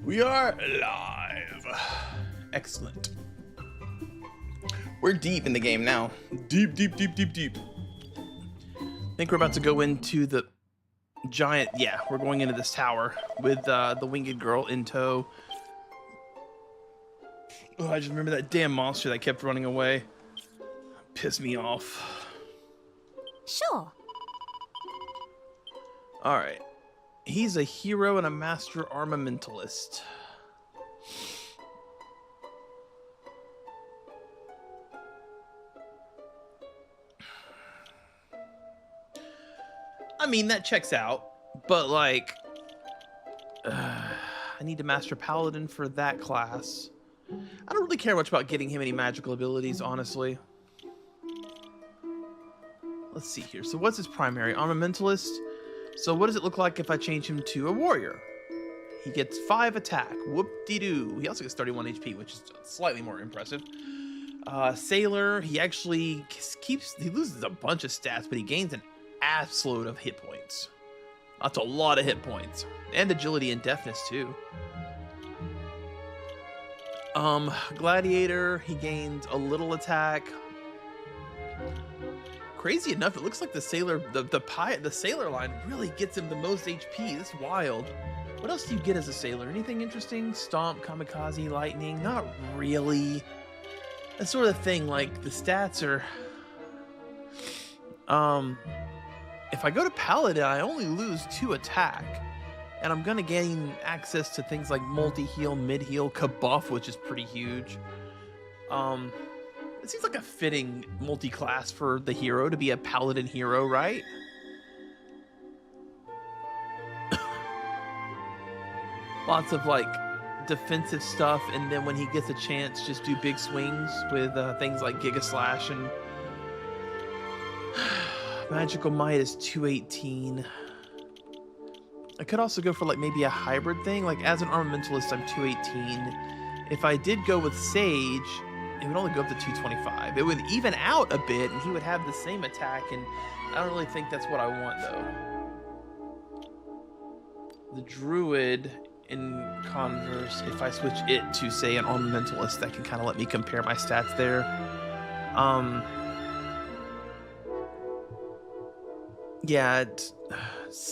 We are live. Excellent. We're deep in the game now. Deep. I think we're about to go into the giant... Yeah, we're going into this tower with the winged girl in tow. Oh, I just remember that damn monster that kept running away. Pissed me off. Sure. Alright. He's a hero and a master armamentalist. I mean, that checks out, but like, I need to master paladin for that class. I don't really care much about getting him any magical abilities, honestly. Let's see here. So what's his primary? Armamentalist. So what does it look like if I change him to a warrior? He gets 5 attack. Whoop-de-doo. He also gets 31 HP, which is slightly more impressive. Sailor, he actually he loses a bunch of stats, but he gains an assload of hit points. That's a lot of hit points. And agility and deafness, too. Gladiator, he gains a little attack. Crazy enough, it looks like the sailor, the sailor line really gets him the most HP. This is wild. What else do you get as a sailor? Anything interesting? Stomp, kamikaze, lightning? Not really. That sort of thing. Like the stats are. If I go to paladin, I only lose 2 attack, and I'm gonna gain access to things like multi-heal, mid-heal, kabuff, which is pretty huge. It seems like a fitting multi-class for the hero to be a paladin hero, right? Lots of like defensive stuff, and then when he gets a chance, just do big swings with things like Giga Slash and Magical Might is 218. I could also go for like maybe a hybrid thing. Like as an armamentalist, I'm 218. If I did go with Sage, it would only go up to 225. It would even out a bit, and he would have the same attack, and I don't really think that's what I want, though. The Druid, in converse, if I switch it to, say, an Ornamentalist, that can kind of let me compare my stats there. Yeah,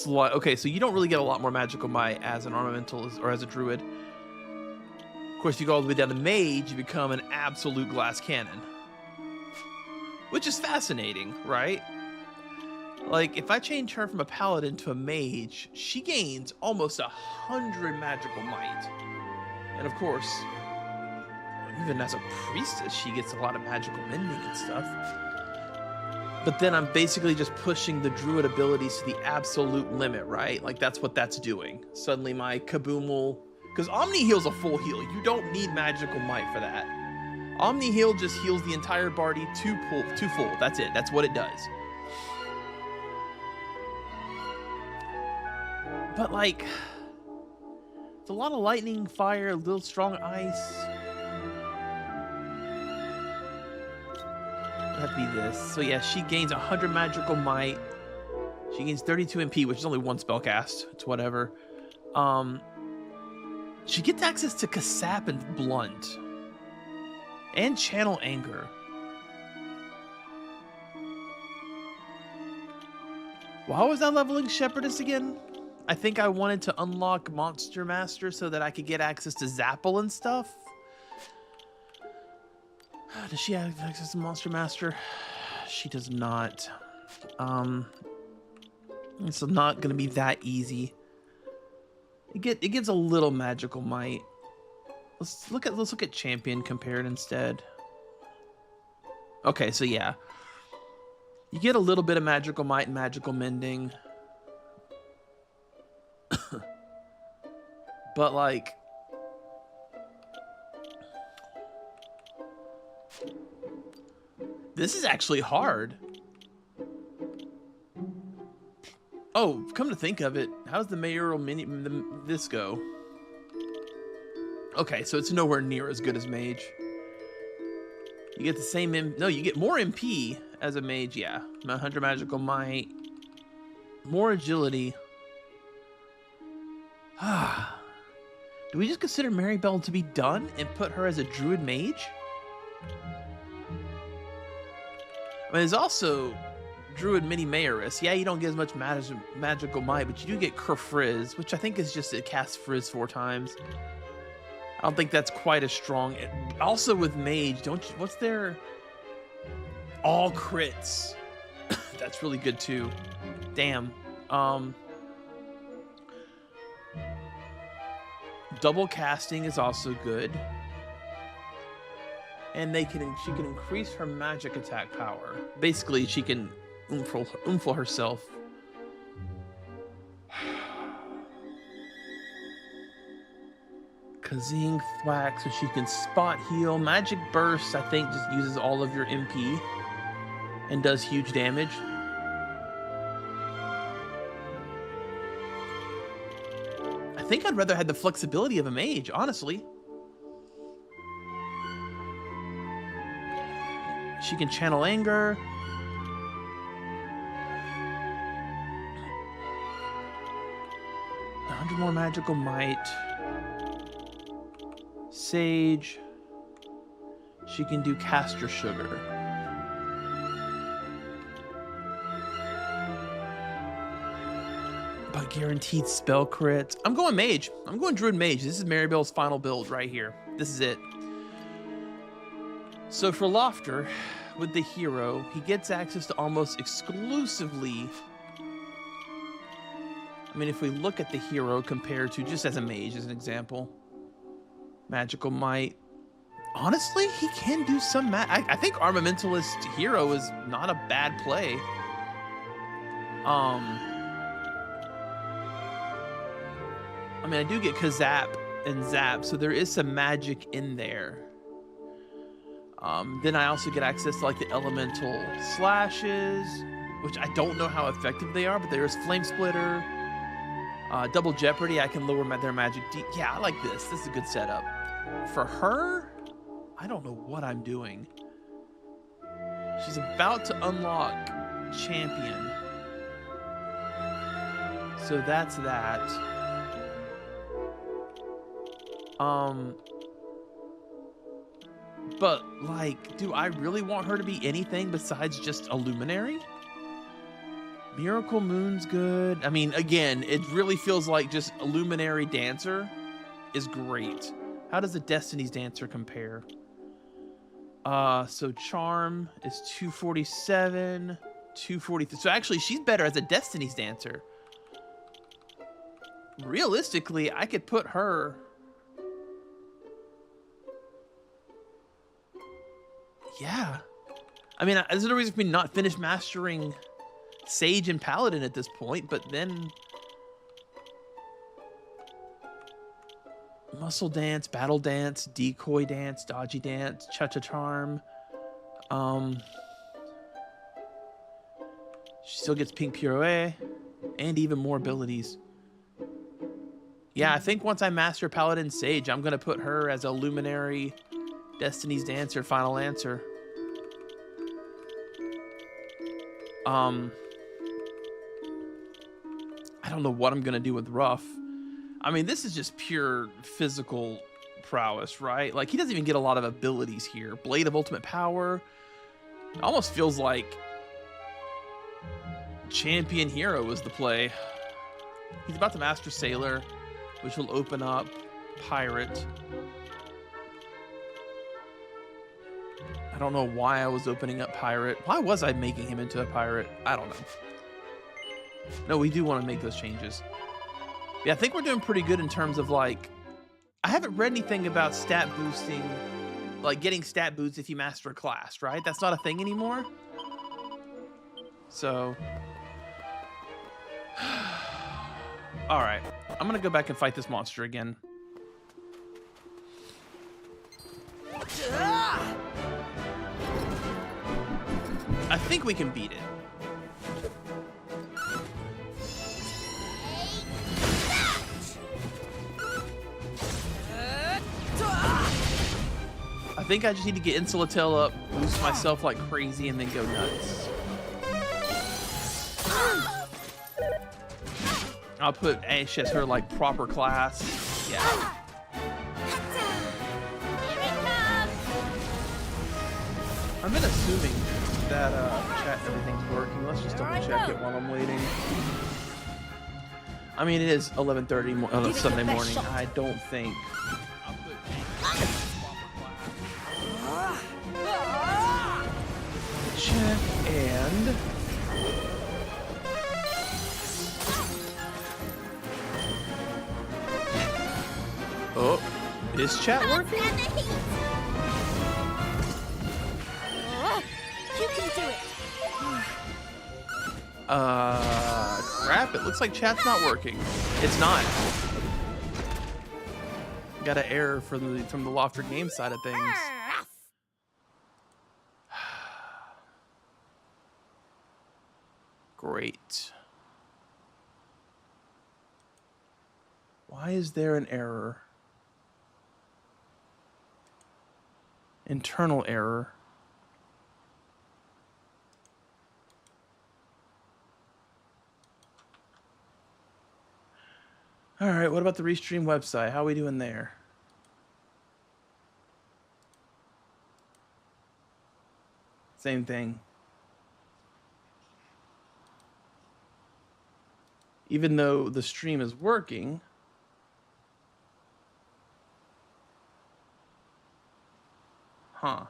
okay, so you don't really get a lot more Magical Might as an Ornamentalist, or as a Druid. Of course, you go all the way down to Mage, you become an absolute glass cannon. Which is fascinating, right? Like, if I change her from a Paladin to a Mage, she gains almost 100 Magical Might. And of course, even as a Priestess, she gets a lot of Magical Mending and stuff. But then I'm basically just pushing the Druid abilities to the absolute limit, right? Like, that's what that's doing. Suddenly my Kaboom will... Because Omni Heal's a full heal. You don't need Magical Might for that. Omni Heal just heals the entire party to full. That's it. That's what it does. But like, it's a lot of lightning, fire, a little strong ice. It'll have to be this. So yeah, she gains 100 Magical Might. She gains 32 MP, which is only 1 spell cast. It's whatever. She gets access to Kasap and Blunt. And Channel Anger. Why was I leveling Shepherdess again? I think I wanted to unlock Monster Master so that I could get access to Zapple and stuff. Does she have access to Monster Master? She does not. It's not going to be that easy. It gives a little Magical Might. Let's look at Champion compared instead. Okay, so yeah. You get a little bit of Magical Might and Magical Mending. But like, this is actually hard. Oh, come to think of it, how's the mayoral this go? Okay, so it's nowhere near as good as Mage. You get the same no, you get more MP as a mage, yeah. 100 magical might. More agility. Do we just consider Maribel to be done and put her as a druid mage? I mean, there's also druid mini mayoress. Yeah, you don't get as much magical might, but you do get Frizz, which I think is just it casts Frizz 4 times. I don't think that's quite as strong. Also with mage, don't you, what's their all crits? That's really good too. Damn. Double casting is also good. And she can increase her magic attack power. Basically, she can oomph herself. Kazing Thwack, so she can spot heal. Magic Burst, I think, just uses all of your MP and does huge damage. I think I'd rather have the flexibility of a mage, honestly. She can channel anger. More magical might. Sage. She can do caster sugar. But guaranteed spell crits. I'm going mage. I'm going druid mage. This is Maribel's final build right here. This is it. So for Lofter, with the hero, he gets access to almost exclusively. I mean, if we look at the hero compared to just as a mage, as an example, magical might. Honestly, he can do some. I think Armamentalist hero is not a bad play. I mean, I do get Kazap and Zap, so there is some magic in there. Then I also get access to like the elemental slashes, which I don't know how effective they are, but there is Flame Splitter. Double Jeopardy, I can lower their magic. Yeah, I like this. This is a good setup. For her, I don't know what I'm doing. She's about to unlock Champion. So that's that. But, like, do I really want her to be anything besides just a luminary? Miracle Moon's good. I mean, again, it really feels like just a luminary dancer is great. How does the Destiny's Dancer compare? So Charm is 247, 243. So actually, she's better as a Destiny's Dancer. Realistically, I could put her... Yeah. I mean, there's no reason for me to not finish mastering Sage and Paladin at this point, but then... Muscle Dance, Battle Dance, Decoy Dance, Dodgy Dance, Cha-Cha Charm. She still gets Pink Pirouette, and even more abilities. Yeah, I think once I master Paladin Sage, I'm going to put her as a Luminary, Destiny's Dancer, Final Answer. I don't know what I'm going to do with Ruff. I mean, this is just pure physical prowess, right? Like, he doesn't even get a lot of abilities here. Blade of Ultimate Power. It almost feels like Champion Hero was the play. He's about to master Sailor, which will open up Pirate. I don't know why I was opening up Pirate. Why was I making him into a Pirate? I don't know. No, we do want to make those changes. Yeah, I think we're doing pretty good in terms of, like... I haven't read anything about stat boosting, like getting stat boosts if you master a class, right? That's not a thing anymore. So... Alright, I'm gonna go back and fight this monster again. I think we can beat it. I think I just need to get Insulatel up, boost myself like crazy, and then go nuts. I'll put Ash as her like proper class. Yeah. I've been assuming that chat everything's working. Let's just double check it while I'm waiting. I mean, it is 11:30 on a Sunday morning. I don't think. Check and. Oh, is chat working? You can do it. Crap, it looks like chat's not working. It's not. Got an error from the Lofter Game side of things. Great. Why is there an error? Internal error. All right, what about the Restream website? How are we doing there? Same thing. Even though the stream is working, huh?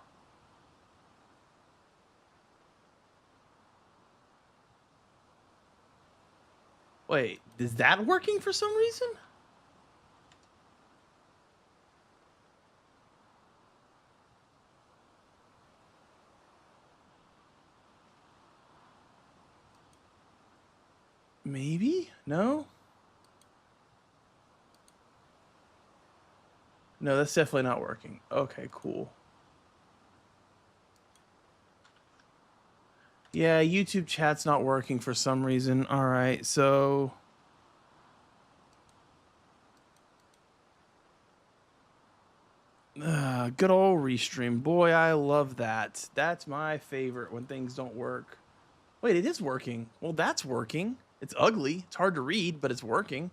Wait, is that working for some reason? Maybe? No? No, that's definitely not working. Okay, cool. Yeah, YouTube chat's not working for some reason. All right, so good old Restream. Boy, I love that. That's my favorite when things don't work. Wait, it is working. Well, that's working. It's ugly. It's hard to read, but it's working.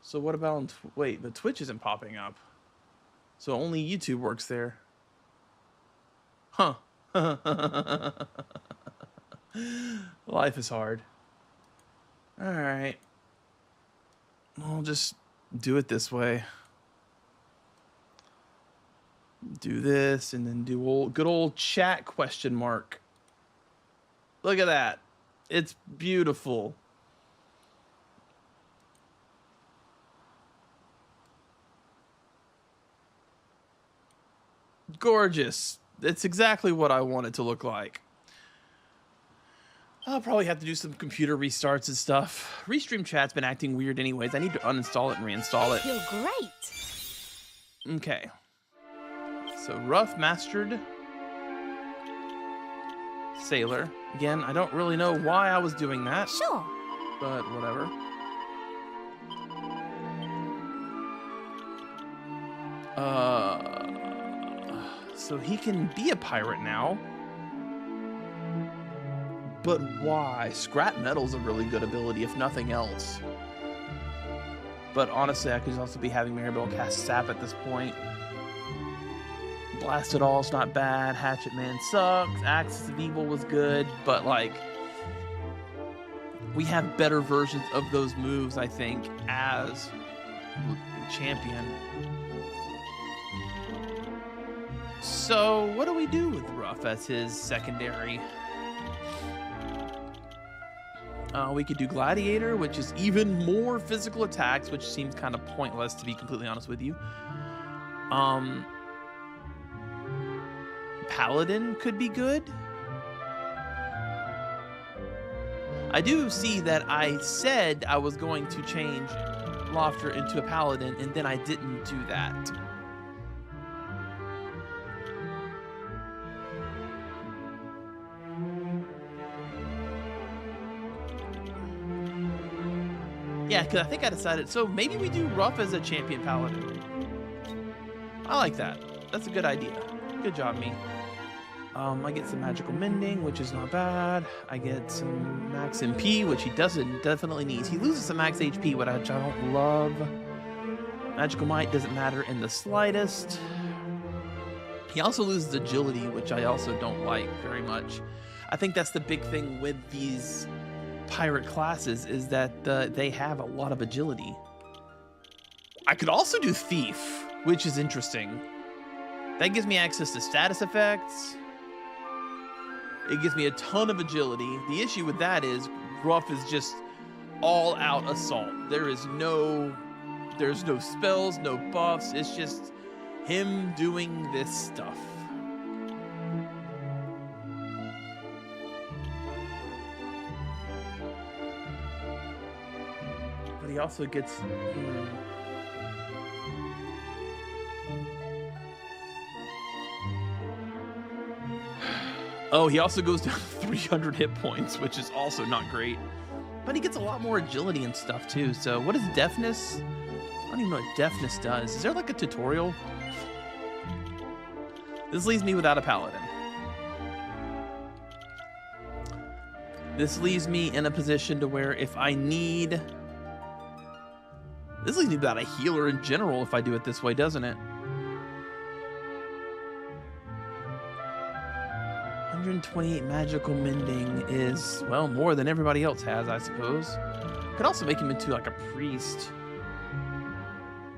So what about on wait, the Twitch isn't popping up. So only YouTube works there. Huh. Life is hard. All right. I'll just do it this way. Do this and then do good old chat question mark. Look at that. It's beautiful. Gorgeous. It's exactly what I want it to look like. I'll probably have to do some computer restarts and stuff. Restream chat's been acting weird anyways. I need to uninstall it and reinstall it. I feel great. Okay. So rough mastered sailor. Again, I don't really know why I was doing that. Sure. But whatever. So he can be a pirate now. But why? Scrap metal's a really good ability, if nothing else. But honestly, I could also be having Maribel cast Sap at this point. Blast It All's not bad. Hatchet Man sucks. Axis of Evil was good, but like, we have better versions of those moves, I think, as champion. So, what do we do with Ruff as his secondary? We could do Gladiator, which is even more physical attacks, which seems kind of pointless, to be completely honest with you. Paladin could be good. I do see that I said I was going to change Lofter into a Paladin, and then I didn't do that. Yeah, because I think I decided, so maybe we do Ruff as a champion Paladin. I like that. That's a good idea. Good job, me. I get some magical mending, which is not bad. I get some max MP, which he definitely needs. He loses some max HP, which I don't love. Magical might doesn't matter in the slightest. He also loses agility, which I also don't like very much. I think that's the big thing with these pirate classes is that they have a lot of agility. I could also do thief, which is interesting. That gives me access to status effects. It gives me a ton of agility. The issue with that is Gruff is just all out assault. There's no spells, no buffs. It's just him doing this stuff. But he also gets... Oh, he also goes down 300 hit points, which is also not great. But he gets a lot more agility and stuff too. So what is deafness? I don't even know what deafness does. Is there like a tutorial? This leaves me without a paladin. This leaves me in a position to where if I need... This leaves me without a healer in general if I do it this way, doesn't it? 128 magical mending is, well, more than everybody else has, I suppose. Could also make him into like a priest.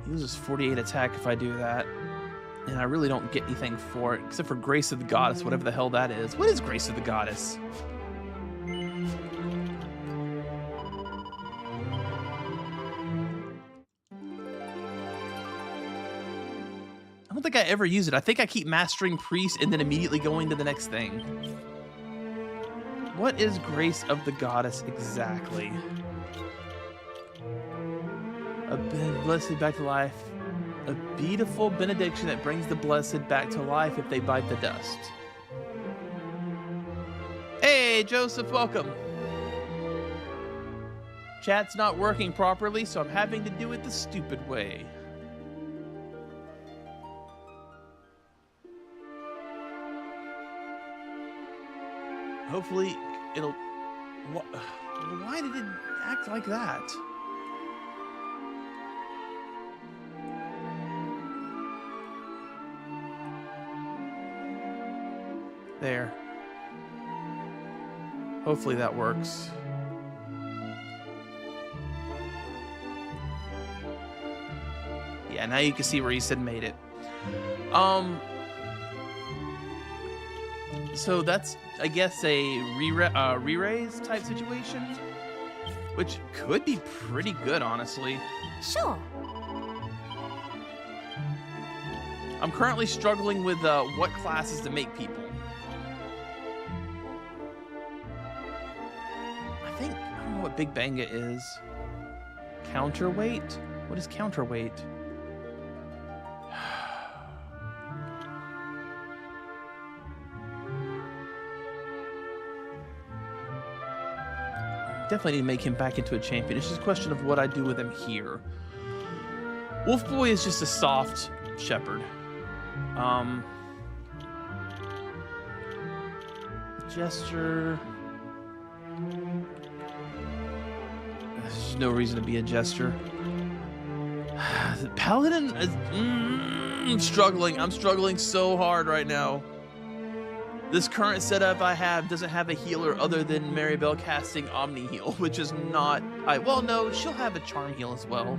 He loses 48 attack if I do that. And I really don't get anything for it, except for Grace of the Goddess, whatever the hell that is. What is Grace of the Goddess? I don't think I ever use it. I think I keep mastering priest and then immediately going to the next thing. What is Grace of the Goddess exactly? A blessed back to life. A beautiful benediction that brings the blessed back to life if they bite the dust. Hey, Joseph, welcome. Chat's not working properly, so I'm having to do it the stupid way. Hopefully, it'll... Why did it act like that? There. Hopefully that works. Yeah, now you can see where he said made it. So that's, I guess, a re-raise type situation, which could be pretty good, honestly. Sure. I'm currently struggling with what classes to make people. I don't know what Big Banga is. Counterweight? What is counterweight? Definitely need to make him back into a champion. It's just a question of what I do with him here. Wolf Boy is just a soft shepherd. Jester. There's no reason to be a jester. Paladin is I'm struggling. I'm struggling so hard right now. This current setup I have doesn't have a healer other than Maribel casting Omni Heal, which is not... well, no, she'll have a Charm Heal as well.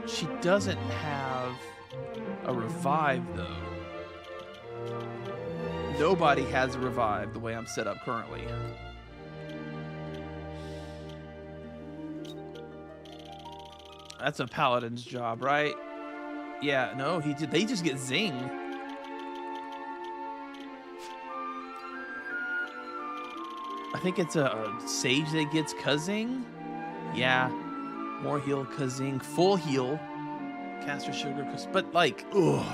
She doesn't have a Revive, though. Nobody has a Revive the way I'm set up currently. That's a Paladin's job, right? Yeah, no, they just get Zing. I think it's a Sage that gets Kazing. Yeah. More heal, Kazing. Full heal. Caster Sugar. But, like, ugh.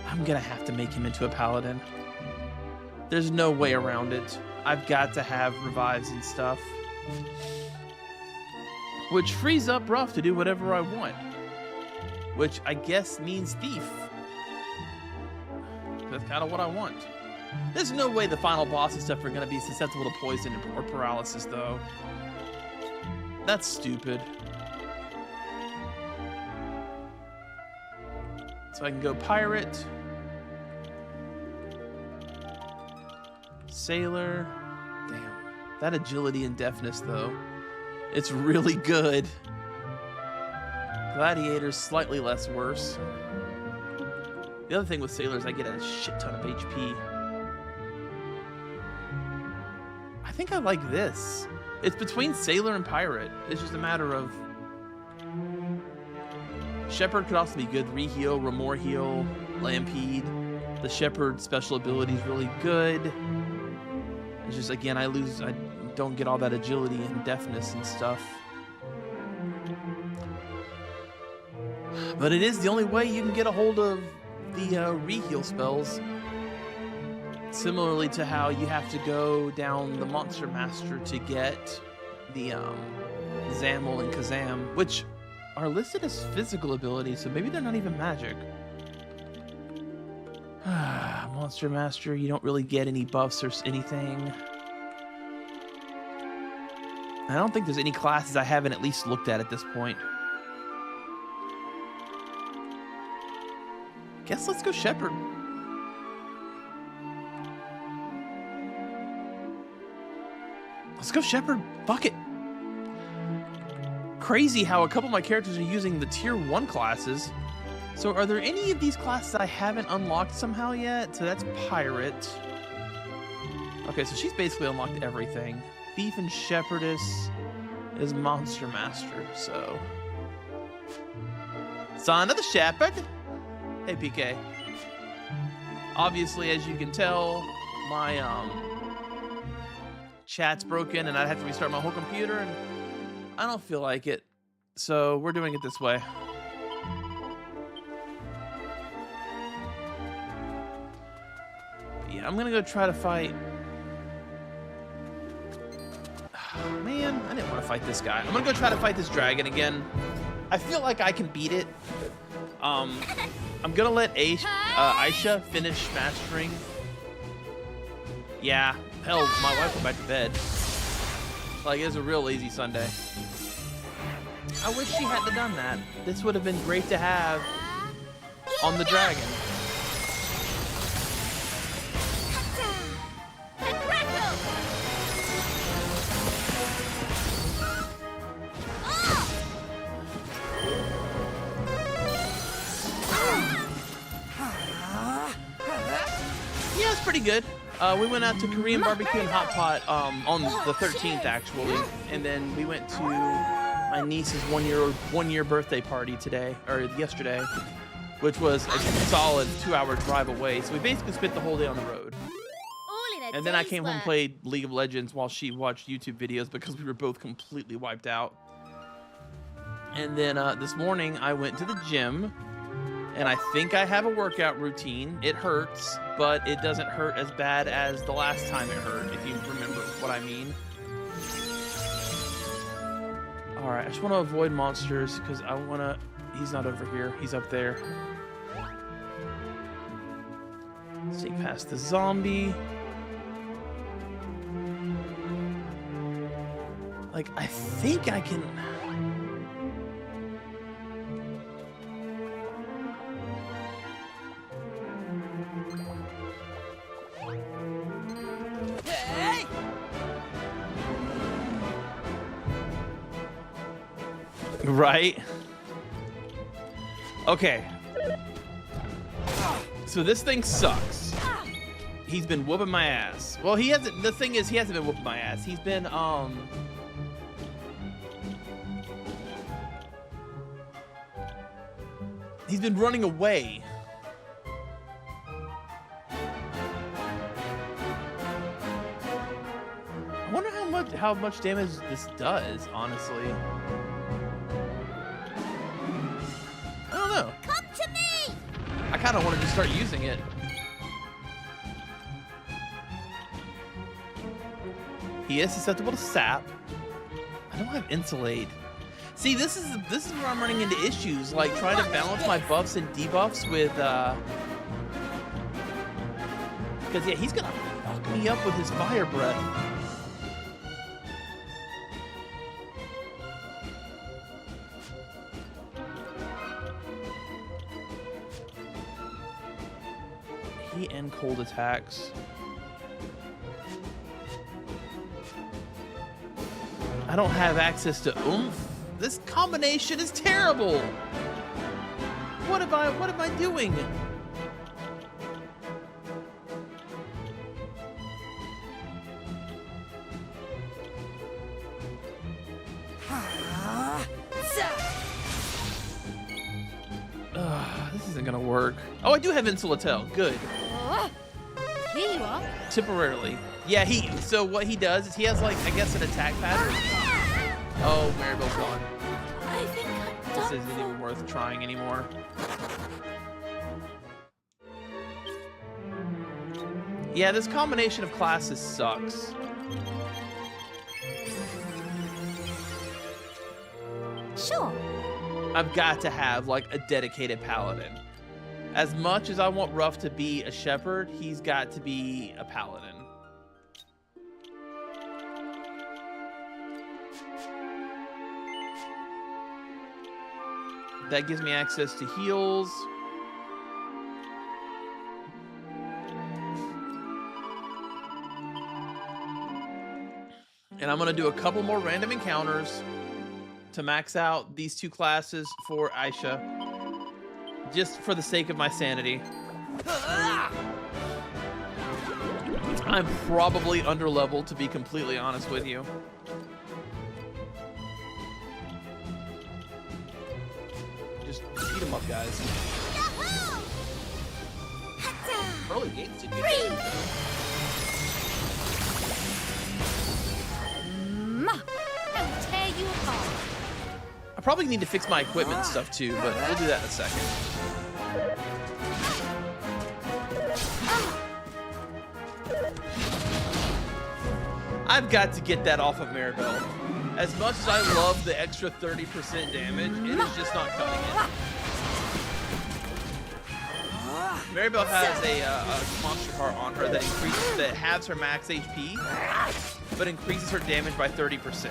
I'm gonna have to make him into a Paladin. There's no way around it. I've got to have revives and stuff. Which frees up Ruff to do whatever I want. Which I guess means Thief. That's kind of what I want. There's no way the final boss and stuff are going to be susceptible to poison or paralysis, though. That's stupid. So I can go Pirate. Sailor. Damn. That agility and deafness, though. It's really good. Gladiator's slightly less worse. The other thing with Sailor is I get a shit ton of HP. I think I like this. It's between Sailor and Pirate. It's just a matter of... Shepherd could also be good. Reheal, Remore Heal, Lampede. The Shepherd special ability is really good. It's just, again, I don't get all that agility and deafness and stuff. But it is the only way you can get a hold of the reheal spells. Similarly to how you have to go down the Monster Master to get the Zamel and Kazam, which are listed as physical abilities, so maybe they're not even magic. Monster Master, you don't really get any buffs or anything. I don't think there's any classes I haven't at least looked at this point. Guess let's go Shepherd. Let's go Shepherd. Fuck it. Crazy how a couple of my characters are using the tier 1 classes. So are there any of these classes I haven't unlocked somehow yet? So that's Pirate. Okay, so she's basically unlocked everything. Thief and Shepherdess is Monster Master, so... Son of the Shepherd! Hey, PK. Obviously, as you can tell, my chat's broken and I'd have to restart my whole computer, and I don't feel like it. So we're doing it this way. Yeah, I'm gonna go try to fight... Oh, man, I didn't want to fight this guy. I'm gonna go try to fight this dragon again. I feel like I can beat it. I'm gonna let Aisha finish mastering. Yeah, hell, my wife went back to bed. Like, it was a real lazy Sunday. I wish she hadn't done that. This would have been great to have on the dragon. Yeah, it's pretty good. We went out to Korean barbecue and hot pot on the 13th actually, and then we went to my niece's one year birthday party today or yesterday, which was a solid 2-hour drive away. So we basically spent the whole day on the road. And then I came home and played League of Legends while she watched YouTube videos because we were both completely wiped out. And then this morning I went to the gym. And I think I have a workout routine. It hurts, but it doesn't hurt as bad as the last time it hurt, if you remember what I mean. All right, I just want to avoid monsters because I want to... He's not over here. He's up there. Let's take past the zombie. Like, I think I can... Right? Okay. So this thing sucks. He's been whooping my ass. Well, he hasn't. The thing is, he hasn't been whooping my ass. He's been running away. I wonder how much damage this does, honestly. I don't know. Come to me! I kind of wanted to start using it. He is susceptible to sap. I don't have insulate. See, this is where I'm running into issues, like trying to balance my buffs and debuffs with because yeah, he's gonna fuck me up with his fire breath. Heat and cold attacks. I don't have access to oomph. This combination is terrible. What am I doing? This isn't gonna work. Oh, I do have Insulatel. Good. Here you are. Temporarily. Yeah, so what he does is he has, like, I guess an attack pattern. Oh, Maribel's gone. I think I'm This done isn't even worth trying anymore. Yeah, this combination of classes sucks. Sure. I've got to have, like, a dedicated paladin. As much as I want Ruff to be a shepherd, he's got to be a paladin. That gives me access to heals. And I'm going to do a couple more random encounters to max out these two classes for Aisha, just for the sake of my sanity. I'm probably underleveled, to be completely honest with you. Just beat them up, guys. Early games did good. I'll tear you apart. I probably need to fix my equipment and stuff too, but we'll do that in a second. I've got to get that off of Maribel. As much as I love the extra 30% damage, it is just not cutting it. Maribel has a monster heart on her that halves her max HP, but increases her damage by 30%.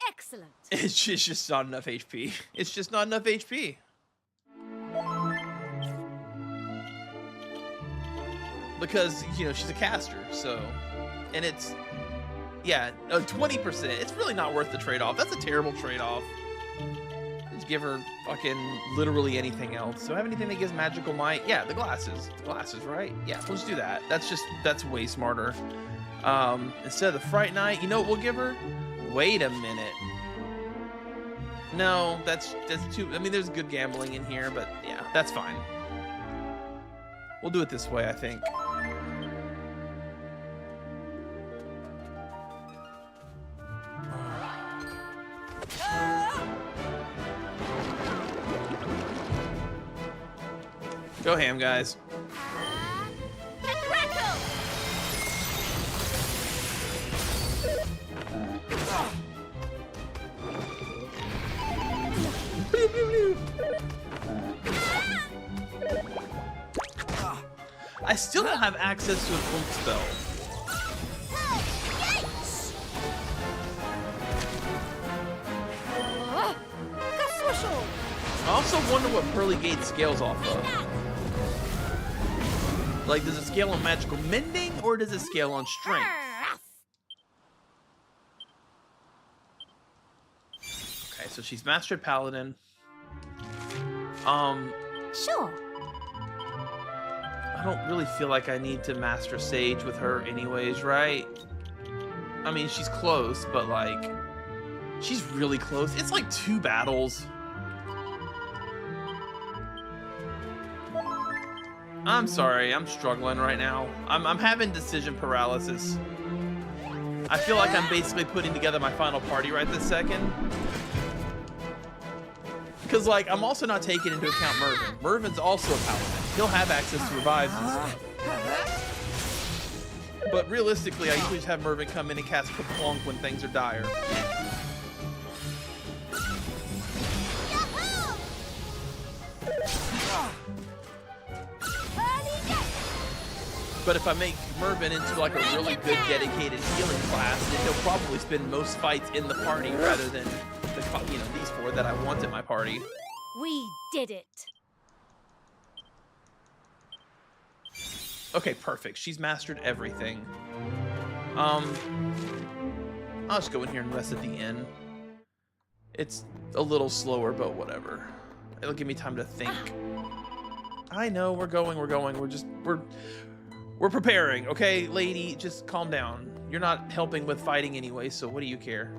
Excellent. It's just not enough HP. It's just not enough HP. Because, you know, she's a caster, so... And it's... Yeah, 20%. It's really not worth the trade-off. That's a terrible trade-off. Just give her fucking literally anything else. Do I have anything that gives magical might? Yeah, the glasses. The glasses, right? Yeah, let's do that. That's way smarter. Instead of the Fright Knight, you know what we'll give her? Wait a minute. No, that's too... I mean, there's good gambling in here, but yeah, that's fine. We'll do it this way, I think. Go ham, guys. I still don't have access to an oomph spell. I also wonder what Pearly Gate scales off of. Like, does it scale on magical mending, or does it scale on strength? Okay, so she's mastered paladin. Sure. I don't really feel like I need to master sage with her anyways, right? I mean, she's close, but like, she's really close. It's like 2 battles. I'm sorry, I'm struggling right now. I'm having decision paralysis. I feel like I'm basically putting together my final party right this second. Because, like, I'm also not taking into account Mervin. Mervin's also a paladin. He'll have access to revives and stuff. But realistically, I usually just have Mervin come in and cast Kerplunk when things are dire. But if I make Mervin into like a really good dedicated healing class, then he'll probably spend most fights in the party rather than these four that I want in my party. We did it. Okay, perfect. She's mastered everything. I'll just go in here and rest at the inn. It's a little slower, but whatever. It'll give me time to think. I know, we're going. We're preparing, okay, lady? Just calm down. You're not helping with fighting anyway, so what do you care?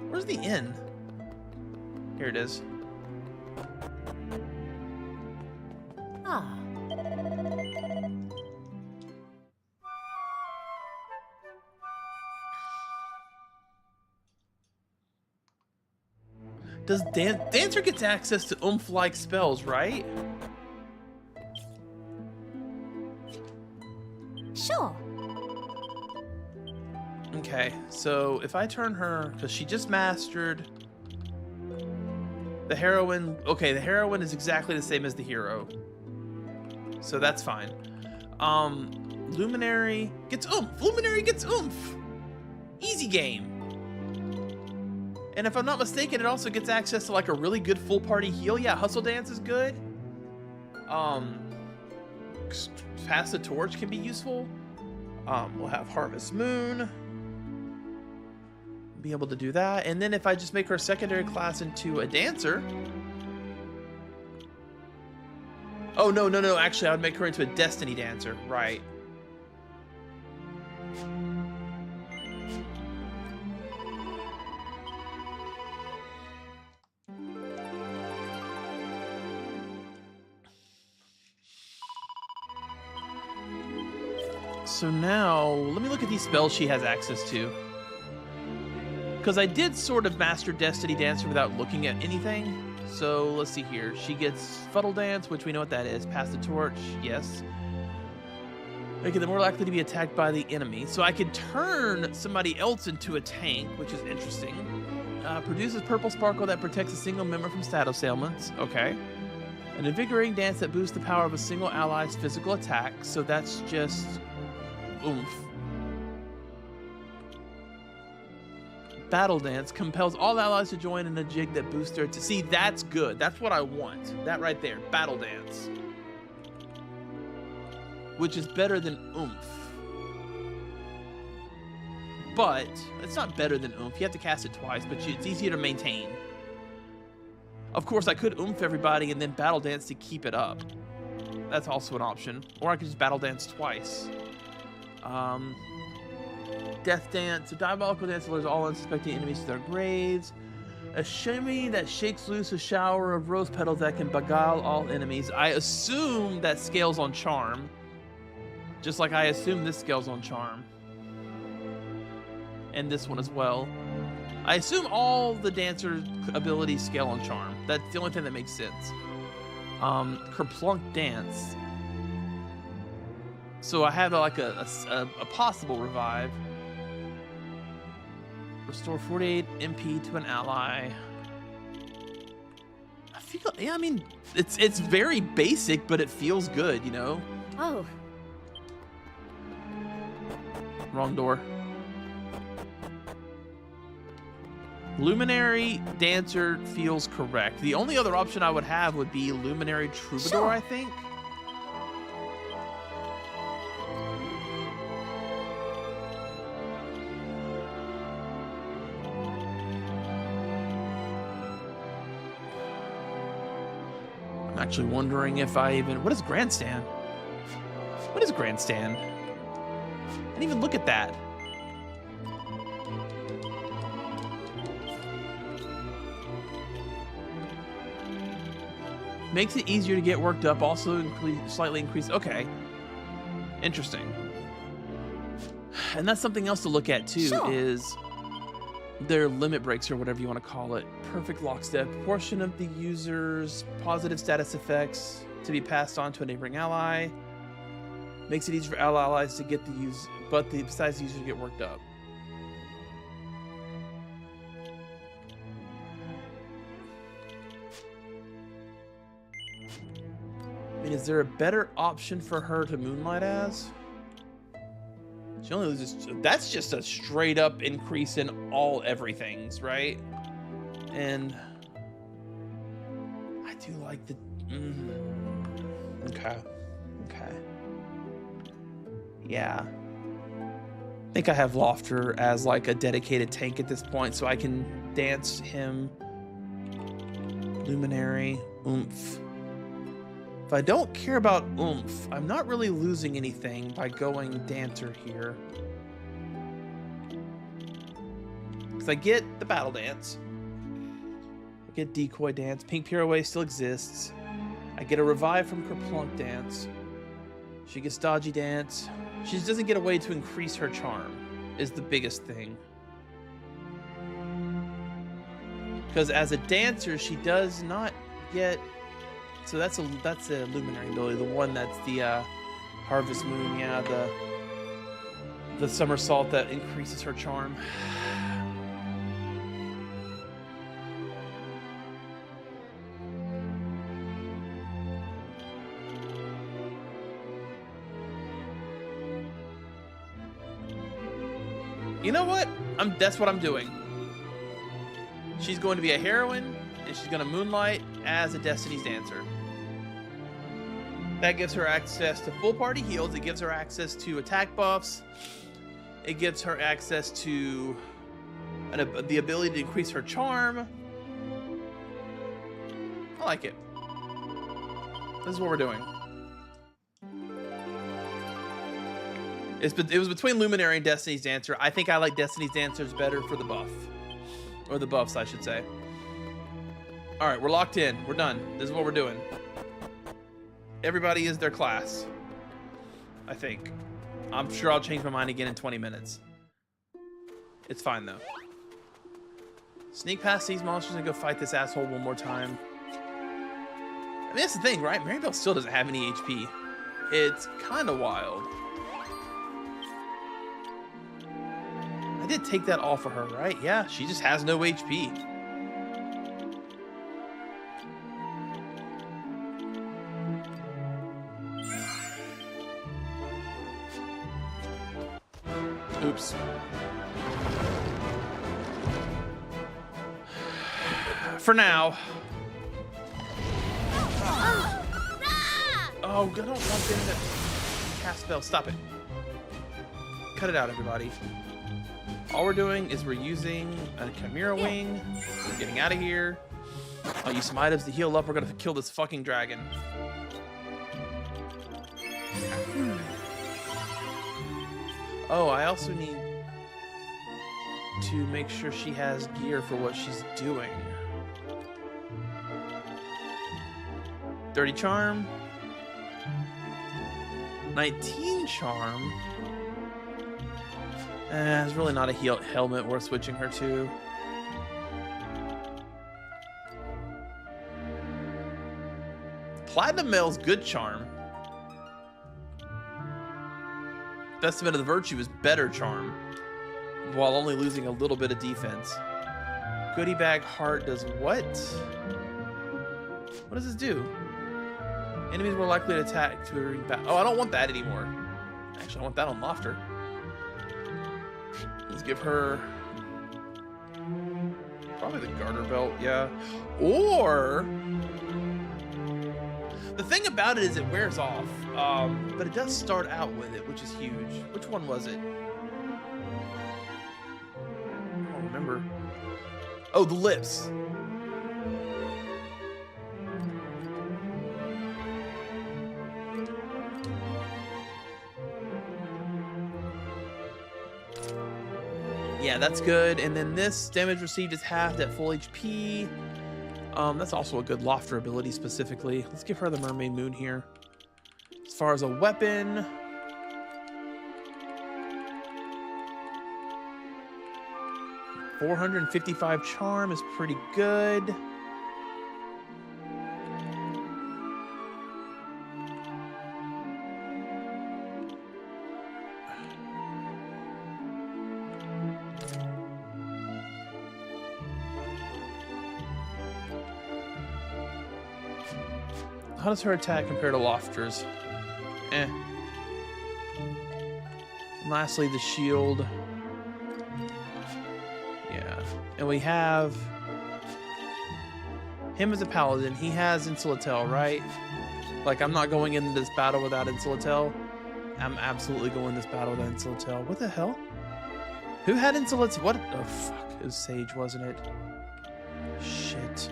Where's the inn? Here it is. Ah. Does Dancer gets access to oomph-like spells, right? Sure. Okay, so if I turn her, because she just mastered the heroine. Okay, the heroine is exactly the same as the hero, so that's fine. Luminary gets oomph. Luminary gets oomph. Easy game. And if I'm not mistaken, it also gets access to like a really good full party heal. Yeah, Hustle Dance is good. Pass the Torch can be useful. We'll have Harvest Moon. Be able to do that. And then if I just make her secondary class into a dancer. Oh, no. Actually, I would make her into a Destiny Dancer. Right. So now, let me look at these spells she has access to. Because I did sort of master Destiny Dancer without looking at anything. So let's see here. She gets Fuddle Dance, which we know what that is. Pass the Torch, yes. Making them more likely to be attacked by the enemy. So I could turn somebody else into a tank, which is interesting. Produces purple sparkle that protects a single member from status ailments. Okay. An invigorating dance that boosts the power of a single ally's physical attack. So that's just oomph. Battle Dance compels all allies to join in a jig that boosts their... See, that's good. That's what I want. That right there. Battle Dance. Which is better than oomph. But it's not better than oomph. You have to cast it twice, but it's easier to maintain. Of course, I could oomph everybody and then Battle Dance to keep it up. That's also an option. Or I could just Battle Dance twice. Death Dance. A diabolical dance lures all unsuspecting enemies to their graves. A shimmy that shakes loose a shower of rose petals that can beguile all enemies. I assume that scales on charm. Just like I assume this scales on charm. And this one as well. I assume all the dancer abilities scale on charm. That's the only thing that makes sense. Kerplunk Dance. So I have like a possible revive. Restore 48 MP to an ally. I mean, it's very basic, but it feels good, you know? Oh. Wrong door. Luminary Dancer feels correct. The only other option I would have would be Luminary Troubadour, sure. I think. I'm actually wondering if I even... What is Grandstand? What is Grandstand? I didn't even look at that. Makes it easier to get worked up, also slightly increase... Okay. Interesting. And that's something else to look at, too, sure. is their limit breaks, or whatever you want to call it. perfect lockstep. Portion of the user's positive status effects to be passed on to a neighboring ally. Makes it easier for allies to get the use, but besides the user to get worked up. I mean, is there a better option for her to moonlight as? She only loses. That's just a straight up increase in all everything's, right? And I do like the. Okay. Okay. Yeah. I think I have Lofter as like a dedicated tank at this point, so I can dance him. Luminary, oomph. If I don't care about oomph, I'm not really losing anything by going dancer here. Because I get the battle dance. I get decoy dance. Pink Pirouette still exists. I get a revive from Kerplunk dance. She gets dodgy dance. She just doesn't get a way to increase her charm, is the biggest thing. Because as a dancer, she does not get. So that's a luminary ability, the one that's the Harvest Moon, yeah, the somersault that increases her charm. You know what? That's what I'm doing. She's going to be a heroine, and she's going to moonlight as a Destiny's Dancer. That gives her access to full party heals. It gives her access to attack buffs. It gives her access to the ability to increase her charm. I like it. This is what we're doing. It was between Luminary and Destiny's Dancer. I think I like Destiny's Dancers better for the buff. Or the buffs, I should say. Alright, we're locked in. We're done. This is what we're doing. Everybody is their class. I think. I'm sure I'll change my mind again in 20 minutes. It's fine, though. Sneak past these monsters and go fight this asshole one more time. I mean, that's the thing, right? Maribel still doesn't have any HP. It's kind of wild. I did take that off of her, right? Yeah, she just has no HP. Oops. For now. Oh, I don't want them to cast spells. Stop it. Cut it out, everybody. All we're doing is we're using a Chimera Wing. We're getting out of here. I'll use some items to heal up. We're gonna kill this fucking dragon. Oh, I also need to make sure she has gear for what she's doing. 30 charm. 19 charm. There's really not a helmet worth switching her to. Platinum Mail's good charm. Testament of the Virtue is better charm, while only losing a little bit of defense. Goodie Bag Heart does what? What does this do? Enemies more likely to attack during battle. Oh, I don't want that anymore. Actually, I want that on Lofter. Let's give her probably the garter belt, yeah. Or the thing about it is it wears off, but it does start out with it, which is huge. Which one was it? I don't remember. Oh, the lips. Yeah, that's good. And then this damage received is halved at full HP. That's also a good Lofter ability specifically. Let's give her the Mermaid Moon here. As far as a weapon, 455 charm is pretty good. How does her attack compare to Lofter's? Eh. And lastly, the shield. Yeah. And we have him as a paladin. He has Insulatel, right? Like, I'm not going into this battle without Insulatel. I'm absolutely going this battle without Insulatel. What the hell? Who had Insulatel? What? Oh, fuck. It was Sage, wasn't it? Shit.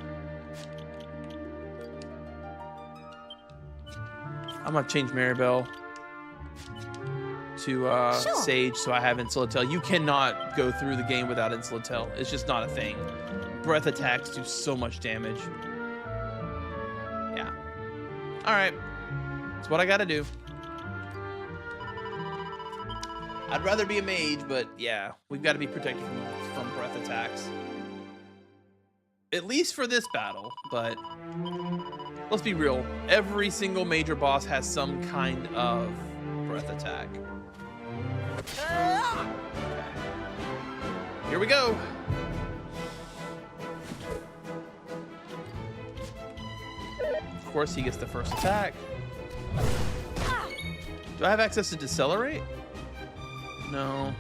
I'm gonna change Maribel to Sure. Sage so I have Insulatel. You cannot go through the game without Insulatel. It's just not a thing. Breath attacks do so much damage. Yeah. Alright. That's what I gotta do. I'd rather be a mage, but yeah, we've got to be protected from breath attacks. At least for this battle, but let's be real. Every single major boss has some kind of breath attack. Here we go. Of course, he gets the first attack. Do I have access to Decelerate? No.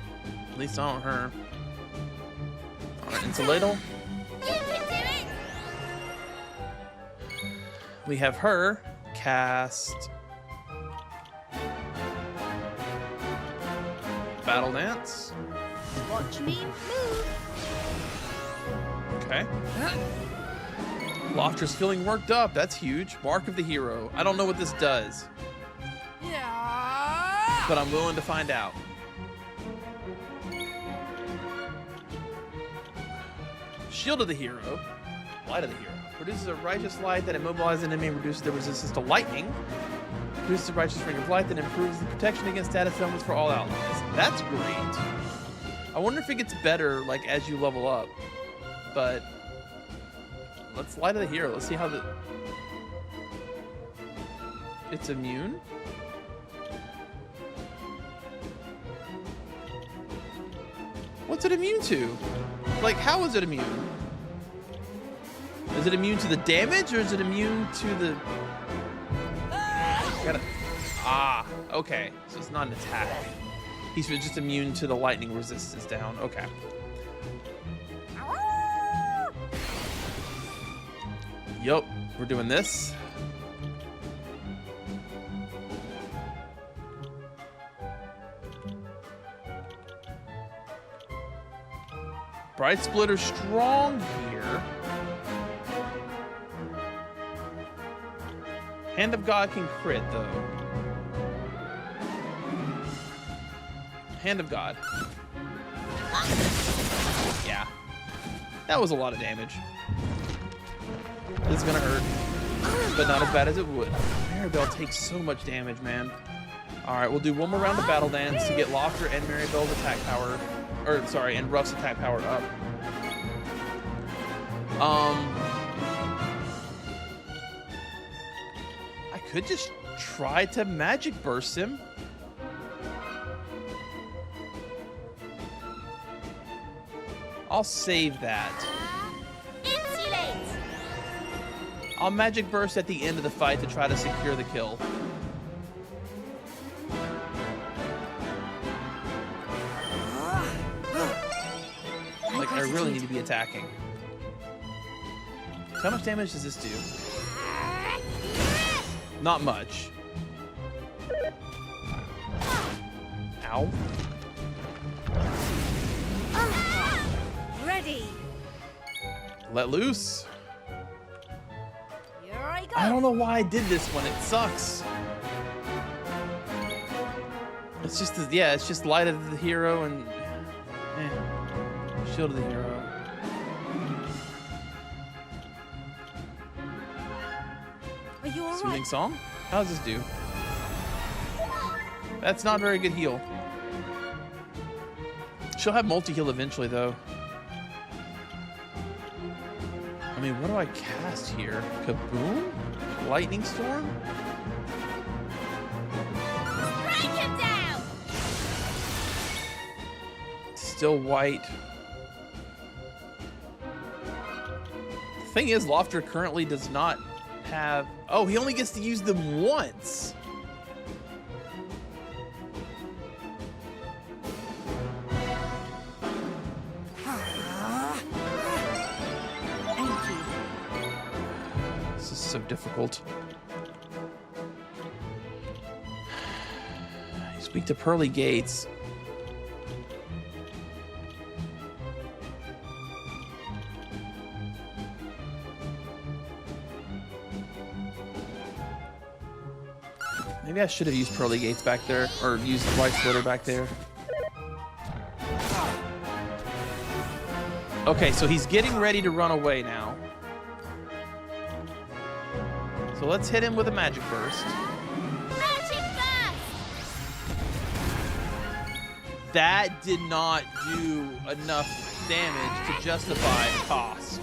At least not on her. Alright, Insulatal. We have her cast Battle Dance. Watch me move. Okay. Lofter's feeling worked up. That's huge. Mark of the Hero. I don't know what this does, but I'm willing to find out. Shield of the Hero. Light of the Hero. Produces a righteous light that immobilizes an enemy and reduces their resistance to lightning. Produces a righteous ring of light that improves the protection against status elements for all allies. That's great. I wonder if it gets better like as you level up. But let's Light of the Hero. Let's see how it's immune. What's it immune to? Like, how is it immune? Is it immune to the damage, or is it immune to the... Ah, okay. So it's not an attack. He's just immune to the lightning resistance down. Okay. Yup, we're doing this. Bright Splitter's strong here. Hand of God can crit, though. Hand of God. Yeah. That was a lot of damage. This is gonna hurt, but not as bad as it would. Maribel takes so much damage, man. Alright, we'll do one more round of Battle Dance to get Lofter and Maribel's attack power, or sorry, and Ruff's attack power up. I could just try to Magic Burst him. I'll save that. Insulate. I'll Magic Burst at the end of the fight to try to secure the kill. Like, I really need to be attacking. So how much damage does this do? Not much. Ow. Ready. Let loose. Here I go. I don't know why I did this one. It sucks. It's just, yeah, it's just Light of the Hero and Shield of the Hero. Are you all Soothing right? Song? How does this do? That's not very good heal. She'll have multi-heal eventually, though. I mean, what do I cast here? Kaboom? Lightning storm? Strike him down! Still white. The thing is, Lofter currently does not have... Oh, he only gets to use them once. This is so difficult. He's weak to Pearly Gates. Maybe I should have used Pearly Gates back there, or used White Splitter back there. Okay, so he's getting ready to run away now. So let's hit him with a Magic Burst. Magic Burst! That did not do enough damage to justify the cost.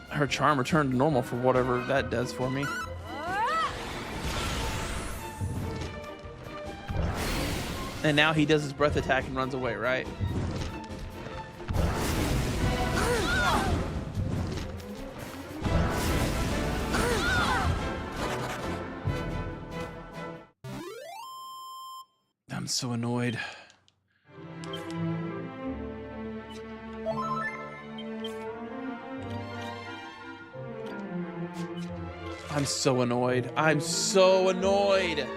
Her charm returned to normal for whatever that does for me. And now he does his breath attack and runs away, right? I'm so annoyed. I'm so annoyed. I'm so annoyed.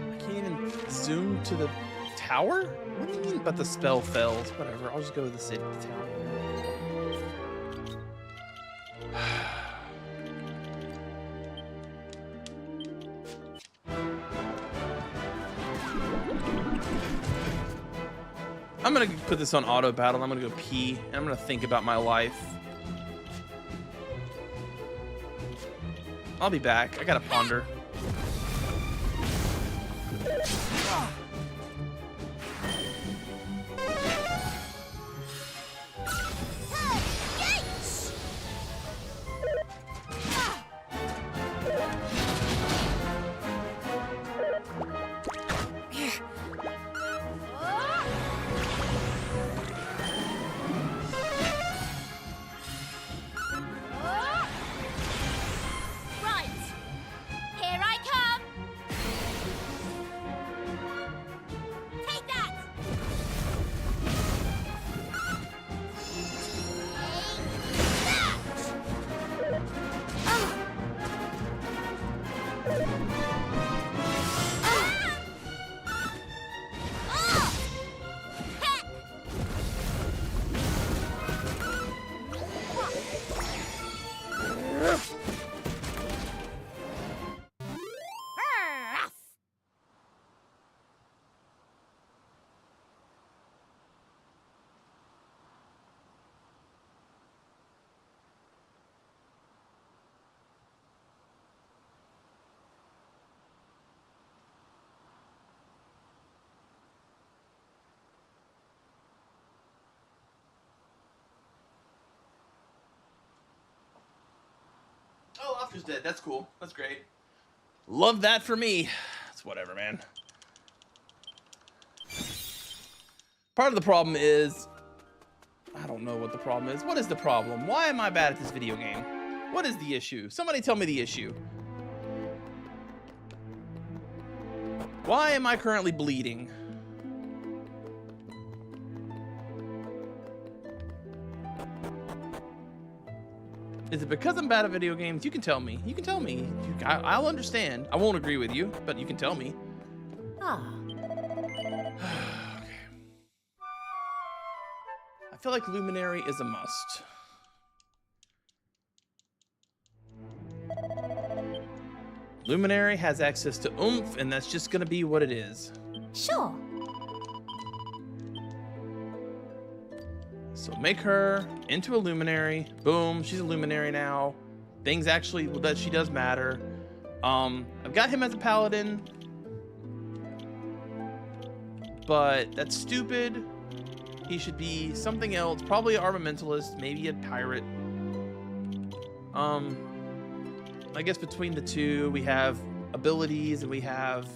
I can't even zoom to the tower? What do you mean? But the spell fails. Whatever. I'll just go to the city town. I'm gonna put this on auto battle. I'm gonna go pee, and I'm gonna think about my life. I'll be back. I gotta ponder. Oh, Oscar's dead. That's cool. That's great. Love that for me. It's whatever, man. Part of the problem is... I don't know what the problem is. What is the problem? Why am I bad at this video game? What is the issue? Somebody tell me the issue. Why am I currently bleeding? Is it because I'm bad at video games? You can tell me. You can tell me. I'll understand. I won't agree with you, but you can tell me. Ah. Okay. I feel like Luminary is a must. Luminary has access to oomph, and that's just gonna be what it is. Sure. So make her into a luminary. Boom, she's a luminary now. Things actually that she does matter. I've got him as a paladin, but that's stupid. He should be something else, probably an armamentalist, maybe a pirate. I guess between the two, we have abilities and we have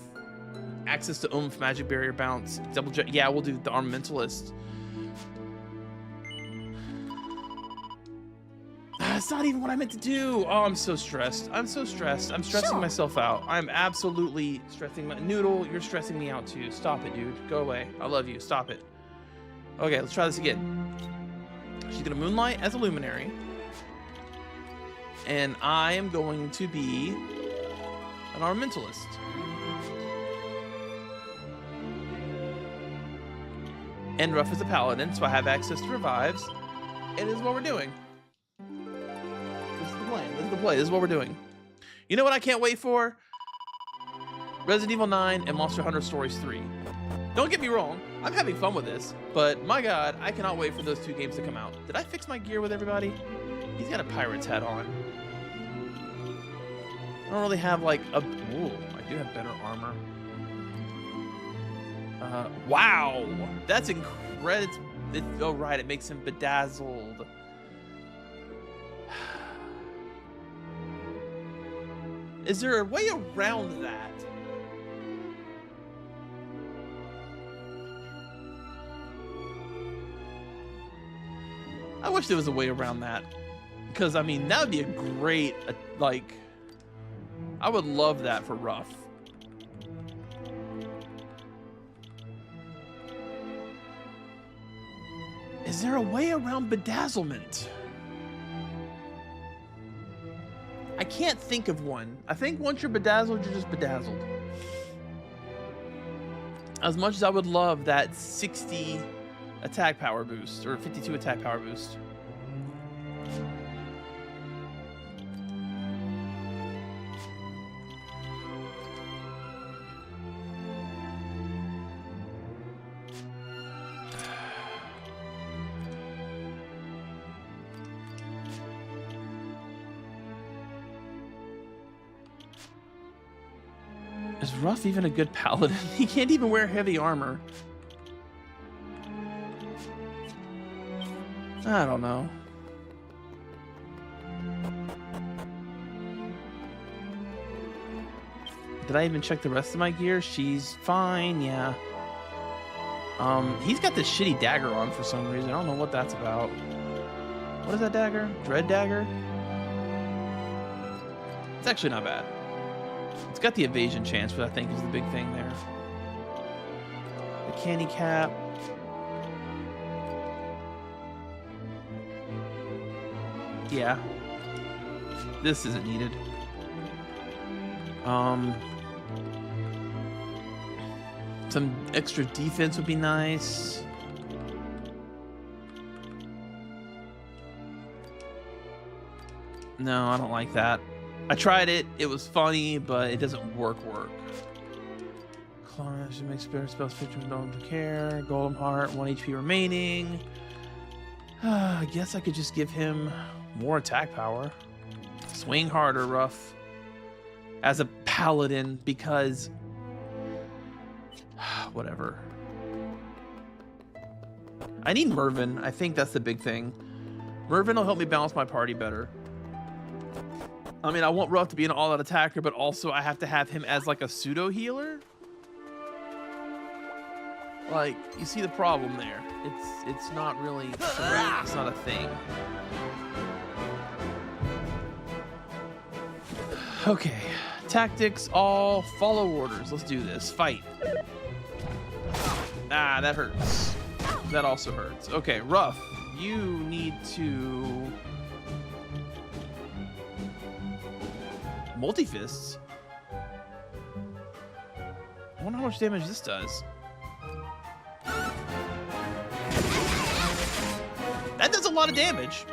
access to oomph, magic barrier bounce, double jet. Yeah, we'll do the armamentalist. That's not even what I meant to do. Oh, I'm so stressed. I'm so stressed. I'm stressing myself out. I'm absolutely stressing my Noodle. You're stressing me out too. Stop it, dude. Go away. I love you. Stop it. Okay, let's try this again. She's gonna moonlight as a luminary, and I am going to be an armamentalist. And Ruff is a paladin, so I have access to revives. And this is what we're doing. This is the plan. This is the play. This is what we're doing. You know what I can't wait for? Resident Evil 9 and Monster Hunter Stories 3. Don't get me wrong, I'm having fun with this, but my god, I cannot wait for those two games to come out. Did I fix my gear with everybody? He's got a pirate's hat on. I don't really have like a... Ooh, I do have better armor. Wow, that's incredible. Oh right, it makes him bedazzled. Is there a way around that? I wish there was a way around that, because I mean that would be a great like. I would love that for Ruff. Is there a way around bedazzlement? I can't think of one. I think once you're bedazzled, you're just bedazzled. As much as I would love that 60 attack power boost, or 52 attack power boost. Is Ruff even a good paladin? He can't even wear heavy armor. I don't know. Did I even check the rest of my gear? She's fine, yeah. He's got this shitty dagger on for some reason. I don't know what that's about. What is that dagger? Dread dagger? It's actually not bad. It's got the evasion chance, which I think is the big thing there. The candy cap. Yeah. This isn't needed. Some extra defense would be nice. No, I don't like that. I tried it. It was funny, but it doesn't work. Clash makes spirit spells 15 don't care. Golden heart, 1 HP remaining. I guess I could just give him more attack power. Swing harder, Ruff. As a paladin, because whatever. I need Mervyn. I think that's the big thing. Mervyn will help me balance my party better. I mean, I want Ruff to be an all-out attacker, but also I have to have him as like a pseudo healer. Like, you see the problem there. It's not really correct. It's not a thing. Okay, tactics, all follow orders. Let's do this. Fight. Ah, that hurts. That also hurts. Okay, Ruff, you need to... Multi-fists? I wonder how much damage this does. That does a lot of damage,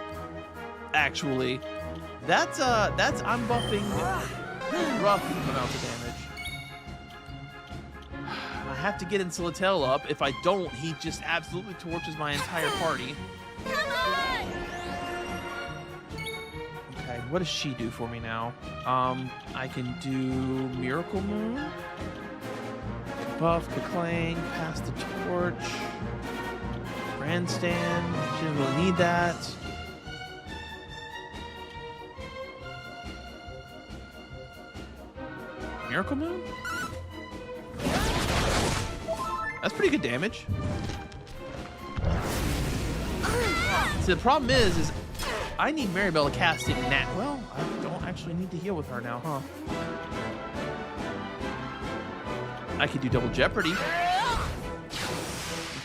actually. That's I'm buffing Ruff amounts of damage. I have to get Incilatel up. If I don't, he just absolutely torches my entire party. Come on! Okay, what does she do for me now? I can do Miracle Moon, Buff, Kaclang, Pass the Torch, Grandstand. She doesn't really need that. Miracle Moon? That's pretty good damage. See, the problem is I need Maribel to cast it now. Well, I don't actually need to heal with her now, huh? I could do Double Jeopardy.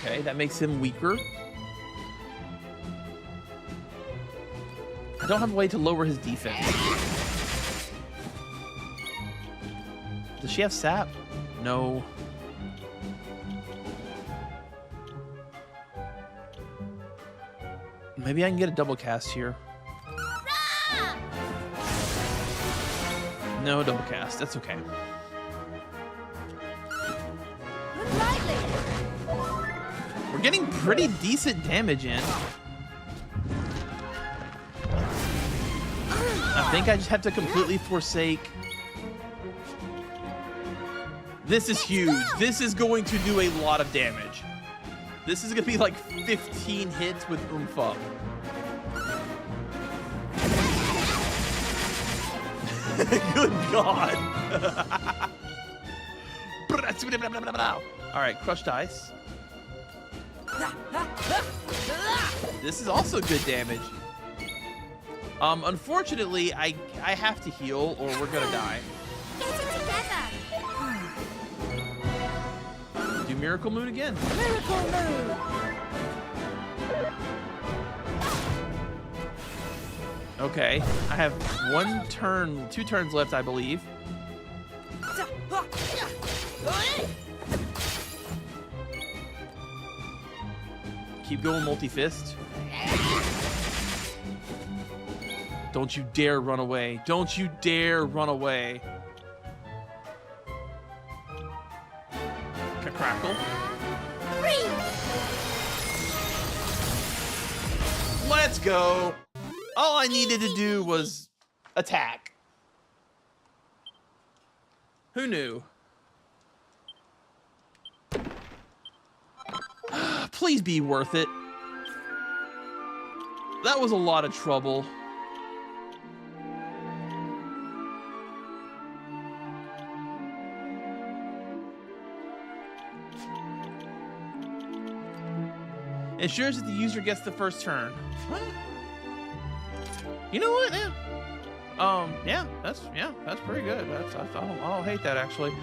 Okay, that makes him weaker. I don't have a way to lower his defense. Does she have sap? No. Maybe I can get a double cast here. No double cast. That's okay. We're getting pretty decent damage in. I think I just have to completely forsake. This is huge. This is going to do a lot of damage. This is going to be like 15 hits with oomph up. Good God. All right, crushed ice. This is also good damage. Unfortunately, I have to heal or we're gonna die. Get it together. Do Miracle Moon again. Miracle Moon. Okay, I have 2 turns left, I believe. Keep going, multi-fist. Don't you dare run away. Don't you dare run away. Crackle. Let's go. All I needed to do was attack. Who knew? Please be worth it. That was a lot of trouble. Ensures that the user gets the first turn. What? You know what? Yeah. That's pretty good. I don't hate that actually.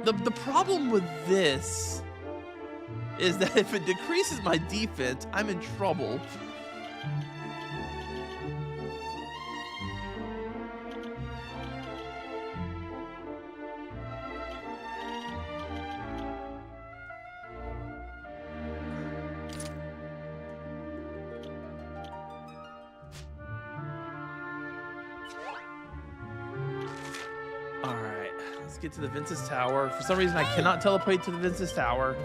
The problem with this is that if it decreases my defense, I'm in trouble. Get to the Vince's Tower. For some reason, I cannot teleport to the Vince's Tower.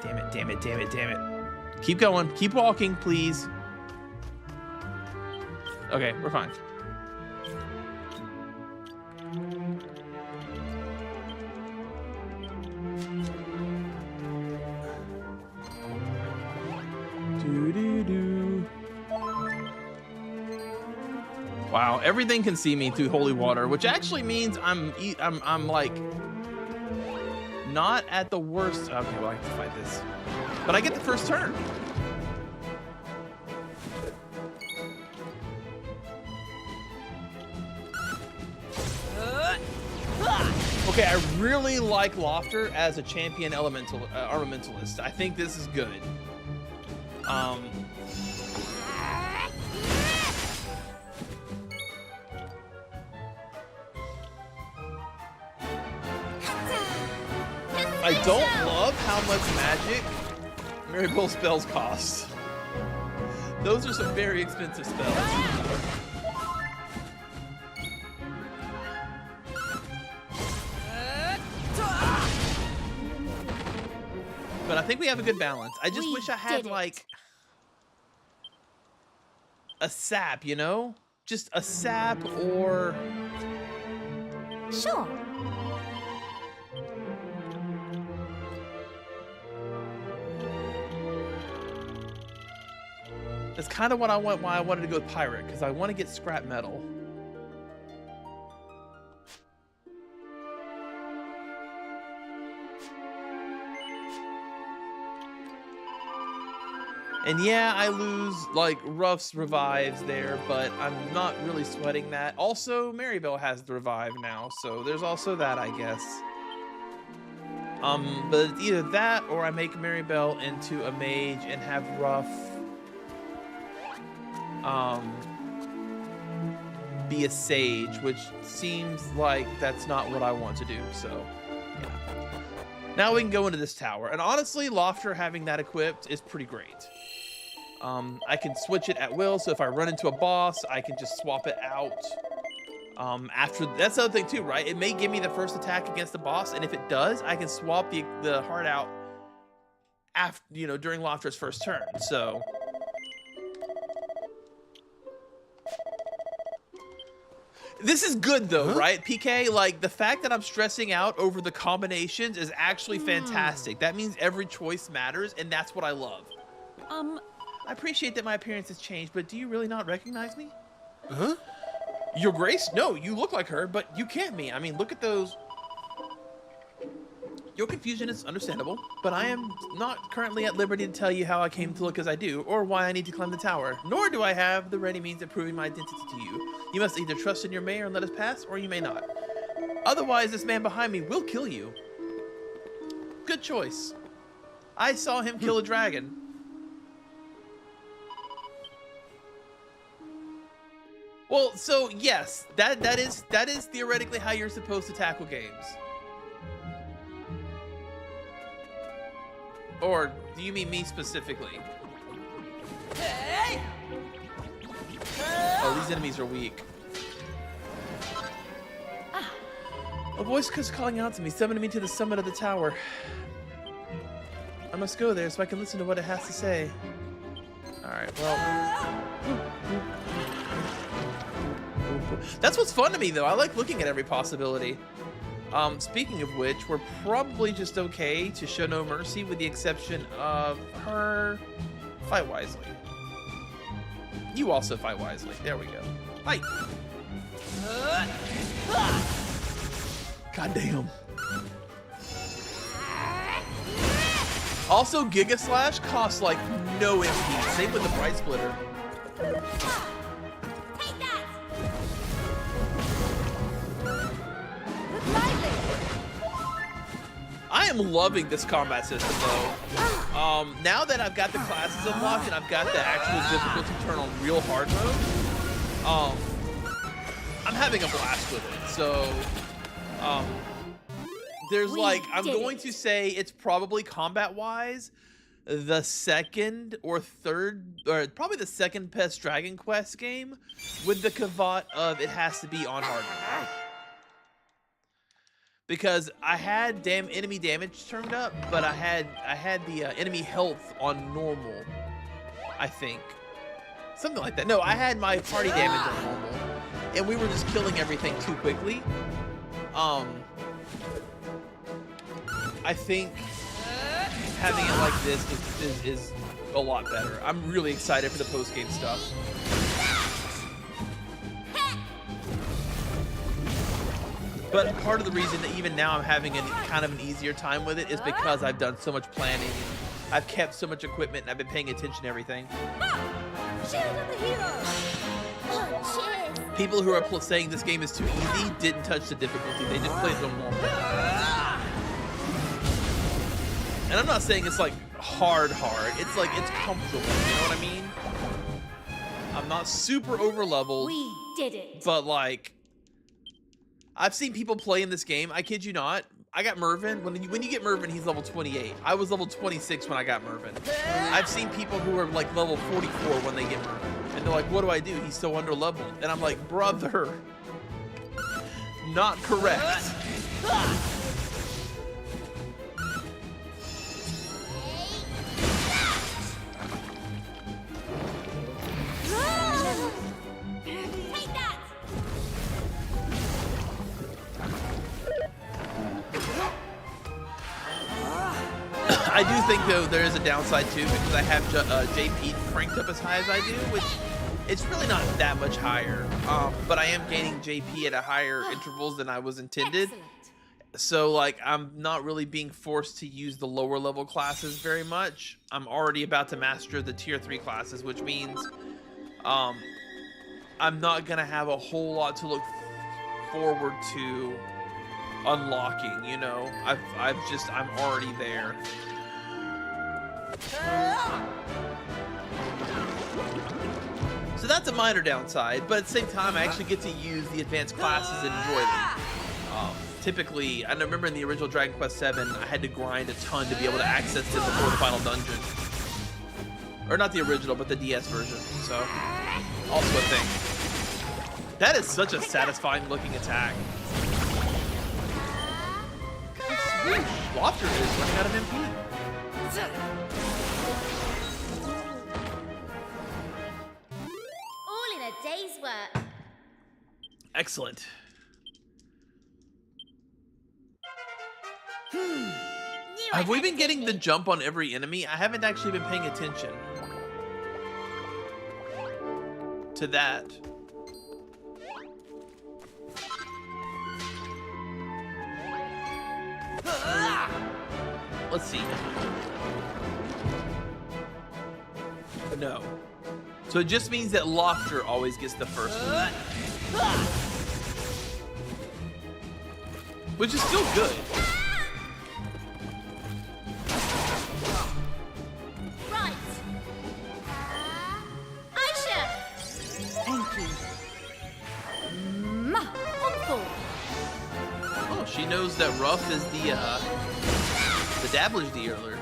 Damn it, damn it, damn it, damn it. Keep going. Keep walking, please. Okay, we're fine. Do-do-do. Wow, everything can see me through holy water, which actually means I'm like not at the worst. Okay, well I have to fight this, but I get the first turn. Okay, I really like Lofter as a champion armamentalist. I think this is good. I don't love how much magic Maribel spells cost. Those are some very expensive spells. But I think we have a good balance. I just We wish I had did it. like a sap, you know? Just a sap or Sure. that's kind of what I want. Why I wanted to go with pirate, because I want to get scrap metal. And yeah, I lose like Ruff's revives there, but I'm not really sweating that. Also, Maribel has the revive now, so there's also that, I guess. But it's either that or I make Maribel into a mage and have Ruff be a sage, which seems like that's not what I want to do, so yeah. Now we can go into this tower, and honestly, Lofter having that equipped is pretty great. I can switch it at will, so if I run into a boss, I can just swap it out. After that's the other thing too, right? It may give me the first attack against the boss, and if it does, I can swap the heart out after, you know, during Lofter's first turn. So this is good though, right? PK, like the fact that I'm stressing out over the combinations is actually fantastic. That means every choice matters, and that's what I love. I appreciate that my appearance has changed, but do you really not recognize me? Huh? Your Grace? No, you look like her, but you can't me. I mean, look at those. Your confusion is understandable, but I am not currently at liberty to tell you how I came to look as I do, or why I need to climb the tower, nor do I have the ready means of proving my identity to you. You must either trust in your mayor and let us pass, or you may not. Otherwise, this man behind me will kill you. Good choice. I saw him kill a dragon. Well, so yes, that is theoretically how you're supposed to tackle games. Or do you mean me specifically? Oh, these enemies are weak. A voice is calling out to me, summoning me to the summit of the tower. I must go there so I can listen to what it has to say. Alright, well. That's what's fun to me, though. I like looking at every possibility. Speaking of which, we're probably just okay to show no mercy, with the exception of her. Fight wisely. You also fight wisely. There we go. Fight. God damn. Also, Giga Slash costs like no MP. Same with the Bright Splitter. I am loving this combat system though. Now that I've got the classes unlocked and I've got the actual difficulty turn on real hard mode, I'm having a blast with it. So, there's like, I'm going to say it's probably combat-wise the second or third, or probably the second best Dragon Quest game, with the caveat of it has to be on hard mode. Because I had enemy damage turned up, but I had the enemy health on normal, I think. Something like that. No, I had my party damage on normal, and we were just killing everything too quickly. I think having it like this is a lot better. I'm really excited for the post-game stuff. But part of the reason that even now I'm having kind of an easier time with it is because I've done so much planning. I've kept so much equipment and I've been paying attention to everything. People who are saying this game is too easy didn't touch the difficulty. They just played it on normal. And I'm not saying it's like hard. It's like it's comfortable. You know what I mean? I'm not super over leveled. We did it. But like, I've seen people play in this game. I kid you not. I got Mervin. When you get Mervin, he's level 28. I was level 26 when I got Mervin. I've seen people who are like level 44 when they get Mervin. And they're like, what do I do? He's so under leveled. And I'm like, brother, not correct. I do think though there is a downside too because I have JP cranked up as high as I do, which it's really not that much higher. But I am gaining JP at a higher intervals than I was intended. Excellent. So like I'm not really being forced to use the lower level classes very much. I'm already about to master the tier 3 classes, which means I'm not gonna have a whole lot to look forward to unlocking, you know. I'm already there. So that's a minor downside, but at the same time I actually get to use the advanced classes and enjoy them. Typically, I remember in the original Dragon Quest VII, I had to grind a ton to be able to access it before the final dungeon. Or not the original, but the DS version. So, also a thing. That is such a satisfying looking attack. Lofter is running out of MP. All in a day's work. Excellent. Have we been getting the jump on every enemy? I haven't actually been paying attention to that. Let's see. No. So it just means that Lofter always gets the first one. Which is still good. Right. Aisha. Thank you. Uncle. Oh, she knows that Ruff is the Dabbler's dealer.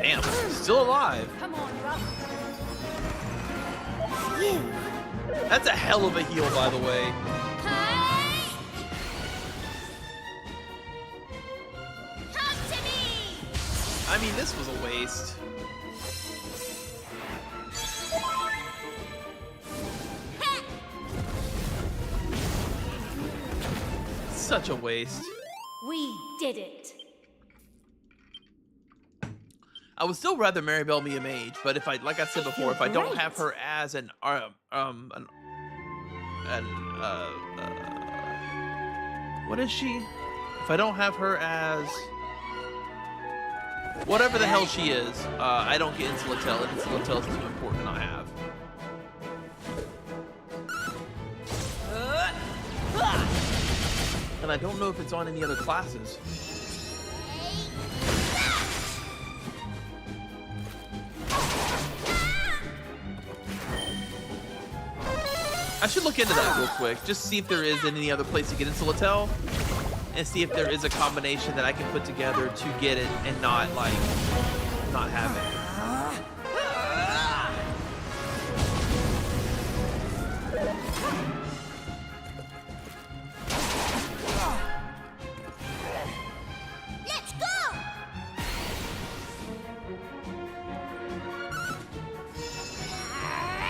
Damn, still alive. Come on, Ruff. That's a hell of a heal, by the way. Hey! Come to me. I mean, this was a waste. Such a waste. We did it. I would still rather Maribel be a mage, but if I, like I said before, if I don't have her as what is she? If I don't have her as whatever the hell she is, I don't get Insulatel, and Insulatel is too important to not have. And I don't know if it's on any other classes. I should look into that real quick, just see if there is any other place to get Insulatel, and see if there is a combination that I can put together to get it and not have it. Let's go.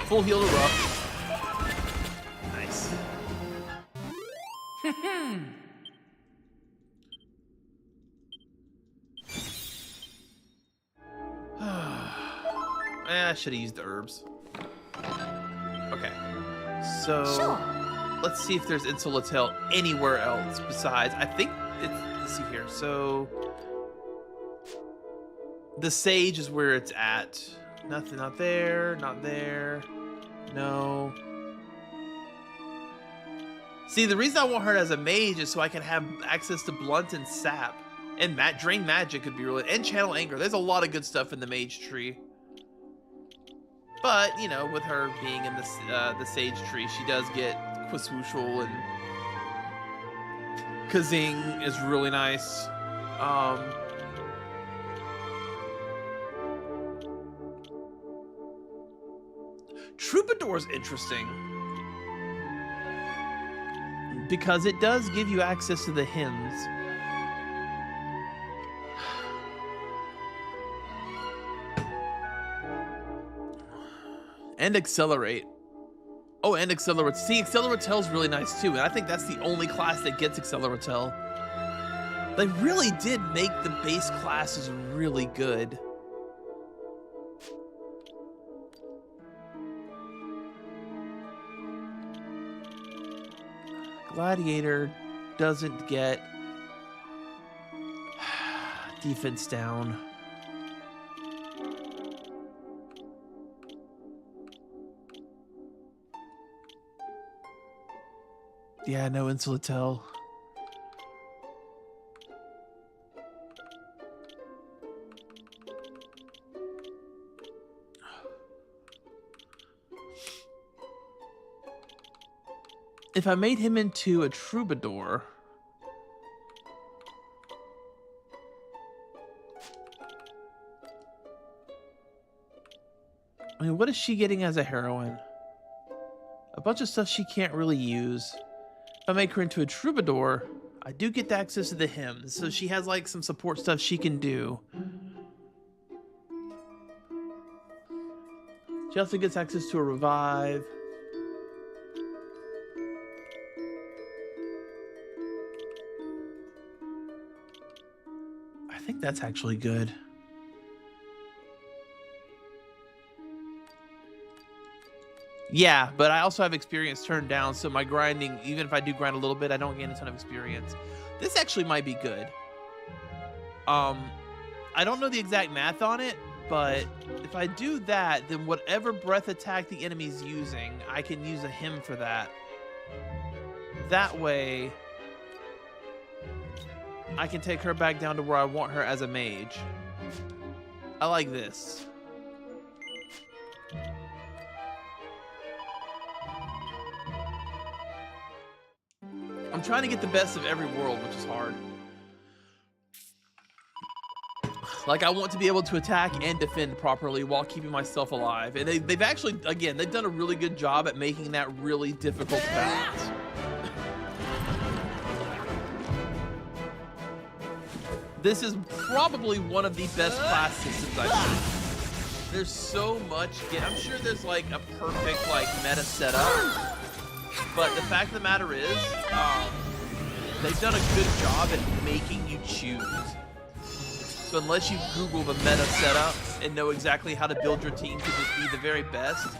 Full heal to Ruff. Nice. I should have used the herbs. Okay. So Sure. let's see if there's Insulatel anywhere else besides. I think it's. Let's see here. So the Sage is where it's at. Nothing. Not there. Not there. No. See, the reason I want her as a mage is so I can have access to Blunt and Sap. And Drain Magic could be really... And Channel Anger. There's a lot of good stuff in the mage tree. But, you know, with her being in the Sage tree, she does get Quaswooshel, and Kazing is really nice. Troubadour's interesting. because it does give you access to the hymns. And accelerate. Oh, and accelerate. See, Acceleratel's really nice too, and I think that's the only class that gets Acceleratel. They really did make the base classes really good. Gladiator doesn't get defense down. Yeah, no Insulatel. If I made him into a troubadour, I mean, what is she getting as a heroine? A bunch of stuff she can't really use. If I make her into a troubadour, I do get the access to the hymns, so she has like some support stuff she can do. She also gets access to a revive. I think that's actually good. Yeah, but I also have experience turned down, so my grinding, even if I do grind a little bit, I don't gain a ton of experience. This actually might be good. I don't know the exact math on it, but if I do that, then whatever breath attack the enemy's using, I can use a hymn for that. That way, I can take her back down to where I want her as a mage. I like this. I'm trying to get the best of every world, which is hard. Like, I want to be able to attack and defend properly while keeping myself alive. And they've actually, again, they've done a really good job at making that really difficult to balance. This is probably one of the best class systems I've seen. There's so much. I'm sure there's like a perfect like meta setup, but the fact of the matter is, they've done a good job at making you choose. So unless you Google the meta setup and know exactly how to build your team to just be the very best,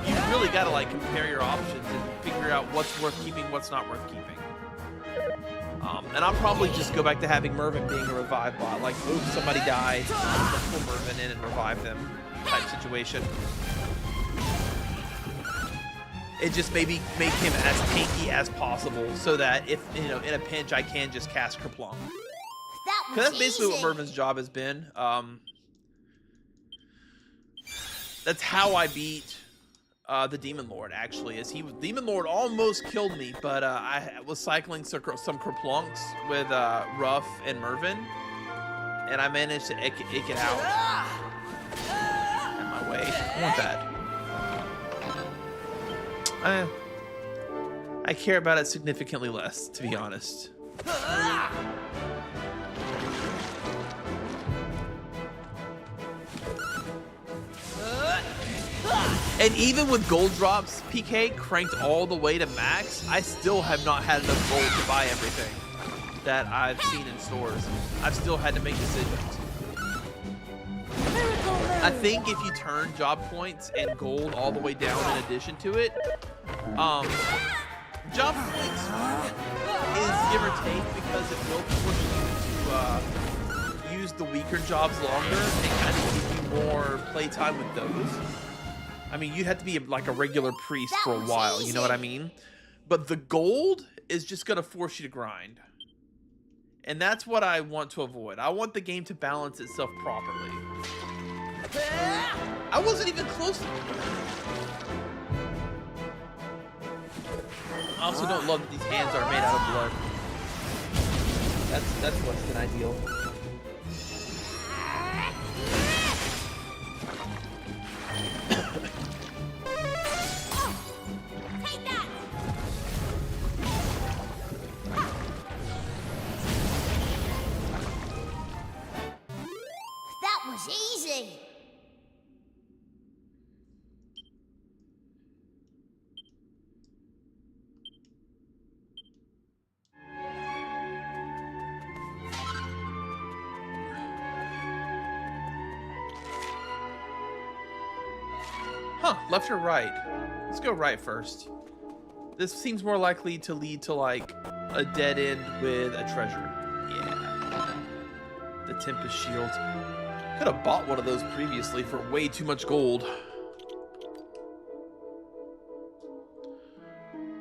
you really got to like compare your options and figure out what's worth keeping, what's not worth keeping. And I'll probably just go back to having Mervin being a revive bot. Like, oops, somebody died. Let's pull Mervin in and revive them type situation. It just maybe make him as tanky as possible so that if, you know, in a pinch, I can just cast Kerplunk. Because that's basically what Mervin's job has been. That's how I beat the Demon Lord, actually. Demon Lord almost killed me, but I was cycling some Kerplunks with Ruff and Mervin, and I managed to eke it out. Out my way. I want that. I care about it significantly less, to be honest. And even with gold drops, PK cranked all the way to max, I still have not had enough gold to buy everything that I've seen in stores. I've still had to make decisions. I think if you turn job points and gold all the way down in addition to it, job points is give or take because it will force you to use the weaker jobs longer and kind of give you more playtime with those. I mean, you'd have to be like a regular priest for a while, you know what I mean? But the gold is just going to force you to grind. And that's what I want to avoid. I want the game to balance itself properly. I wasn't even close to it. I also don't love that these hands are made out of blood. That's less than ideal. Huh, left or right? Let's go right first. This seems more likely to lead to like a dead end with a treasure. Yeah. The Tempest Shield. Could have bought one of those previously for way too much gold.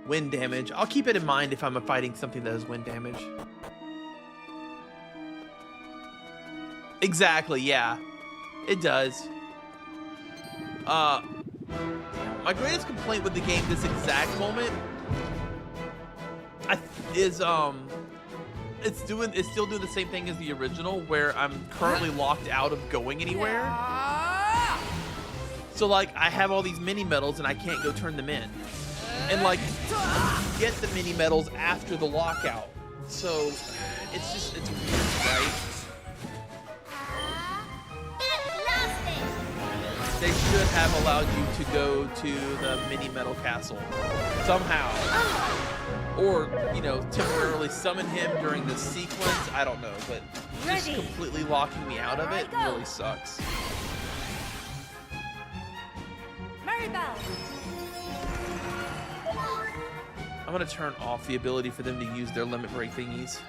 Wind damage. I'll keep it in mind if I'm fighting something that has wind damage. Exactly, yeah. It does. My greatest complaint with the game this exact moment is it's still doing the same thing as the original, where I'm currently locked out of going anywhere. So like I have all these mini medals and I can't go turn them in. And like get the mini medals after the lockout. So it's weird, right? They should have allowed you to go to the mini metal castle somehow. Or, you know, temporarily summon him during the sequence. I don't know, but just completely locking me out of it really sucks. Maribel. I'm gonna turn off the ability for them to use their limit break thingies.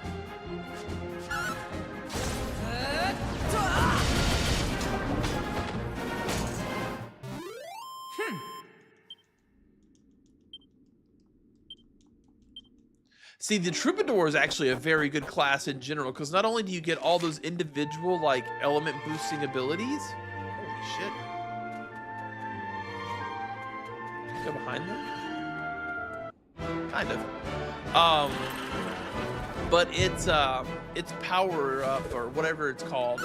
See, the Troubadour is actually a very good class in general, because not only do you get all those individual, like, element boosting abilities. Holy shit. Go behind them? Kind of. But its power up, or whatever it's called,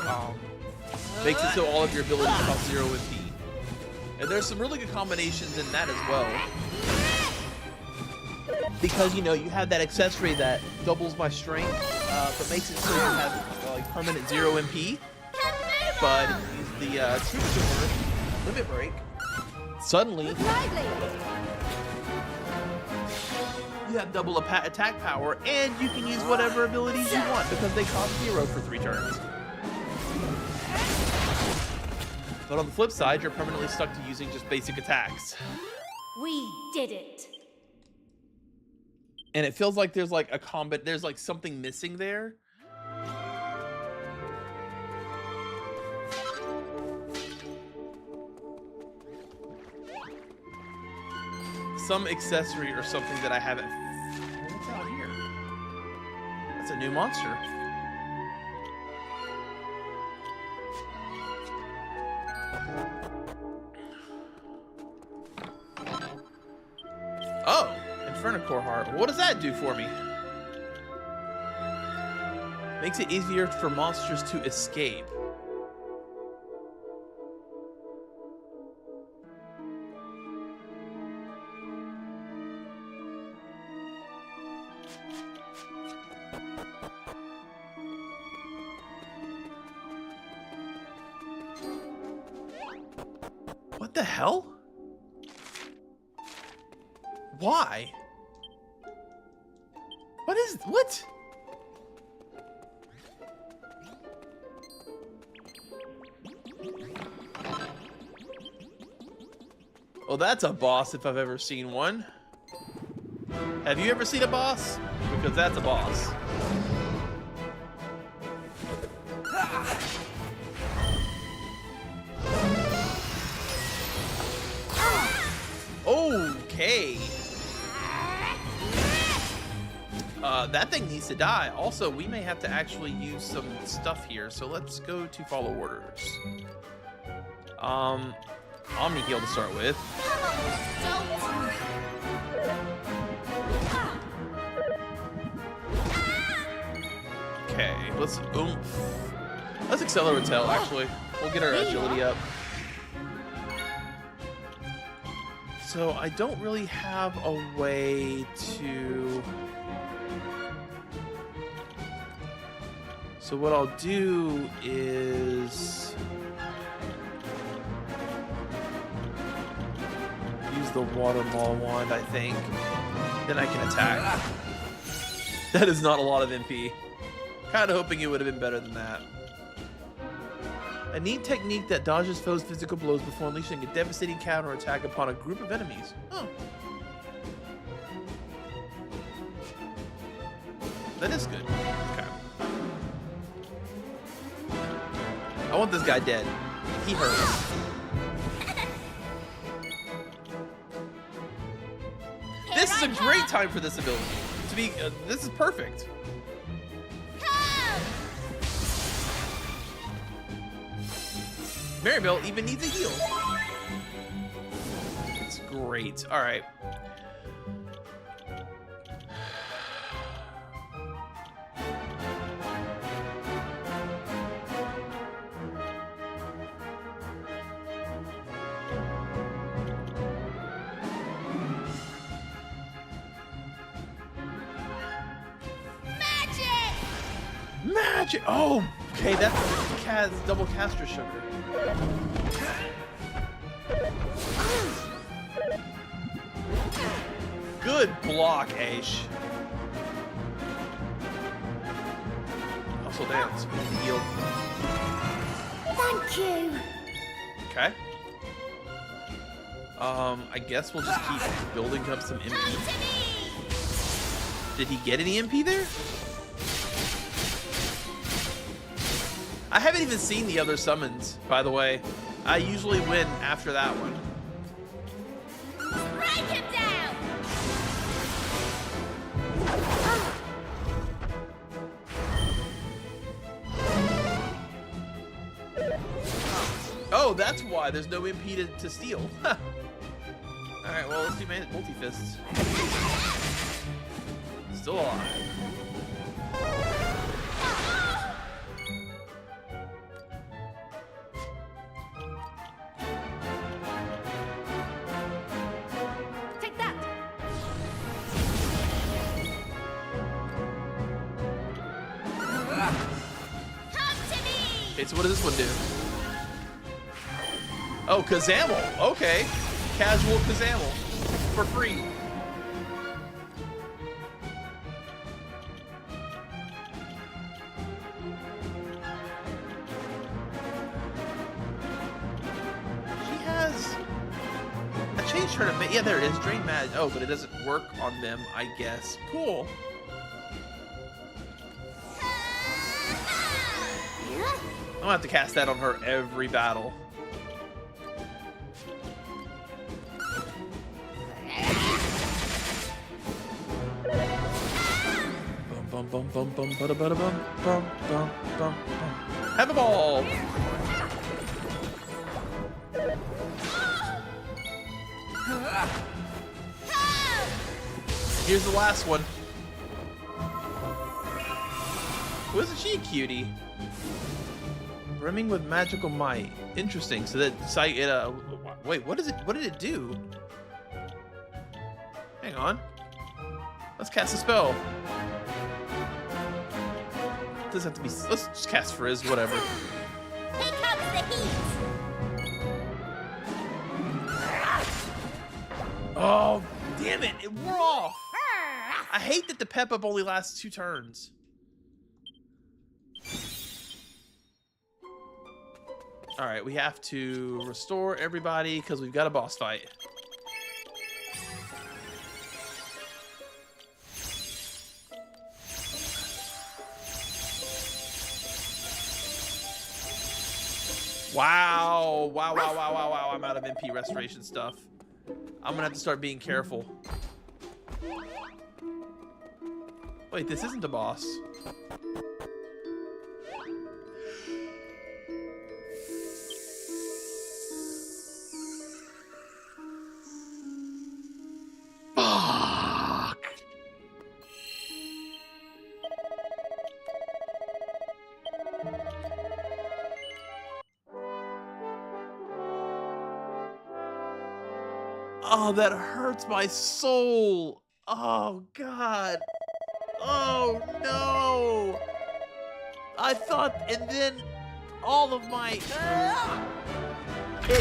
makes it so all of your abilities cost 0 MP. And there's some really good combinations in that as well. Because, you know, you have that accessory that doubles my strength, but makes it so you have like permanent 0 MP. But if you use the Troubadour limit break, suddenly you have double attack power, and you can use whatever abilities you want because they cost 0 for 3 turns. But on the flip side, you're permanently stuck to using just basic attacks. We did it. And it feels like there's like a combat, there's like something missing there. Some accessory or something that I haven't. What's out here? That's a new monster. Oh, Infernocore Heart. What does that do for me? Makes it easier for monsters to escape. What the hell? Why? What? Well, that's a boss if I've ever seen one. Have you ever seen a boss? Because that's a boss. Okay. That thing needs to die. Also, we may have to actually use some stuff here, so let's go to follow orders. Omni heal to start with. Okay, let's accelerate tail actually. We'll get our agility up. So I don't really have a way to. So what I'll do is use the water ball wand, I think. Then I can attack. That is not a lot of MP. Kind of hoping it would have been better than that. A neat technique that dodges foes' physical blows before unleashing a devastating counterattack upon a group of enemies. Huh. That is good. Okay. I want this guy dead. He hurts. This is a great time for this ability. To be, this is perfect. Maribel even needs a heal. It's great. All right. Magic! Oh, okay, that's double caster sugar. Good block, Aish. Also dance. Heal. Thank you. Okay. I guess we'll just keep building up some MP. Did he get any MP there? I haven't even seen the other summons, by the way. I usually win after that one. Strike him down. Oh, that's why there's no MP to steal. Huh. Alright, well, let's do multi-fists. Still alive. Take that. Come to me. Okay, so what does this one do? Oh, Kazamel. Okay. Casual Kazamel. For free. She has... I changed her to... Yeah, there it is. Drain Mag. Oh, but it doesn't work on them, I guess. Cool. I'm gonna have to cast that on her every battle. Bum bum bum bum bada bada bum bum bum bum bum. Have a ball. Here's the last one. Wasn't she a cutie? Brimming with magical might. Interesting. So that wait, what is it? What did it do? Hang on. Let's cast a spell. Doesn't have to be. Let's just cast Frizz. Whatever. Here comes the heat. Oh, damn it! It wore off. I hate that the pep up only lasts 2 turns. All right, we have to restore everybody because we've got a boss fight. Wow, wow, wow, wow, wow, wow. I'm out of MP restoration stuff. I'm gonna have to start being careful. Wait, this isn't a boss. Fuck. Oh, that hurts my soul. Oh, God. Oh, no. I thought, and then all of my... It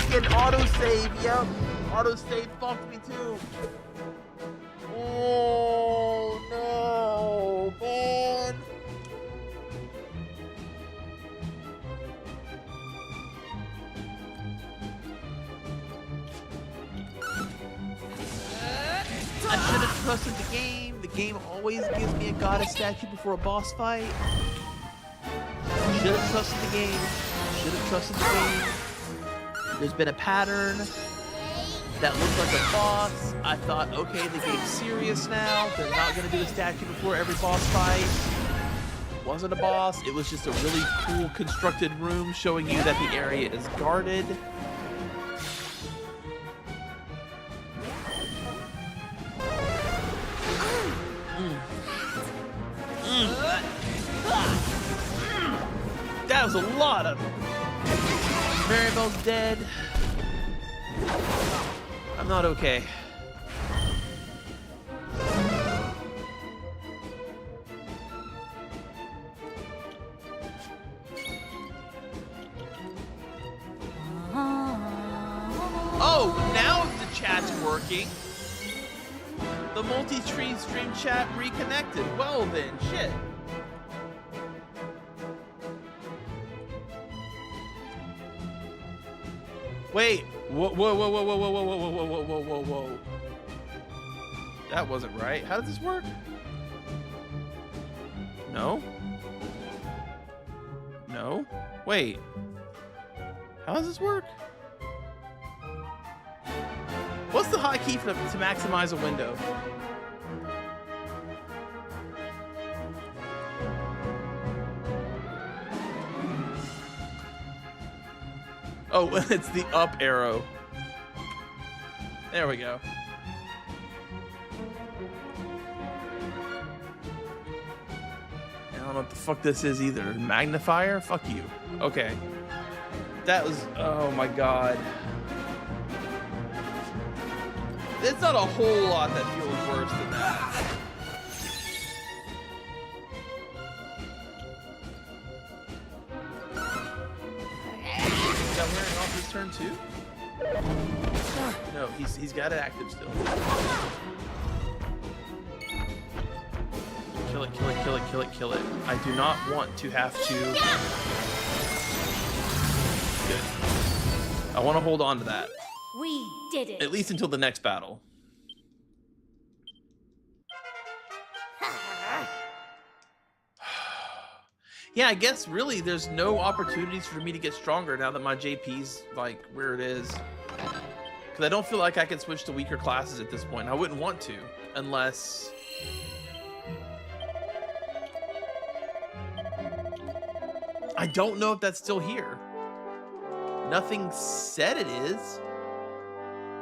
can autosave, yep. Autosave fucked me too. Oh, no, man. trusted the game. The game always gives me a goddess statue before a boss fight. Should have trusted the game. Should have trusted the game. There's been a pattern that looked like a boss. I thought, okay, the game's serious now. They're not gonna do a statue before every boss fight. Wasn't a boss. It was just a really cool constructed room showing you that the area is guarded. That was a lot of them. Maribel's dead. I'm not okay. Oh, now the chat's working. The multi-stream chat reconnected. Well then, shit. Wait. Whoa, whoa, whoa, whoa, whoa, whoa, whoa, whoa, whoa, whoa, whoa, whoa, whoa. That wasn't right. How does this work? No. No. Wait. How does this work? What's the hotkey to maximize a window? Oh, it's the up arrow. There we go. I don't know what the fuck this is either. Magnifier? Fuck you. Okay. That was... Oh my god. It's not a whole lot that feels worse than that. Is that wearing off his turn too? No, he's got it active still. Kill it, kill it, kill it, kill it, kill it. I do not want to have to... Good. I want to hold on to that. We did it. At least until the next battle. Yeah, I guess really there's no opportunities for me to get stronger now that my JP's like where it is. Because I don't feel like I can switch to weaker classes at this point. I wouldn't want to unless... I don't know if that's still here. Nothing said it is.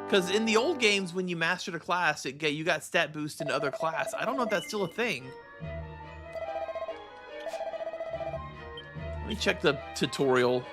Because in the old games, when you mastered a class, you got stat boost in other class. I don't know if that's still a thing. Let me check the tutorial.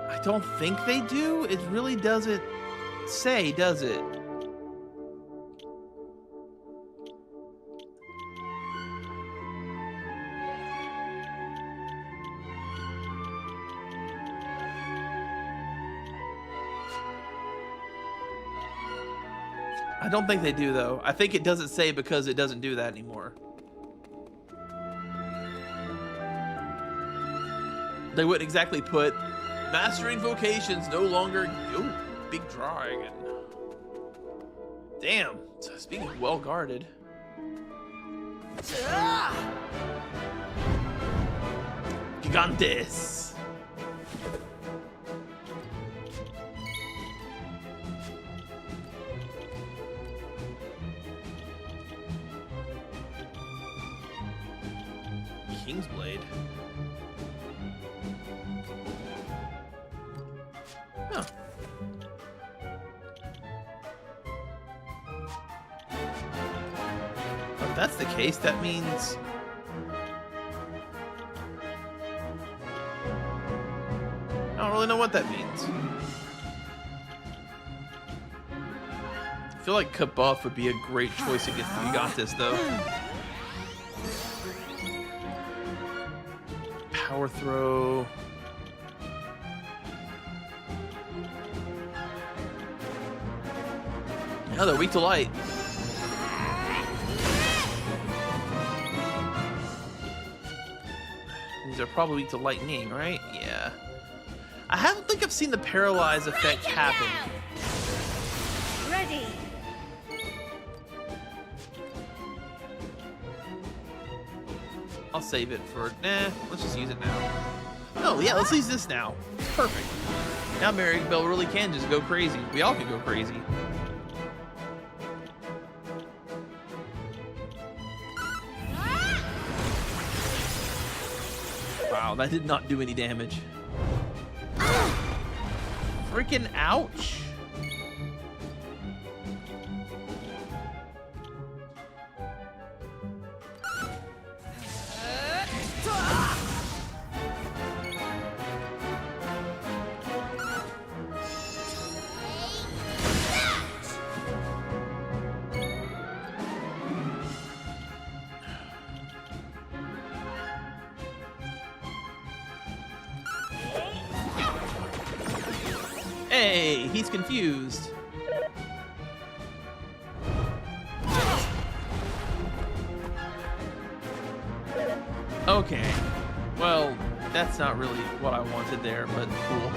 I don't think they do. It really doesn't say, does it? I don't think they do, though. I think it doesn't say because it doesn't do that anymore. They wouldn't exactly put mastering vocations no longer... Ooh, big dragon. Damn. Speaking of well guarded. Gigantes. King's Blade. Huh. If that's the case, that means... I don't really know what that means. I feel like Kabuff would be a great choice against the Gigantes, though. Power throw. Oh, they're weak to light. These are probably weak to lightning, right? Yeah. I don't think I've seen the paralyze effect happen. Ready. I'll save it for, let's just use it now. Oh, yeah, let's use this now. Perfect. Now Maribel really can just go crazy. We all can go crazy. Wow, that did not do any damage. Freaking ouch. Hey, he's confused. Okay. Well, that's not really what I wanted there, but cool.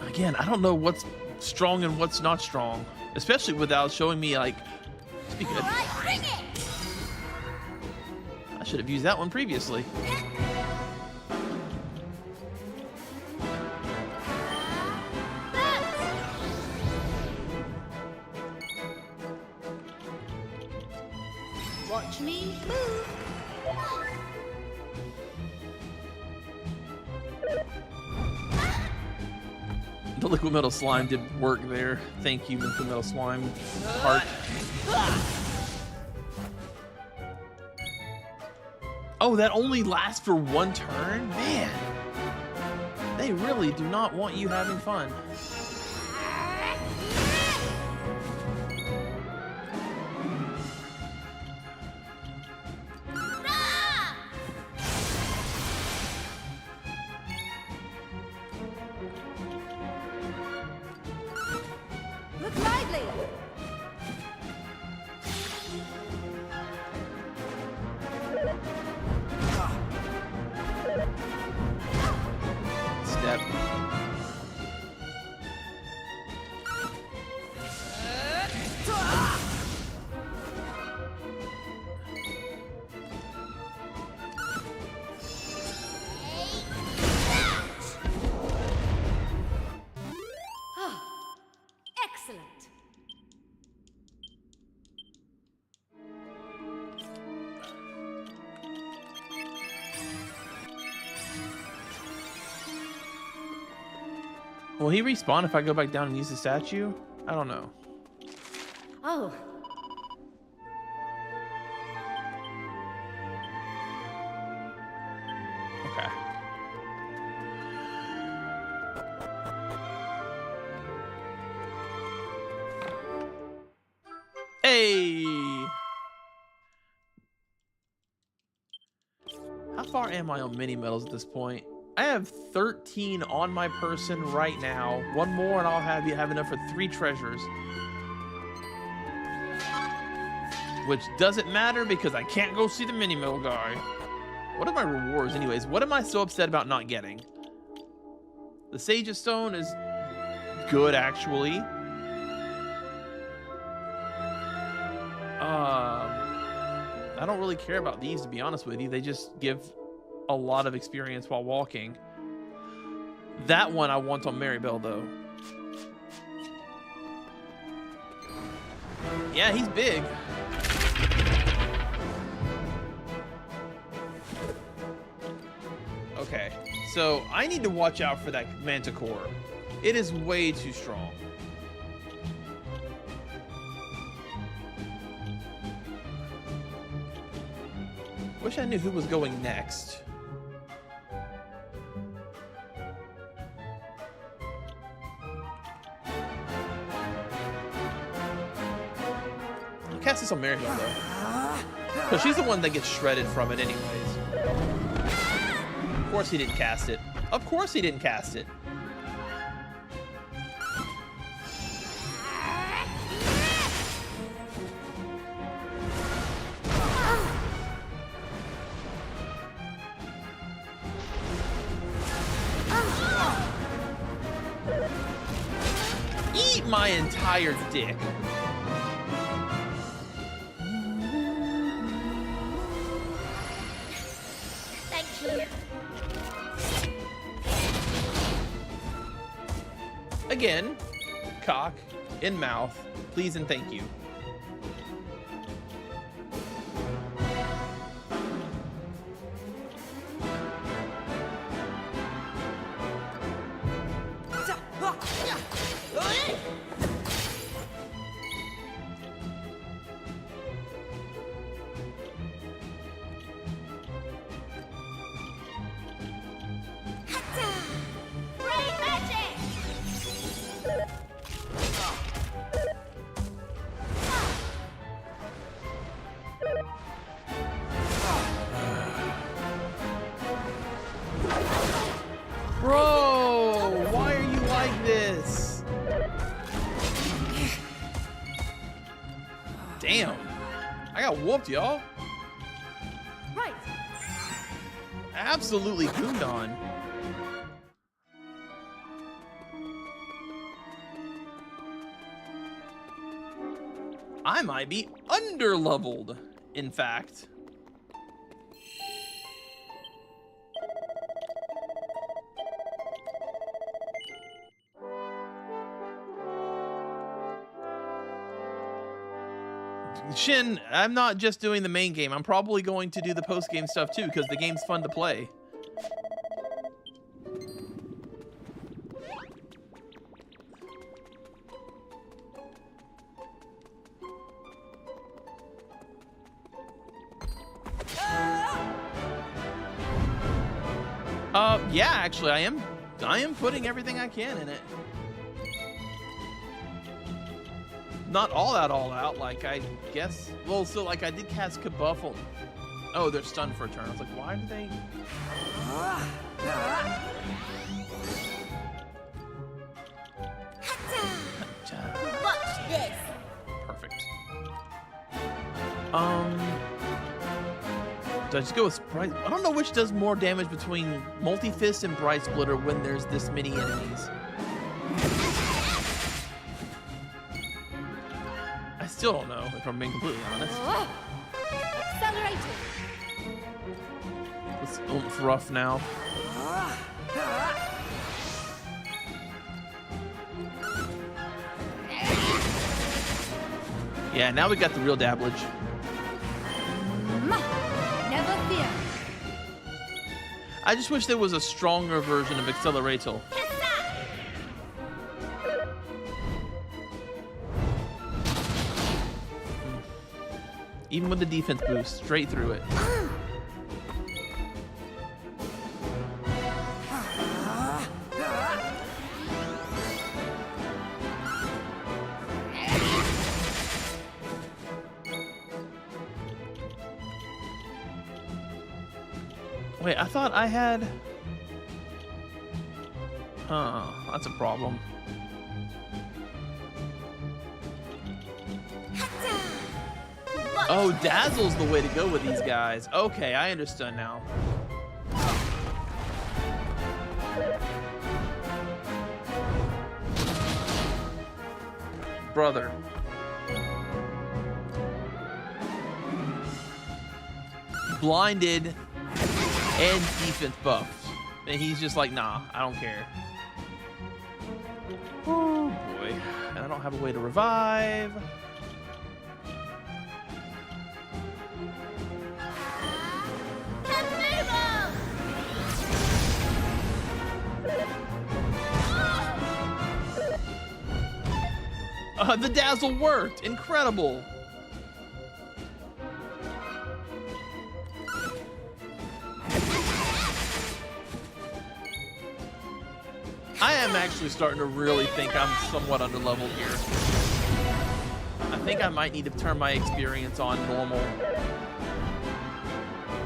Again, I don't know what's strong and what's not strong, especially without showing me, like, speaking of, All right, bring it. I should have used that one previously. Watch me move. The liquid metal slime did work there. Thank you, liquid metal slime heart. Oh, that only lasts for one turn? Man, they really do not want you having fun. Look lively. Step. Excellent. Will he respawn if I go back down and use the statue? I don't know. Oh, Okay. Hey! How far am I on mini medals at this point? I have 13 on my person right now. One more and I'll have enough for 3 treasures. Which doesn't matter because I can't go see the mini medal guy. What are my rewards anyways? What am I so upset about not getting? The Sage's Stone is good actually. I don't really care about these, to be honest with you. They just give a lot of experience while walking. That one I want on Maribel, though. Yeah, he's big. Okay, so I need to watch out for that Manticore. It is way too strong. Wish I knew who was going next. I'll cast this on Maribel though, because she's the one that gets shredded from it anyways. course he didn't cast it. Of course he didn't cast it. Eat my entire dick. Thank you. Again, cock in mouth, please and thank you. Great magic! Bro, why are you like this? Damn. I got whooped, y'all. Right. Absolutely gooned on. I might be underleveled, in fact. Shin, I'm not just doing the main game. I'm probably going to do the post-game stuff too, because the game's fun to play. Yeah, actually, I am putting everything I can in it. Not all out, like, I guess. Well, so, like, I did cast Kabuffle. Oh, they're stunned for a turn. I was like, why do they... Watch this. Perfect. Do I just go with Sprite? I don't know which does more damage between Multi-Fist and Bright Splitter when there's this many enemies. I still don't know, if I'm being completely honest. Accelerated. It's oomph rough now. Yeah, now we got the real dabblage. Never fear. I just wish there was a stronger version of Accelerator. Even with the defense boost, straight through it. Wait, I thought I had... Huh, that's a problem. Oh, Dazzle's the way to go with these guys. Okay, I understand now. Brother. Blinded and defense buffed. And he's just like, nah, I don't care. Oh boy. And I don't have a way to revive. The Dazzle worked! Incredible! I am actually starting to really think I'm somewhat underleveled here. I think I might need to turn my experience on normal.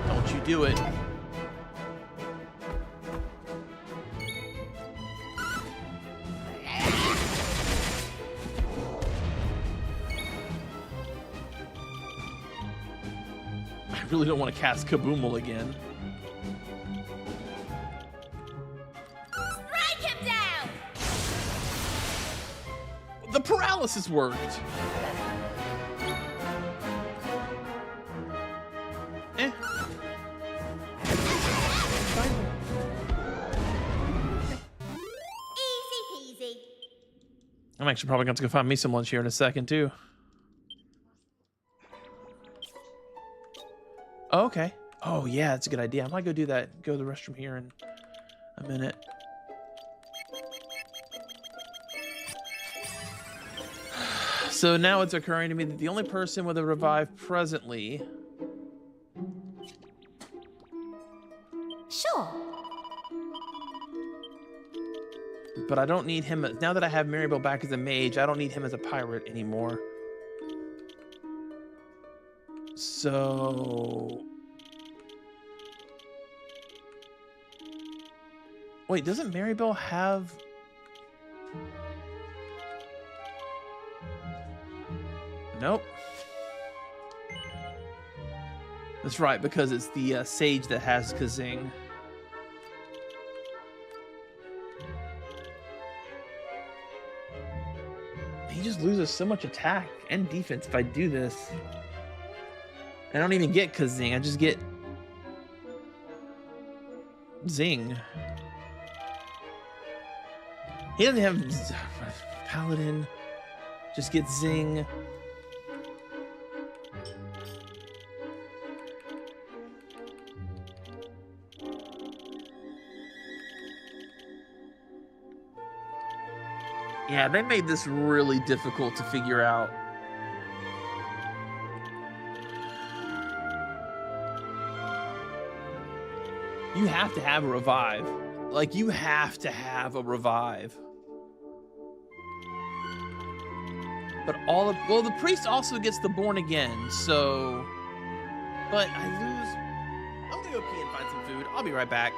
Don't you do it. really don't want to cast Kaboomal again. Strike him down! The paralysis worked. Eh. Easy peasy. I'm actually probably going to go find me some lunch here in a second, too. Oh, okay. Oh, yeah, that's a good idea. I might go do that. Go to the restroom here in a minute. So now it's occurring to me that the only person with a revive presently... Sure. But I don't need him. Now that I have Maribel back as a mage, I don't need him as a pirate anymore. So... Wait, doesn't Maribel have... Nope. That's right, because it's the sage that has Kazing. He just loses so much attack and defense if I do this. I don't even get Kazing, I just get Zing. He doesn't have Paladin, just get Zing. Yeah, they made this really difficult to figure out. You have to have a revive. Like, you have to have a revive. But all of... Well, the priest also gets the born again, so... But I lose... I'm gonna go pee and find some food. I'll be right back.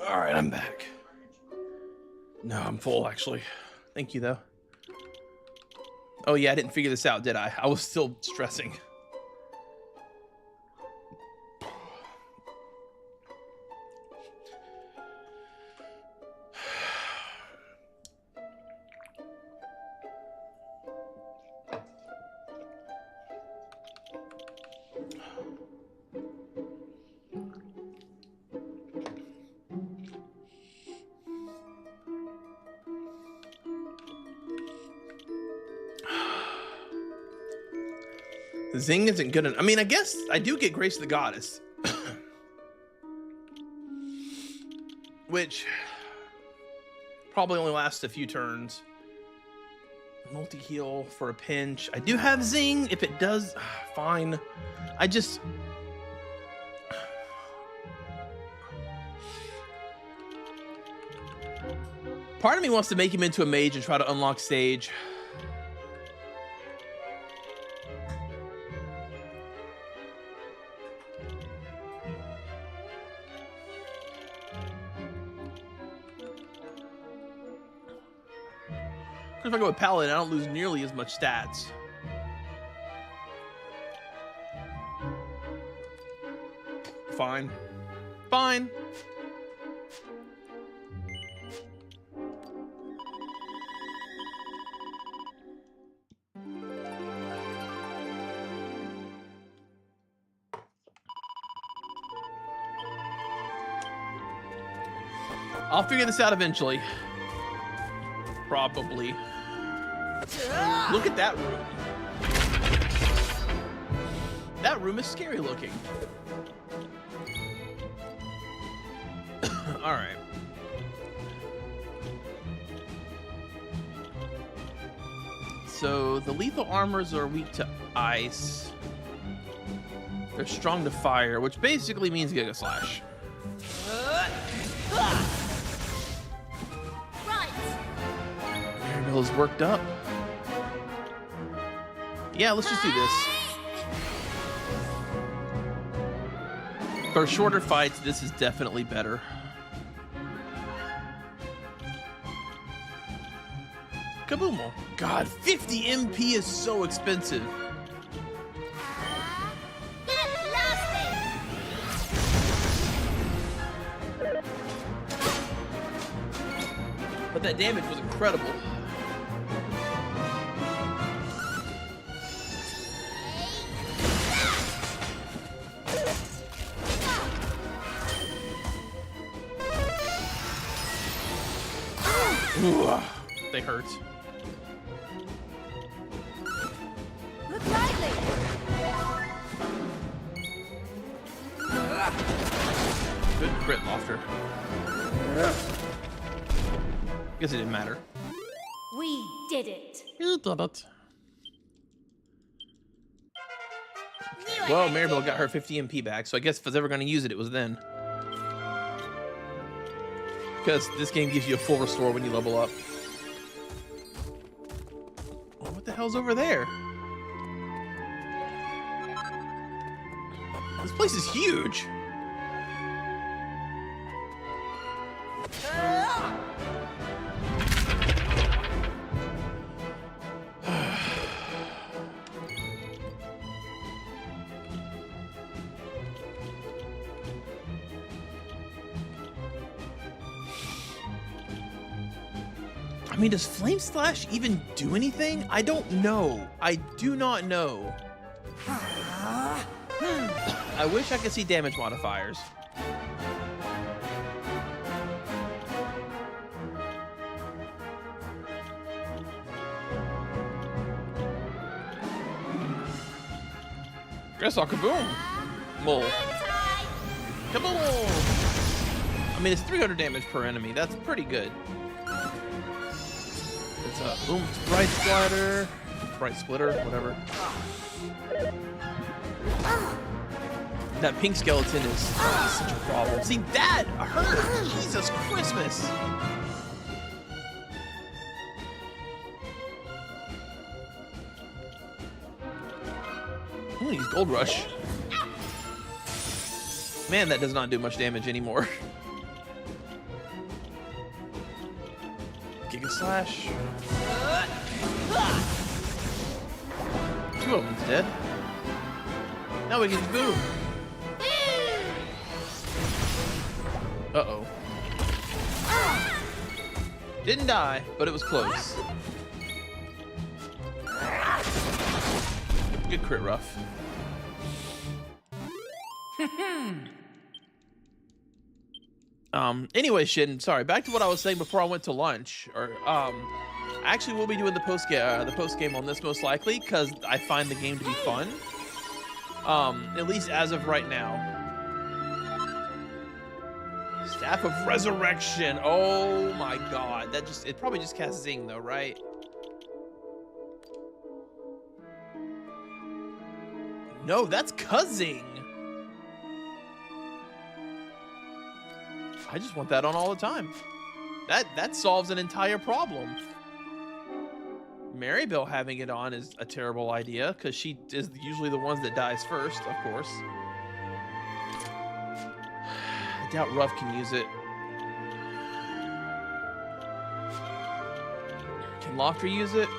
All right, I'm back. No, I'm full actually. Thank you though. Oh yeah, I didn't figure this out, did I? I was still stressing. Zing isn't good enough. I mean, I guess I do get Grace of the Goddess. Which probably only lasts a few turns. Multi-heal for a pinch. I do have Zing. If it does, fine. I just... Part of me wants to make him into a mage and try to unlock stage. If I go with Paladin, I don't lose nearly as much stats. Fine. Fine. I'll figure this out eventually. Probably. Look at that room. That room is scary looking. All right. So the lethal armors are weak to ice. They're strong to fire, which basically means Giga Slash. Mirabelle's worked up. Yeah, let's just do this. For shorter fights, this is definitely better. Kaboomo. God, 50 MP is so expensive. But that damage was incredible. Ooh, they hurt. Look lively. Good crit, Lofter. Guess it didn't matter. We did it. You did it. Well, Maribel got her 50 MP back, so I guess if I was ever going to use it, it was then. Because this game gives you a full restore when you level up. Oh, what the hell's over there? This place is huge. I mean, does Flame Slash even do anything? I don't know. I do not know. I wish I could see damage modifiers. Guess I'll kaboom. Mole. Kaboom! I mean, it's 300 damage per enemy. That's pretty good. It's a boom, bright splatter, bright splitter, whatever. That pink skeleton is such a problem. See, that hurt! Jesus Christmas! I'm gonna use Gold Rush. Man, that does not do much damage anymore. slash. Two of them's dead. Now we can boom. Uh-oh. Didn't die, but it was close. Good crit rough. Anyway, Shin, sorry, back to what I was saying before I went to lunch. Actually we'll be doing the post game on this most likely, because I find the game to be fun. At least as of right now. Staff of Resurrection. Oh my god. It probably just casts Zing though, right? No, that's Cuzzing. I just want that on all the time. That solves an entire problem. Maribel having it on is a terrible idea, because she is usually the ones that dies first, of course. I doubt Ruff can use it. Can Lofter use it?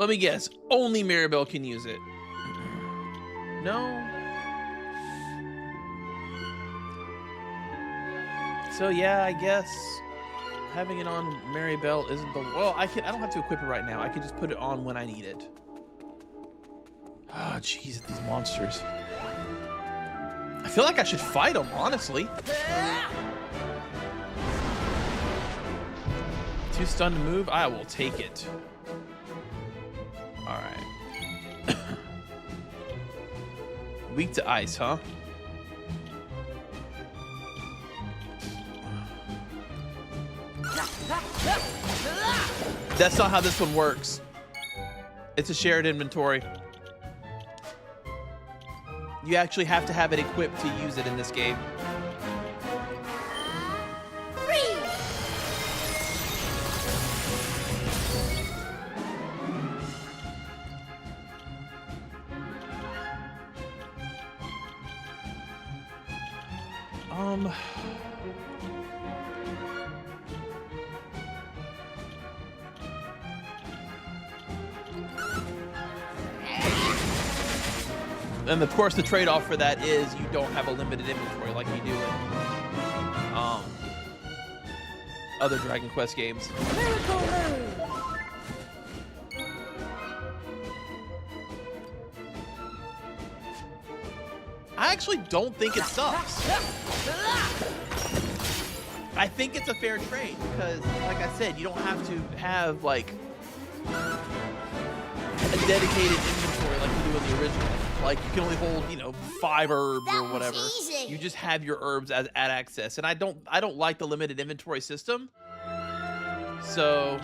Let me guess. Only Maribel can use it. No? So yeah, I guess having it on Maribel isn't the... Well, I don't have to equip it right now. I can just put it on when I need it. Oh, jeez, these monsters. I feel like I should fight them, honestly. Too stunned to move? I will take it. Alright. Weak to ice, huh? That's not how this one works. It's a shared inventory. You actually have to have it equipped to use it in this game. And of course, the trade-off for that is you don't have a limited inventory like you do in other Dragon Quest games. Miracle move. I actually don't think it sucks. I think it's a fair trade because, like I said, you don't have to have like a dedicated inventory like you do in the original. Like you can only hold, you know, 5 herbs That or was whatever. easy. You just have your herbs at access, and I don't like the limited inventory system. So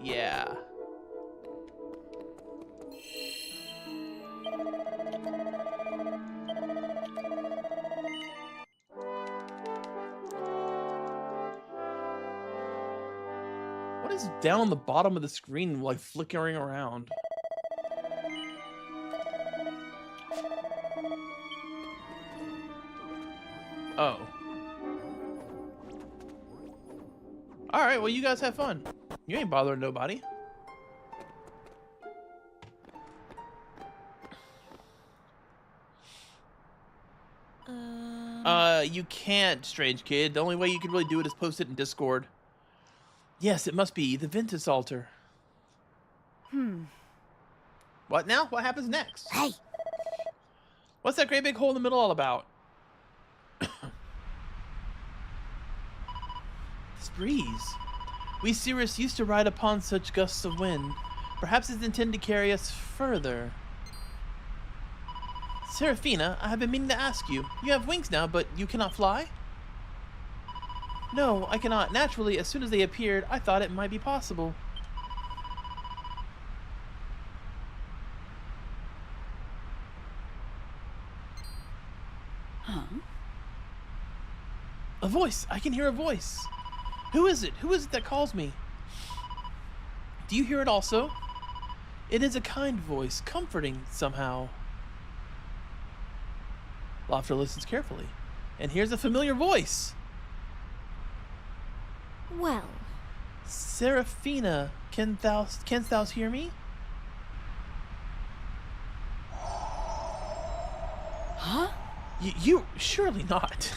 yeah. What is down on the bottom of the screen, like flickering around? Oh. All right, well, you guys have fun. You ain't bothering nobody. You can't, strange kid. The only way you can really do it is post it in Discord. Yes, it must be the Ventus altar. What now? What happens next? Hey, What's that great big hole in the middle all about? This breeze. We Cirrus used to ride upon such gusts of wind. Perhaps it's intended to carry us further. Seraphina, I have been meaning to ask you. You have wings now, but you cannot fly? No, I cannot. Naturally, as soon as they appeared, I thought it might be possible. Huh? A voice! I can hear a voice! Who is it? Who is it that calls me? Do you hear it also? It is a kind voice, comforting somehow. Lofter listens carefully, and hears a familiar voice. Well, Seraphina, canst thou hear me? huh? You surely not.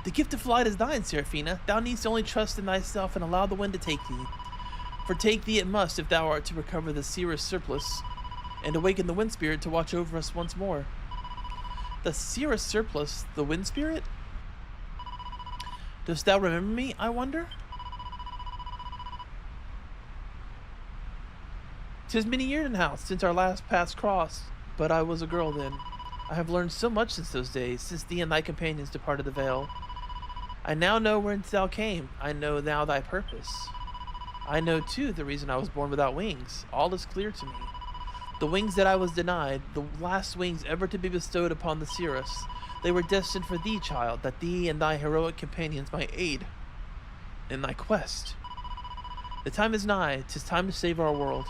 The gift of flight is thine, Seraphina. Thou needst only trust in thyself and allow the wind to take thee. For take thee it must if thou art to recover the Cirrus surplus and awaken the wind spirit to watch over us once more. The Cirrus surplus, the wind spirit? Dost thou remember me, I wonder? 'Tis many years now since our last paths crossed, but I was a girl then. I have learned so much since those days, since thee and thy companions departed the vale. I now know whence thou came. I know now thy purpose. I know, too, the reason I was born without wings. All is clear to me. The wings that I was denied, the last wings ever to be bestowed upon the Cirrus, they were destined for thee, child, that thee and thy heroic companions might aid in thy quest. The time is nigh. 'Tis time to save our world.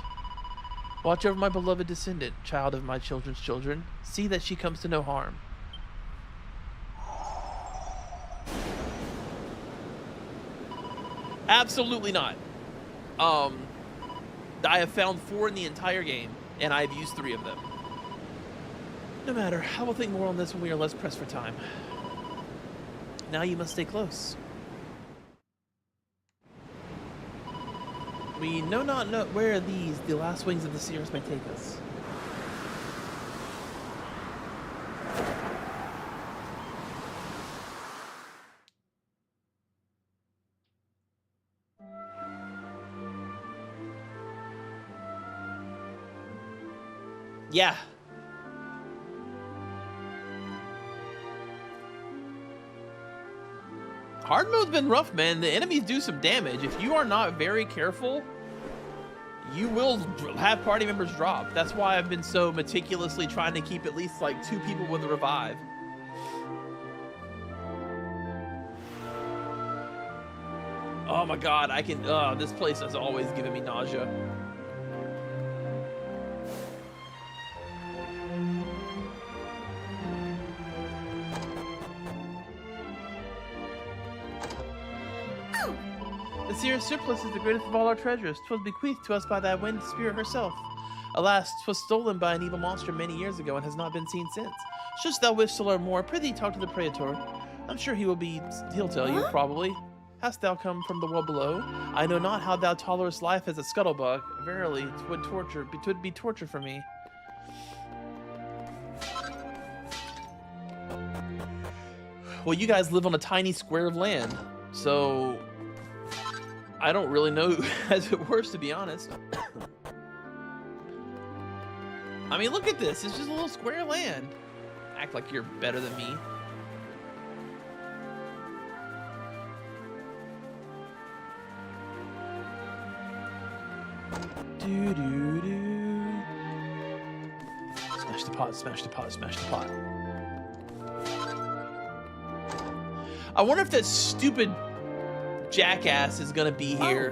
Watch over my beloved descendant, child of my children's children. See that she comes to no harm. Absolutely not. I have found 4 in the entire game, and I've used 3 of them. No matter, I will think more on this when we are less pressed for time. Now you must stay close. We know not where these, the last wings of the Cirrus, may take us. Yeah. Hard mode's been rough, man. The enemies do some damage. If you are not very careful, you will have party members drop. That's why I've been so meticulously trying to keep at least like 2 people with a revive. Oh my god, I can, this place has always given me nausea. The Cirrus surplus is the greatest of all our treasures. 'Twas bequeathed to us by that wind spirit herself. Alas, 'twas stolen by an evil monster many years ago and has not been seen since. Shouldst thou wish to learn more, prithee talk to the Praetor. I'm sure he'll tell you, probably. Hast thou come from the world below? I know not how thou tolerest life as a scuttlebug. Verily, 'twould be torture for me. Well, you guys live on a tiny square of land, so I don't really know who has it worse, to be honest. I mean, look at this. It's just a little square of land. Act like you're better than me. Do. Smash the pot, smash the pot, smash the pot. I wonder if that stupid jackass is gonna be here.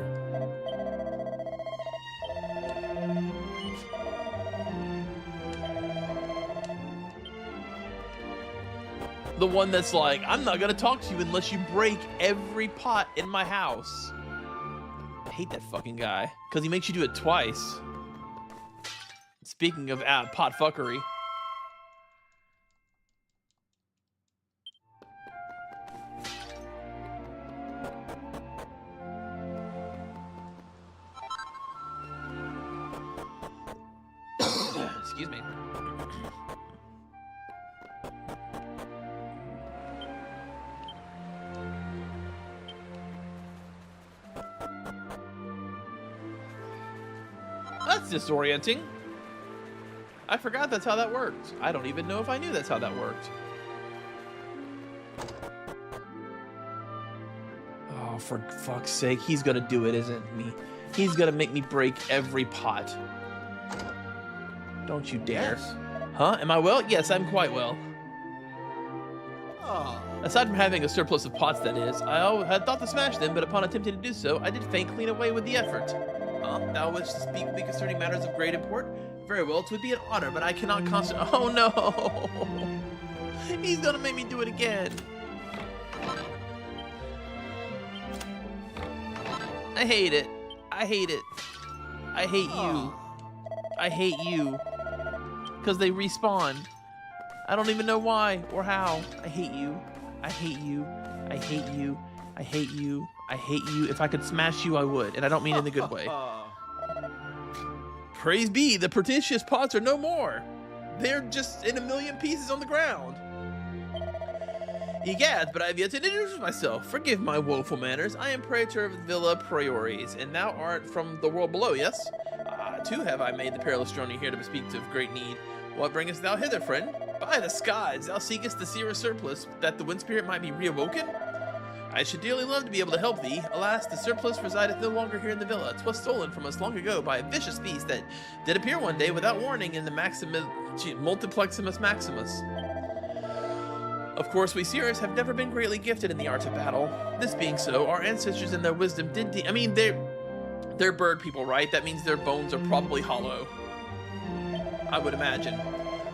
The one that's like, I'm not gonna talk to you unless you break every pot in my house. I hate that fucking guy, because he makes you do it twice. Speaking of pot fuckery. Excuse me. That's disorienting. I forgot that's how that worked. I don't even know if I knew that's how that worked. Oh, for fuck's sake. He's gonna do it, isn't he? He's gonna make me break every pot. Don't you dare. Yes. Huh? Am I well? Yes, I'm quite well. Oh. Aside from having a surplus of pots, that is, I had thought to smash them, but upon attempting to do so, I did faint clean away with the effort. Thou wishest to speak with me concerning matters of great import? Very well, 'twould be an honor, but I cannot Oh no! He's gonna make me do it again. I hate it. I hate it. I hate you. I hate you. Because they respawn. I don't even know why or how. I hate you. I hate you. I hate you. I hate you. I hate you. If I could smash you, I would. And I don't mean in the good way. Praise be, the pretentious pots are no more. They're just in a million pieces on the ground. Egad, but I have yet to introduce myself. Forgive my woeful manners. I am Praetor of Villa Prioris, and thou art from the world below, yes? Too have I made the perilous journey here to bespeak of great need. What bringest thou hither, friend? By the skies, thou seekest the seer's surplus, that the wind spirit might be reawoken? I should dearly love to be able to help thee. Alas, the surplus resideth no longer here in the villa. 'Twas stolen from us long ago by a vicious beast that did appear one day without warning in the Multipleximus Maximus. Of course, we seers have never been greatly gifted in the art of battle. This being so, our ancestors in their wisdom did they're bird people, right? That means their bones are probably hollow. I would imagine.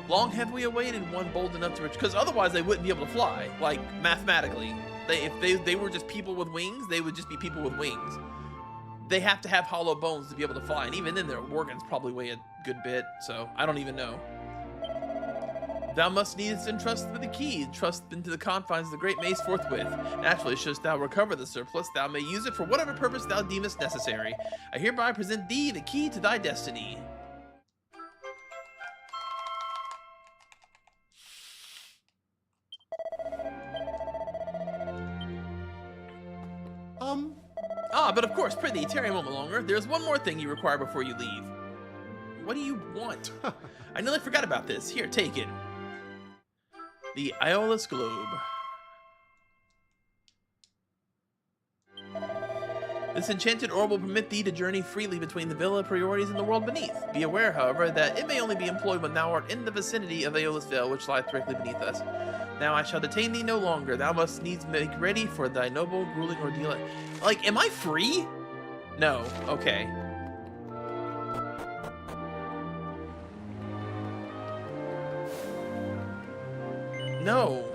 Long have we awaited one bold enough to because otherwise they wouldn't be able to fly, like mathematically. If they were just people with wings, they would just be people with wings. They have to have hollow bones to be able to fly, and even then their organs probably weigh a good bit, so I don't even know. Thou must needs entrust with the key, trust into the confines of the great maze forthwith. Naturally, shouldst thou recover the surplus, thou may use it for whatever purpose thou deemest necessary. I hereby present thee the key to thy destiny. But of course, prithee, tarry a moment longer. There's one more thing you require before you leave. What do you want? I nearly forgot about this. Here, take it. The Iolus Globe. This enchanted orb will permit thee to journey freely between the Villa Priorities and the world beneath. Be aware, however, that it may only be employed when thou art in the vicinity of Aeolus Vale, which lieth directly beneath us. Now I shall detain thee no longer. Thou must needs make ready for thy noble ruling ordeal. Like, am I free? No. Okay. No.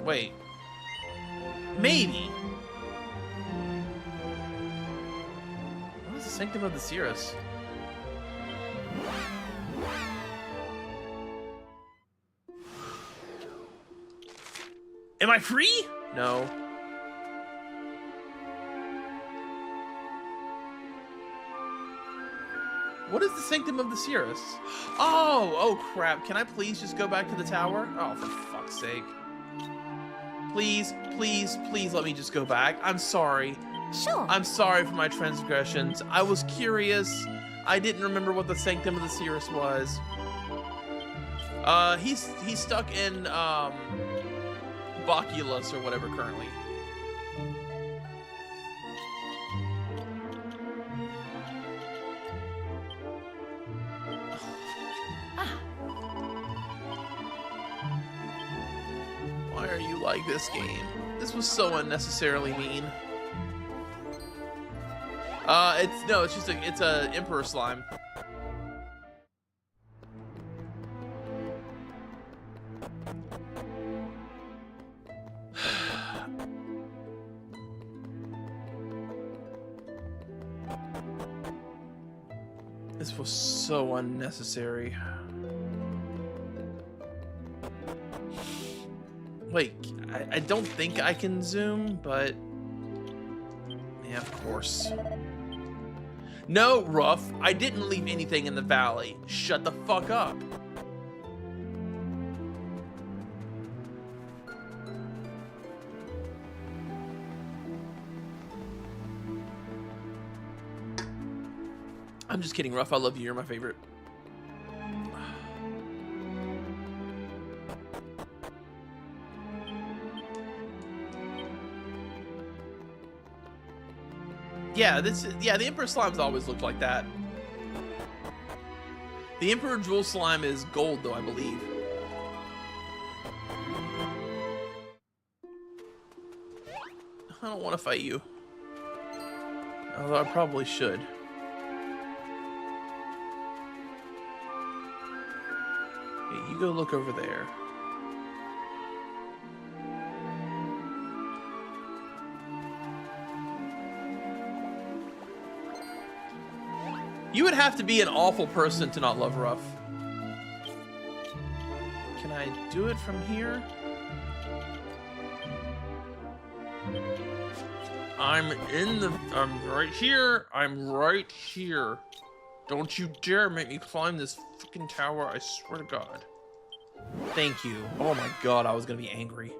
Wait. Maybe. What is the Sanctum of the Seeress? Am I free? No. What is the Sanctum of the Seeress? Oh crap. Can I please just go back to the tower? Oh, for fuck's sake. Please, please, please let me just go back. I'm sorry. Sure. I'm sorry for my transgressions. I was curious. I didn't remember what the Sanctum of the Seeress was. He's stuck in, Boculus or whatever currently. Why are you like this game? This was so unnecessarily mean. It's a Emperor Slime. This was so unnecessary. Wait, I don't think I can zoom, but yeah, of course. No, Ruff, I didn't leave anything in the valley. Shut the fuck up. I'm just kidding, Ruff. I love you. You're my favorite. Yeah, the Emperor Slime's always looked like that. The Emperor Jewel Slime is gold, though, I believe. I don't want to fight you. Although I probably should. Okay, you go look over there. You would have to be an awful person to not love rough. Can I do it from here? I'm right here. I'm right here. Don't you dare make me climb this fucking tower, I swear to God. Thank you. Oh my God, I was gonna be angry.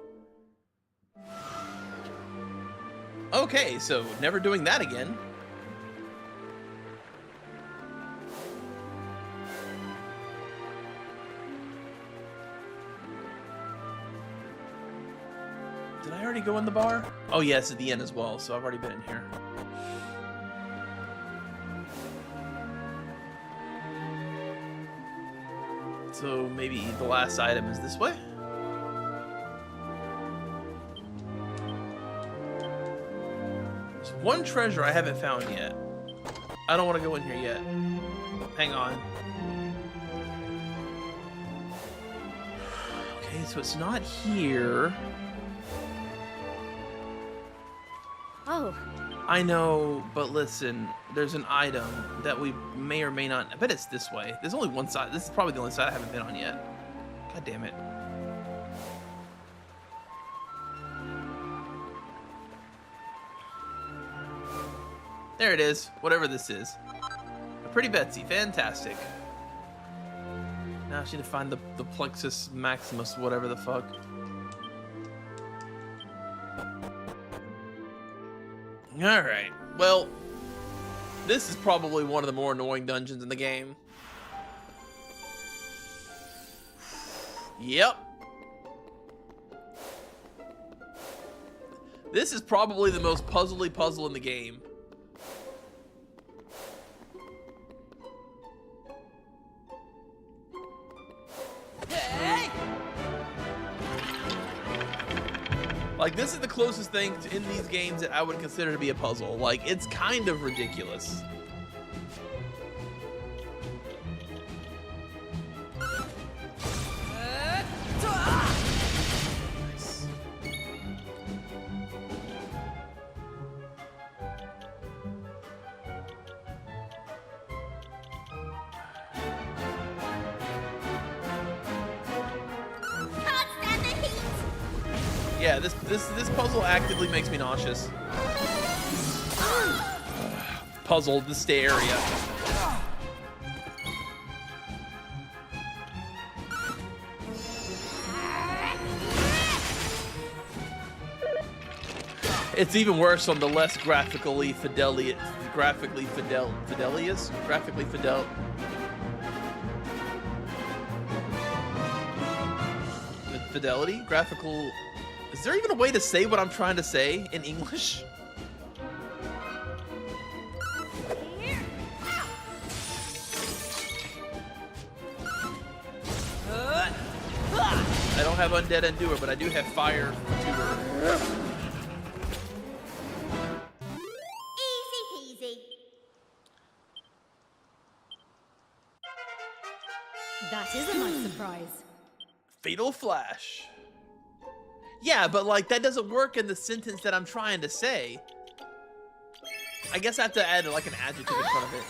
Okay, so never doing that again. Did I already go in the bar? Oh yes, at the end as well, so I've already been in here. So maybe the last item is this way? There's one treasure I haven't found yet. I don't want to go in here yet. Hang on. Okay, so it's not here. Oh. I know, but listen, there's an item that we may or may not... I bet it's this way. There's only one side. This is probably the only side I haven't been on yet. God damn it. There it is. Whatever this is. A pretty Betsy. Fantastic. Now I need to find the Plexus Maximus, whatever the fuck. Alright, well, this is probably one of the more annoying dungeons in the game. Yep. This is probably the most puzzly puzzle in the game. Like, this is the closest thing in these games that I would consider to be a puzzle. Like, it's kind of ridiculous. Nice. Yeah, this puzzle actively makes me nauseous. Puzzle, the stay area. It's even worse on the less graphically fidel. Fidelity? Graphical... Is there even a way to say what I'm trying to say in English? I don't have Undead Endurer, but I do have Fire Tuber. Easy peasy. That is a nice surprise. Fatal Flash. Yeah, but like that doesn't work in the sentence that I'm trying to say. I guess I have to add like an adjective in front of it.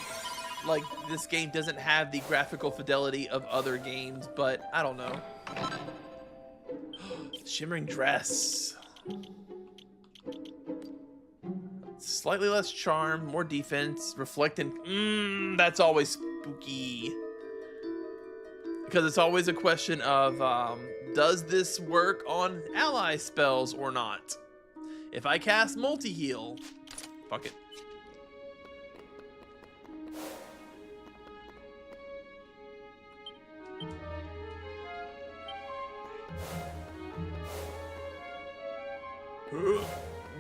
Like this game doesn't have the graphical fidelity of other games, but I don't know. Shimmering Dress. Slightly less charm, more defense, reflecting. That's always spooky. Because it's always a question of, does this work on ally spells or not? If I cast multi-heal, fuck it.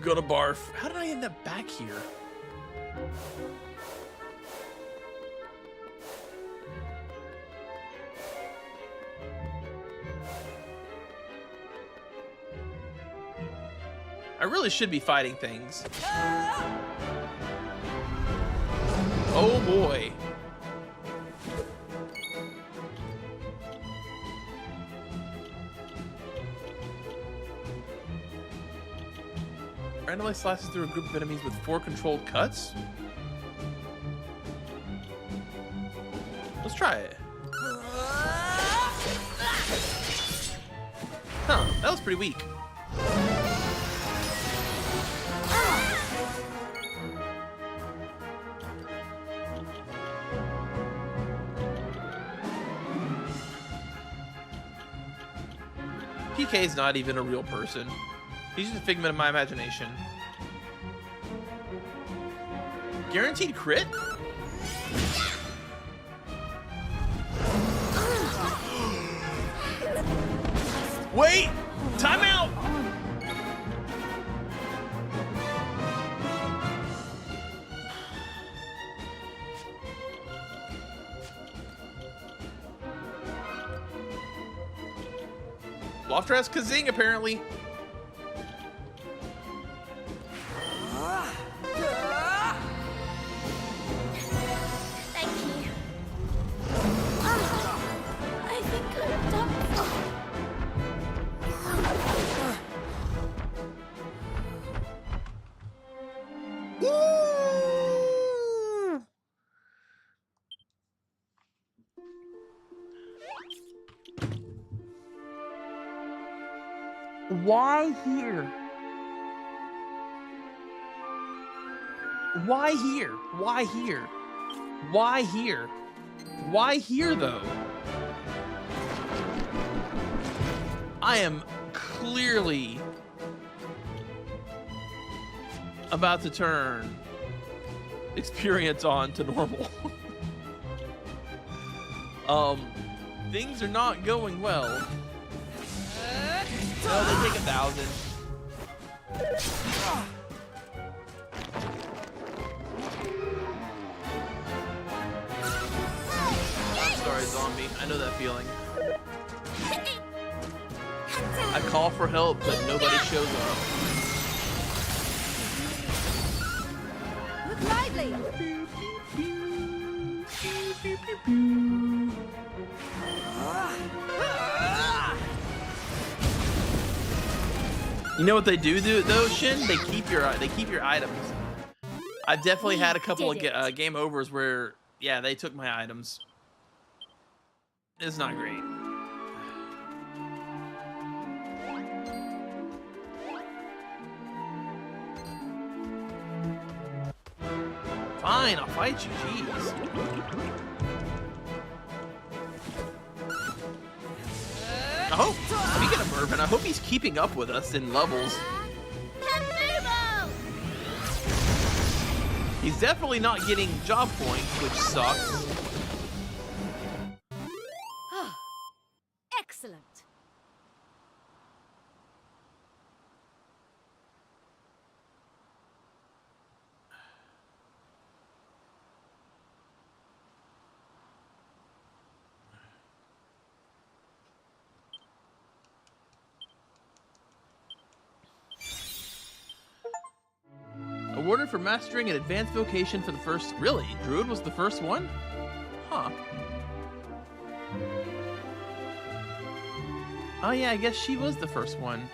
Gonna barf. How did I end up back here? I really should be fighting things. Oh boy. Randomly slashes through a group of enemies with 4 controlled cuts? Let's try it. Huh, that was pretty weak. PK is not even a real person. He's just a figment of my imagination. Guaranteed crit? Wait! Time out! Lofter has Kazing, apparently. Thank you. I think I'm done. Why here? Why here? Why here? Why here? Why here, though? I am clearly about to turn experience on to normal. Things are not going well. No, they take 1,000. I'm sorry, zombie. I know that feeling. I call for help, but nobody shows up. Look lively! You know what they do though, Shin? They keep your items. I've definitely had a couple of game overs where, yeah, they took my items. It's not great. Fine, I'll fight you. Jeez. I hope, speaking of Mervin, I hope he's keeping up with us in levels. He's definitely not getting job points, which sucks. Excellent. Awarded for mastering an advanced vocation for the first... Really? Druid was the first one? Huh. Oh yeah, I guess she was the first one.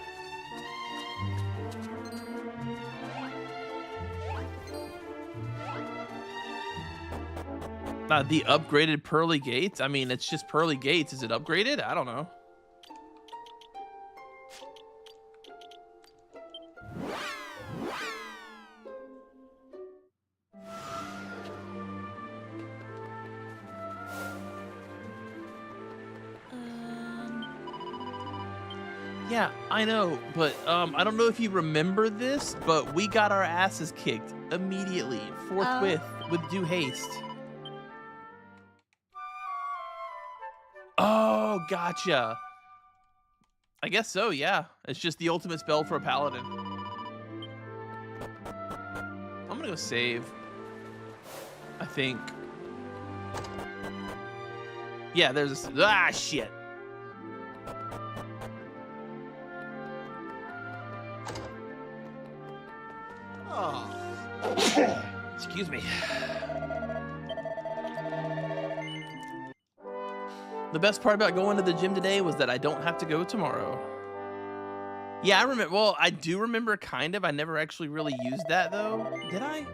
The upgraded Pearly Gates? I mean, it's just Pearly Gates. Is it upgraded? I don't know. Yeah, I know, but I don't know if you remember this, but we got our asses kicked immediately, forthwith, with due haste. Oh, gotcha. I guess so, yeah. It's just the ultimate spell for a paladin. I'm gonna go save. I think. Yeah, there's a... Ah, shit. Excuse me. The best part about going to the gym today was that I don't have to go tomorrow. Yeah, I remember. Well, I do remember kind of. I never actually really used that though. Did I?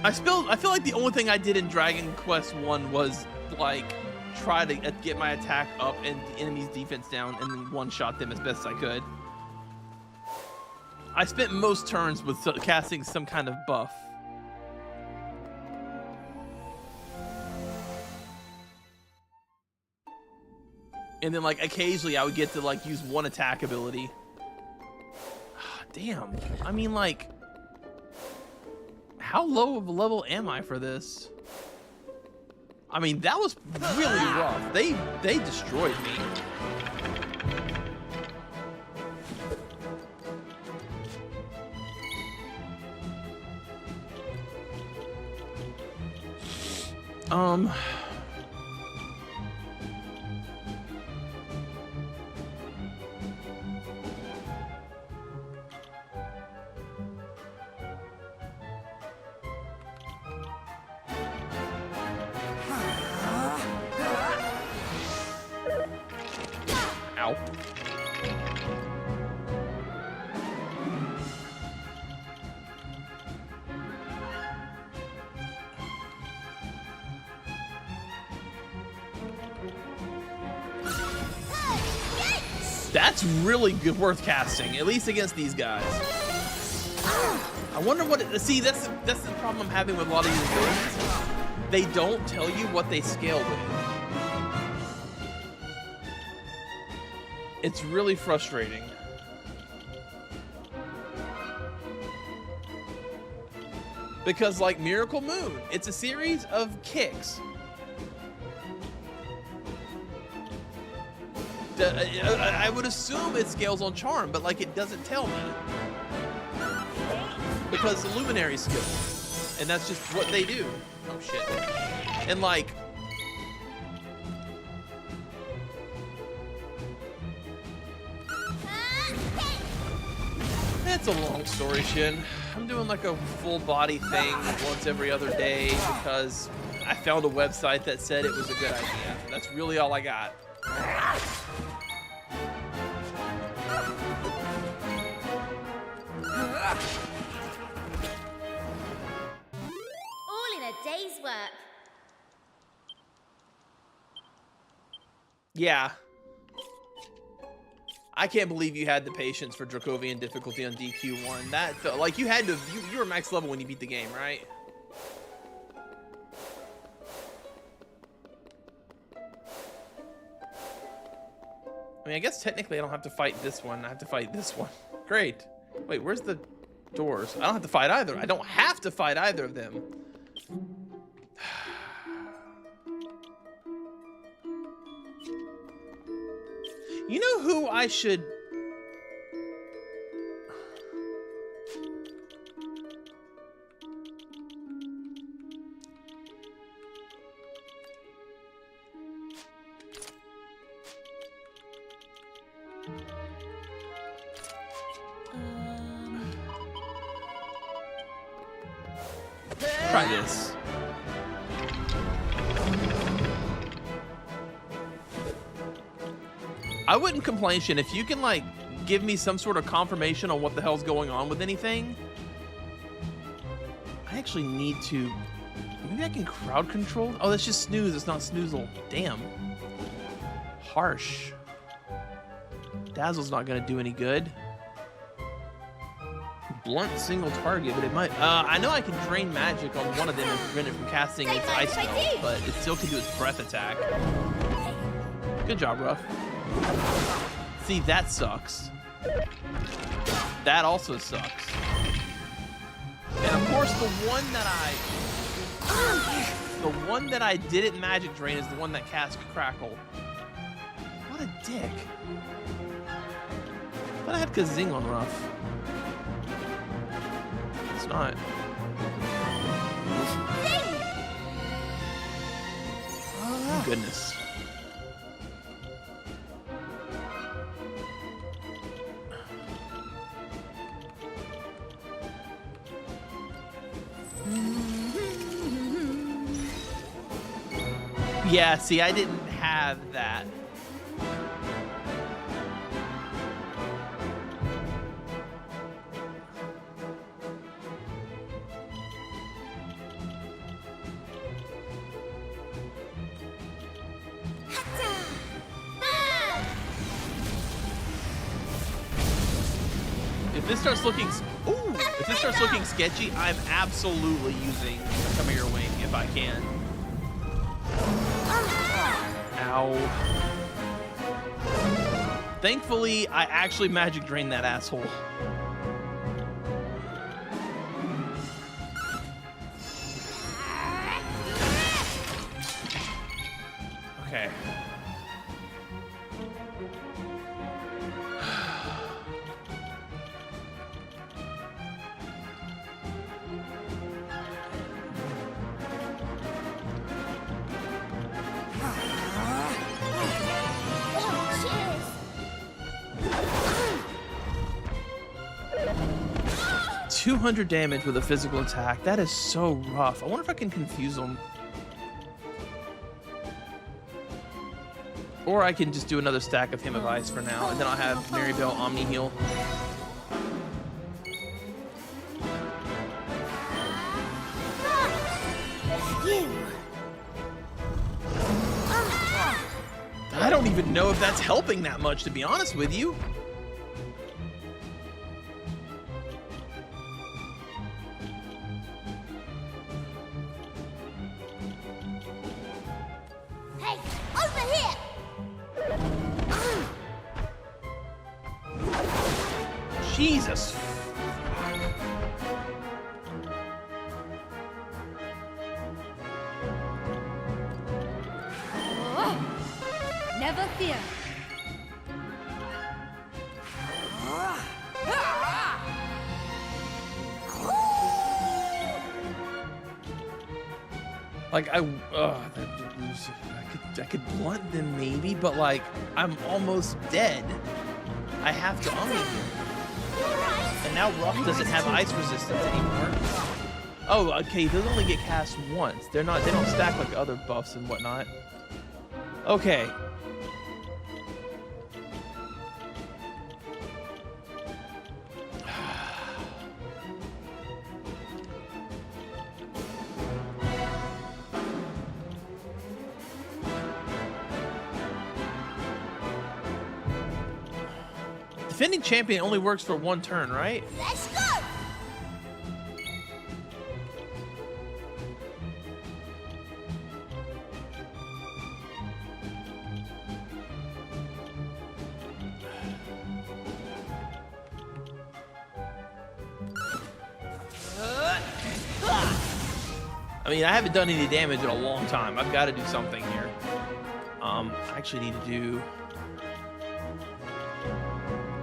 I feel like the only thing I did in Dragon Quest 1 was like try to get my attack up and the enemy's defense down and then one-shot them as best I could. I spent most turns with casting some kind of buff. And then like occasionally I would get to like use one attack ability. Damn. I mean, like, how low of a level am I for this? I mean, that was really rough. They destroyed me. Ow. That's really good, worth casting, at least against these guys. I wonder what. See, that's the problem I'm having with a lot of these abilities. They don't tell you what they scale with. It's really frustrating. Because like Miracle Moon, it's a series of kicks. I would assume it scales on charm, but like it doesn't tell me. Because the Luminary skill. And that's just what they do. Oh shit. And like, it's a long story, Shin. I'm doing like a full body thing once every other day because I found a website that said it was a good idea. That's really all I got. All in a day's work. Yeah. I can't believe you had the patience for Dracovian difficulty on DQ1. That felt like you had to. You were max level when you beat the game, right? I mean, I guess technically I don't have to fight this one. I have to fight this one. Great. Wait, where's the doors? I don't have to fight either. I don't have to fight either of them. You know who I should... Try this. I wouldn't complain, Shin, if you can like give me some sort of confirmation on what the hell's going on with anything. I actually need to. Maybe I can crowd control. Oh, that's just snooze. It's not snoozle. Damn. Harsh. Dazzle's not gonna do any good. Blunt single target, but it might. I know I can drain magic on one of them and prevent it from casting its ice spell, but it still can do its breath attack. Good job, Ruff. See, that sucks. That also sucks. And of course, the one that I didn't magic drain is the one that cast Crackle. What a dick. I thought I had Kazing on Ruff. It's not. Oh, goodness. Yeah, see, I didn't have that. this starts looking, ooh, if this starts looking sketchy, I'm absolutely using Come Here Wing if I can. Ow. Thankfully, I actually magic drained that asshole. Okay. Oh, cheers. 200 damage with a physical attack. That is so rough. I wonder if I can confuse them. Or I can just do another stack of Hymn of Ice for now, and then I'll have Maribel Omni heal. I don't even know if that's helping that much, to be honest with you. Hey, over here. Jesus. Never fear. Like I could blunt them maybe, but like I'm almost dead. I have to Omni heal. And now Ruff doesn't have ice resistance anymore. Oh, okay, those only get cast once. They don't stack like other buffs and whatnot. Okay. Defending champion only works for one turn, right? Let's go. I mean, I haven't done any damage in a long time. I've got to do something here. I actually need to do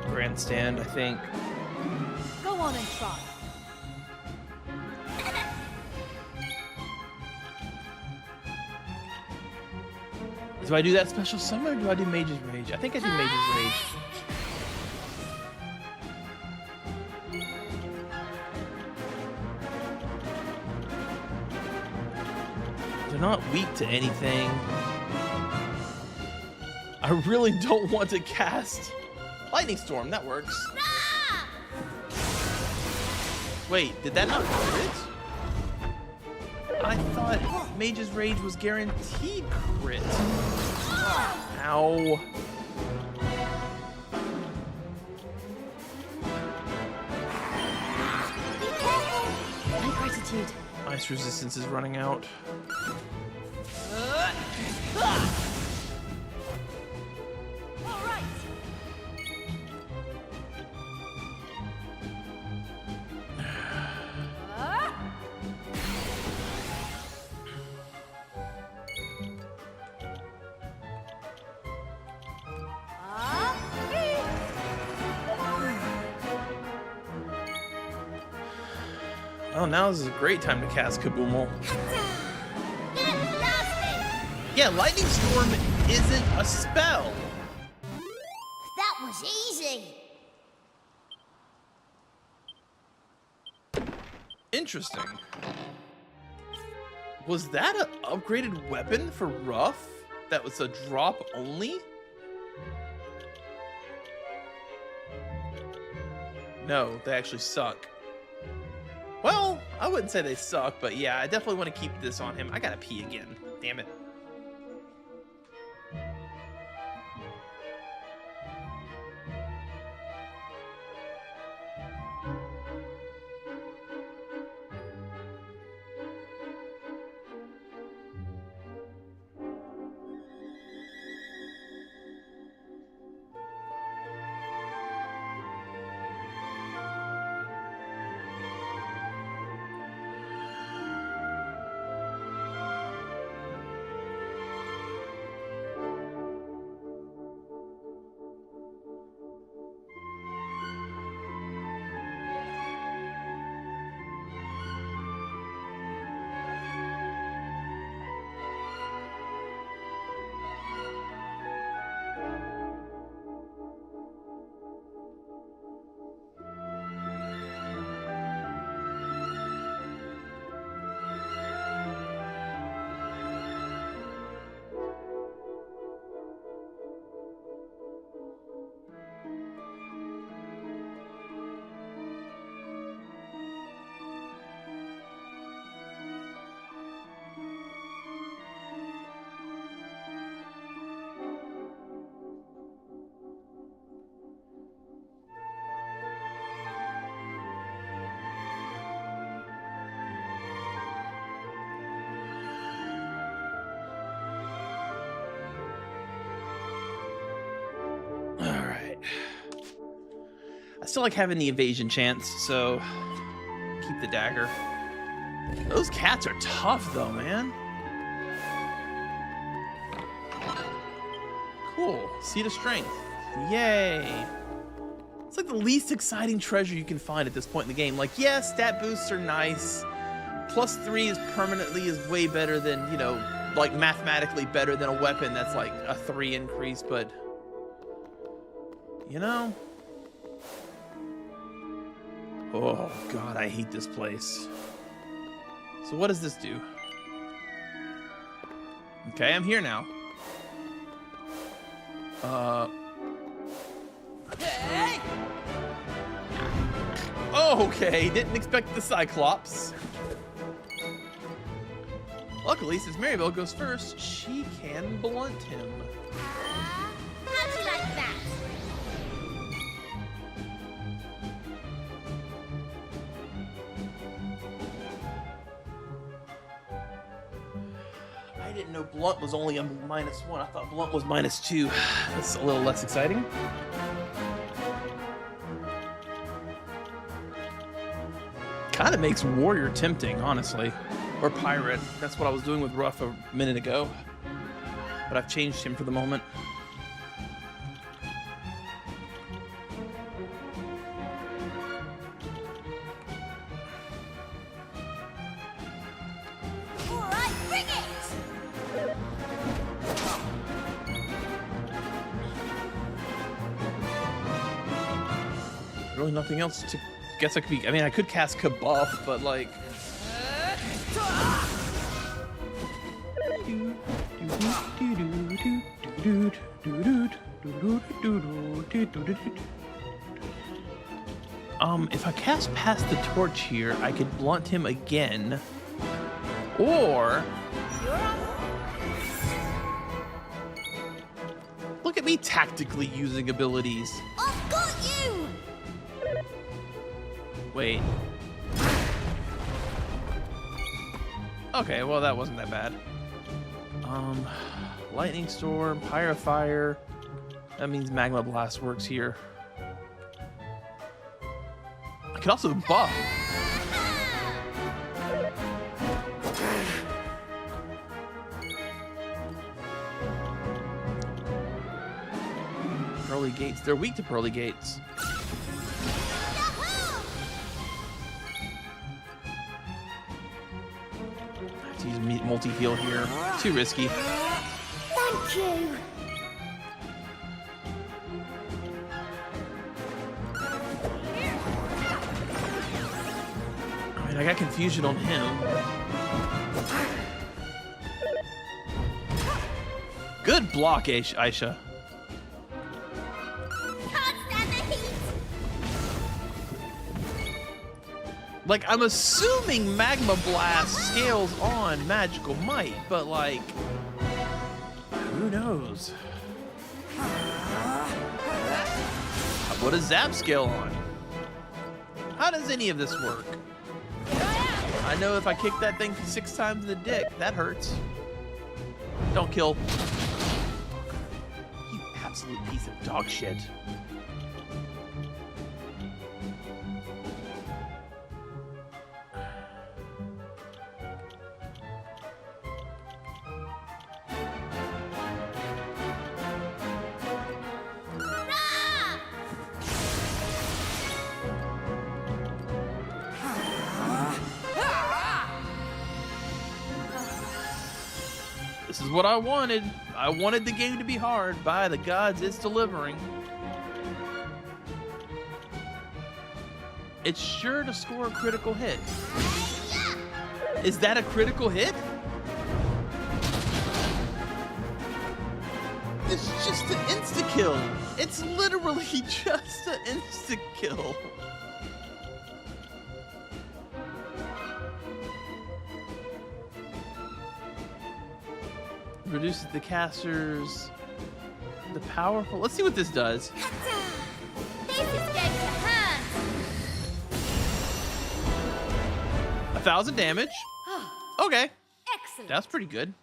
Grandstand, I think. Go on and try. Do I do that special summon or do I do Mage's Rage? I think I do Mage's Rage. They're not weak to anything. I really don't want to cast Lightning Storm. That works. Wait, did that not crit? I thought Mage's Rage was guaranteed crit. Ow. My gratitude. Ice resistance is running out. All right. Oh, now is a great time to cast Kaboomel. Get blasted. Yeah, Lightning Storm isn't a spell. That was easy. Interesting. Was that an upgraded weapon for Ruff? That was a drop only? No, they actually suck. Well, I wouldn't say they suck, but yeah, I definitely want to keep this on him. I gotta pee again. Damn it. still like having the evasion chance, so keep the dagger. Those cats are tough though, man. Cool. Seed of Strength. Yay. It's like the least exciting treasure you can find at this point in the game. Like, yeah, stat boosts are nice. +3 is permanently way better than, you know, like mathematically better than a weapon that's like a 3 increase, but you know. Oh god, I hate this place. So what does this do? Okay, I'm here now. Oh, okay, didn't expect the Cyclops. Luckily, since Maribel goes first, she can blunt him. How'd you like that? I didn't know blunt was only a -1. I thought blunt was -2. That's a little less exciting. Kind of makes warrior tempting, honestly. Or pirate. That's what I was doing with Ruff a minute ago. But I've changed him for the moment. Alright, bring it! Really nothing else to... Guess I could be... I mean, I could cast Kabuff, but like... If I cast Pass the Torch here, I could blunt him again. Or... Look at me tactically using abilities. I've got you! Wait. Okay, well that wasn't that bad. Lightning Storm, Pyrofire. That means Magma Blast works here. I could also buff. Pearly Gates. They're weak to Pearly Gates. I have to use multi-heal here. Too risky. Thank you! I mean, I got confusion on him. Good block, Aisha. Can't stand the heat! Like, I'm assuming Magma Blast scales on Magical Might, but like, who knows? What does Zap scale on? How does any of this work? I know if I kick that thing 6 times in the dick, that hurts. Don't kill. You absolute piece of dog shit. This is what I wanted. I wanted the game to be hard. By the gods, it's delivering. It's sure to score a critical hit. Is that a critical hit? It's just an insta-kill. It's literally just an insta-kill. Reduces the casters, the powerful. Let's see what this does. This is going to hurt! 1,000 damage. Okay, Excellent. that's pretty good.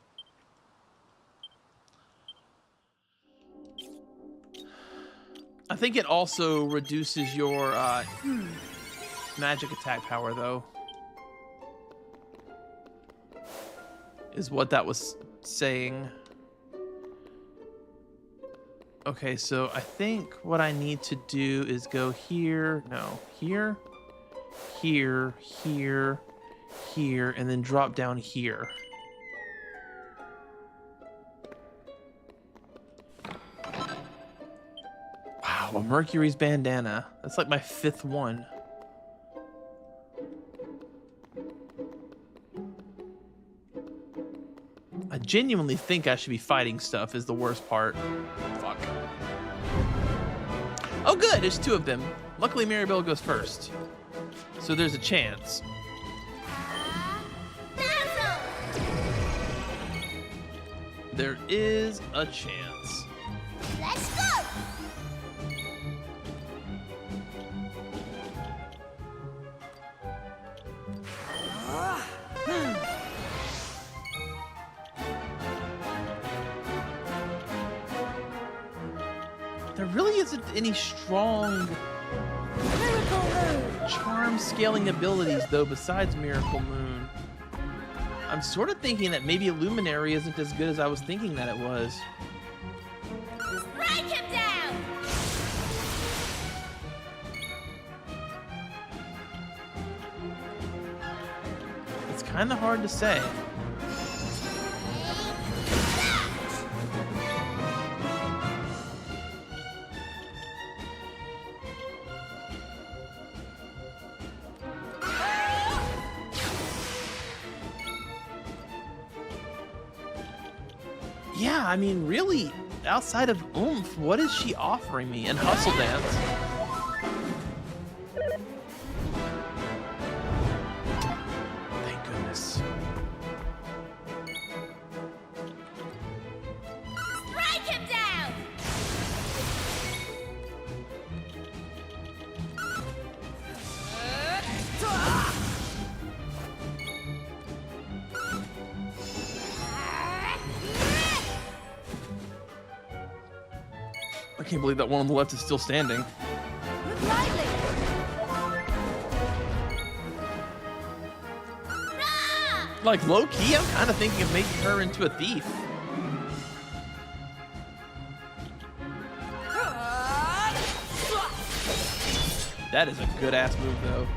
I think it also reduces your magic attack power, though. Is what that was saying. Okay, so I think what I need to do is go here. No, here, here, here, here, and then drop down here. Wow, a Mercury's bandana. That's like my 5th one. I genuinely think I should be fighting stuff is the worst part. Fuck. Oh good, there's 2 of them. Luckily Maribel goes first. So there's a chance. There is a chance. Let's go! There really isn't any strong charm scaling abilities, though, besides Miracle Moon. I'm sort of thinking that maybe Illuminary isn't as good as I was thinking that it was. Strike him down! It's kind of hard to say. Yeah, I mean, really, outside of Oomph, what is she offering me? And Hustle Dance. Thank goodness. Strike him down! I can't believe that one on the left is still standing. Move lightly. Like, low-key, I'm kind of thinking of making her into a thief. That is a good-ass move, though.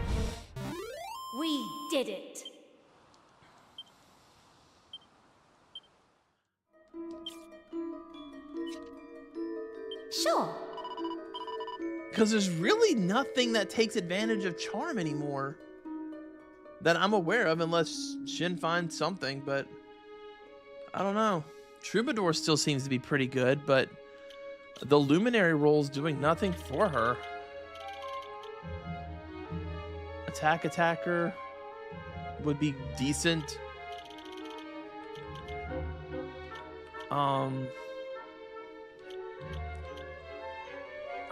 We did it. Sure. Because there's really nothing that takes advantage of charm anymore that I'm aware of, unless Shin finds something, but I don't know. Troubadour still seems to be pretty good, but the Luminary role's doing nothing for her. Attacker would be decent.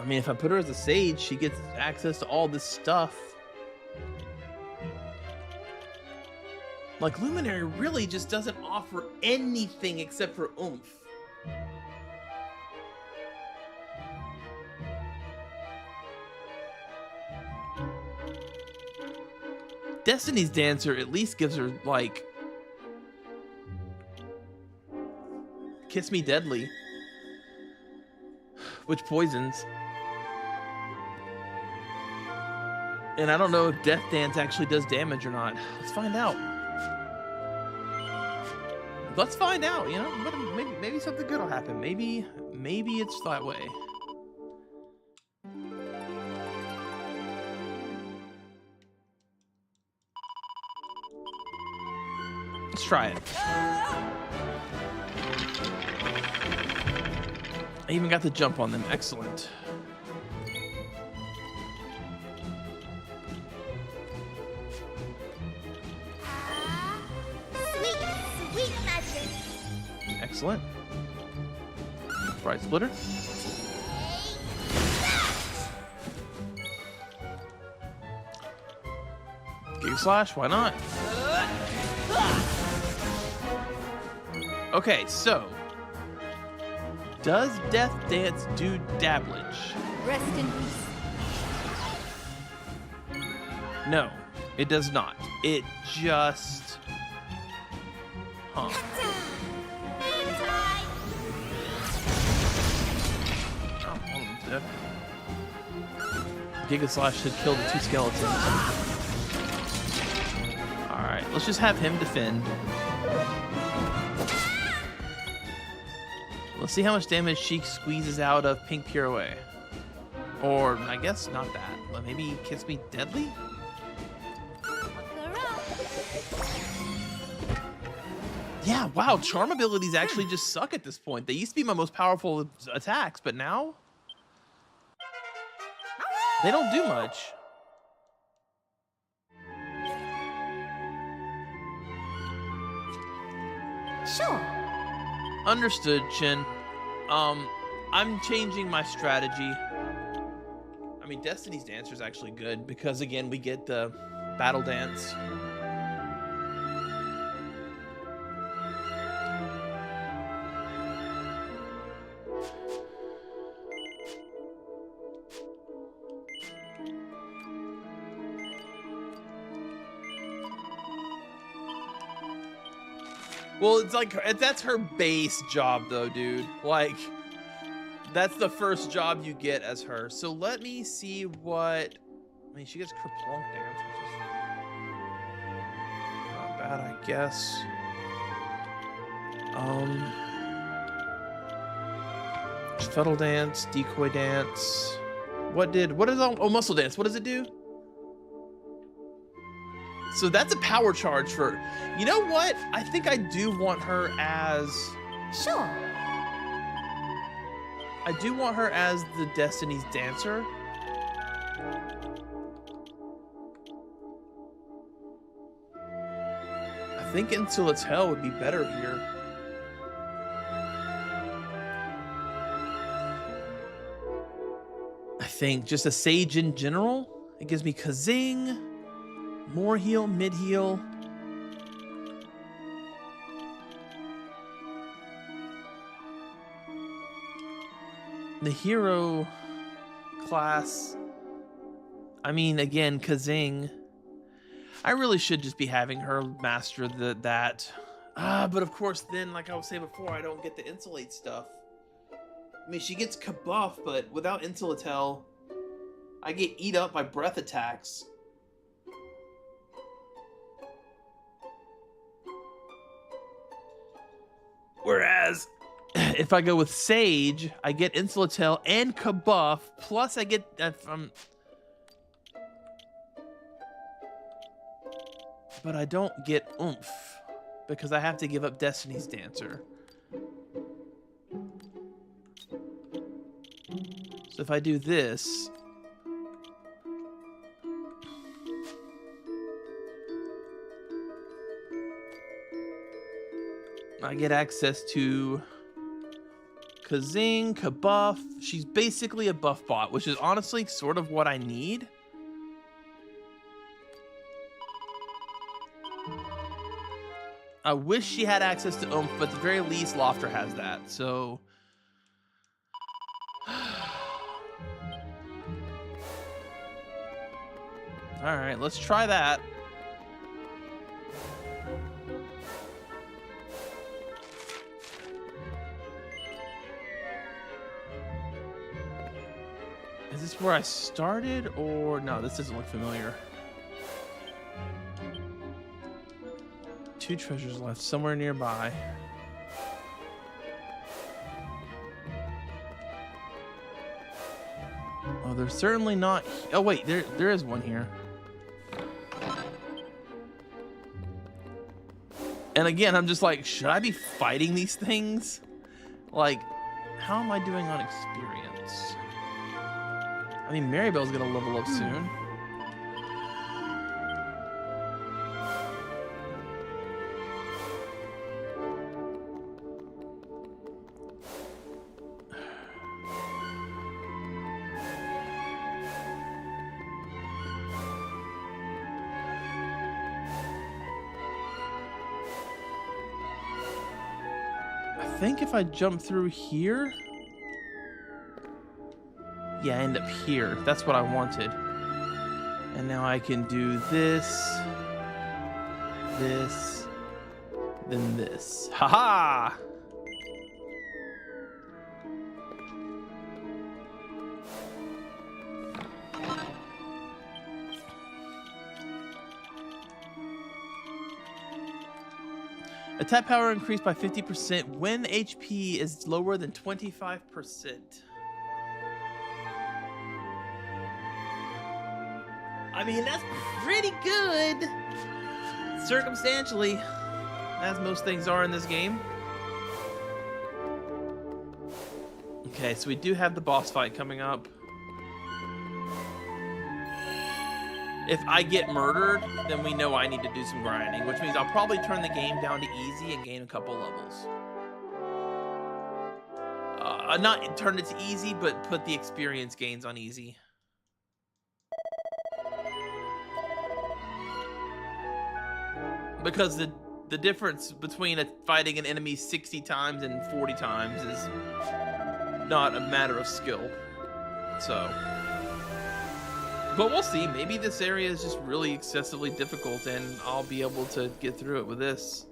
I mean, if I put her as a sage, she gets access to all this stuff. Like, Luminary really just doesn't offer anything except for oomph. Destiny's Dancer at least gives her, like, Kiss Me Deadly, which poisons. And I don't know if Death Dance actually does damage or not. Let's find out. Let's find out, you know? Maybe something good will happen. Maybe it's that way. Let's try it. I even got the jump on them. Excellent. Sweet magic. Excellent. Right, splitter. Gig slash, why not? Okay, so does Death Dance do dabblage? Rest in peace. No, it does not. It just... Huh. Oh, one of them's dead. Giga Slash should kill the 2 skeletons. Alright, let's just have him defend. Let's see how much damage she squeezes out of Pink Pirouette. Or, I guess not that. But maybe Kiss Me Deadly? Yeah, wow, charm abilities actually just suck at this point. They used to be my most powerful attacks, but now they don't do much. Sure. Understood, Chin. I'm changing my strategy. I mean, Destiny's Dancer is actually good because, again, we get the battle dance. Well, it's like, that's her base job, though, dude. Like, that's the first job you get as her. So let me see what... I mean, she gets Kerplunk Dance, which is not bad, I guess. Shuttle Dance, Decoy Dance. What is... Oh, Muscle Dance. What does it do? So that's a power charge for... You know what? I think I do want her as... Sure. I do want her as the Destiny's Dancer. I think Until It's Hell would be better here. I think just a Sage in general. It gives me Kazing, more heal, mid heal. The hero class, I mean, again, Kazing. I really should just be having her master that. But of course, then, like I was saying before, I don't get the insulate stuff. I mean, she gets Kabuff, but without Insulatel, I get eat up by breath attacks. Whereas, if I go with Sage, I get Insulatel and Kabuff, plus I get but I don't get Oomph, because I have to give up Destiny's Dancer. So if I do this... I get access to Kazing, Kabuff. She's basically a buff bot, which is honestly sort of what I need. I wish she had access to Oomph, but at the very least, Lofter has that, so... Alright, let's try that. Is this where I started, or... No, this doesn't look familiar. 2 treasures left, somewhere nearby. Oh, there's certainly not... Oh, wait, there is one here. And again, I'm just like, should I be fighting these things? Like, how am I doing on experience? I mean, Maribel's gonna level up soon. I think if I jump through here... Yeah, I end up here. That's what I wanted. And now I can do this, this, then this. Haha! Attack power increased by 50% when HP is lower than 25%. I mean, that's pretty good, circumstantially, as most things are in this game. Okay, so we do have the boss fight coming up. If I get murdered, then we know I need to do some grinding, which means I'll probably turn the game down to easy and gain a couple levels. Not turn it to easy, but put the experience gains on easy. Because the difference between fighting an enemy 60 times and 40 times is not a matter of skill. So... But we'll see. Maybe this area is just really excessively difficult and I'll be able to get through it with this.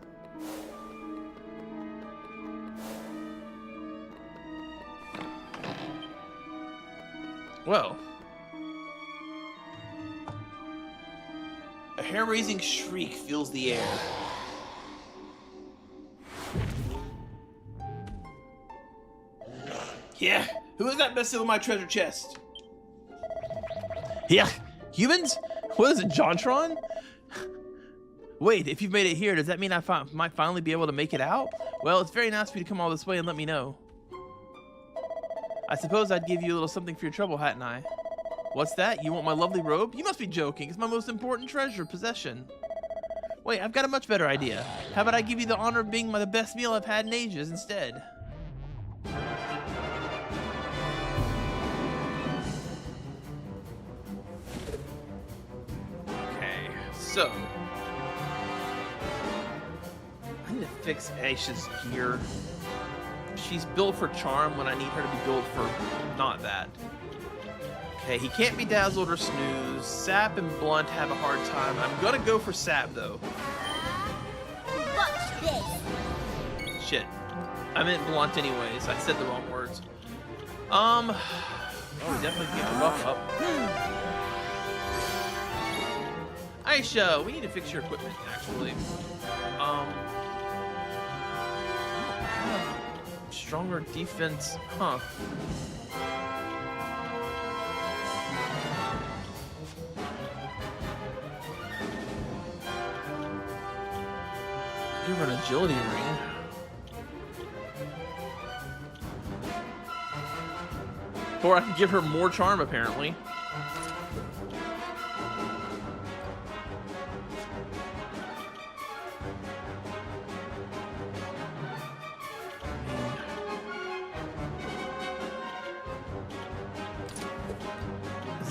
Well. A hair-raising shriek fills the air. Yeah, who is that messing with my treasure chest? Yeah, humans? What is it, Jontron? Wait, if you've made it here, does that mean I might finally be able to make it out? Well, it's very nice of you to come all this way and let me know. I suppose I'd give you a little something for your trouble, hadn't I? What's that? You want my lovely robe? You must be joking. It's my most important treasure possession. Wait, I've got a much better idea. How about I give you the honor of being the best meal I've had in ages instead? So, I need to fix Aisha's gear. She's built for charm when I need her to be built for not that. Okay, he can't be dazzled or snooze. Sap and Blunt have a hard time. I'm gonna go for Sap though. Watch this. Shit. I meant Blunt anyways. I said the wrong words. Oh, we definitely get the buff up. Aisha, we need to fix your equipment, actually. Stronger defense, huh? Give her an agility ring. Or I can give her more charm, apparently.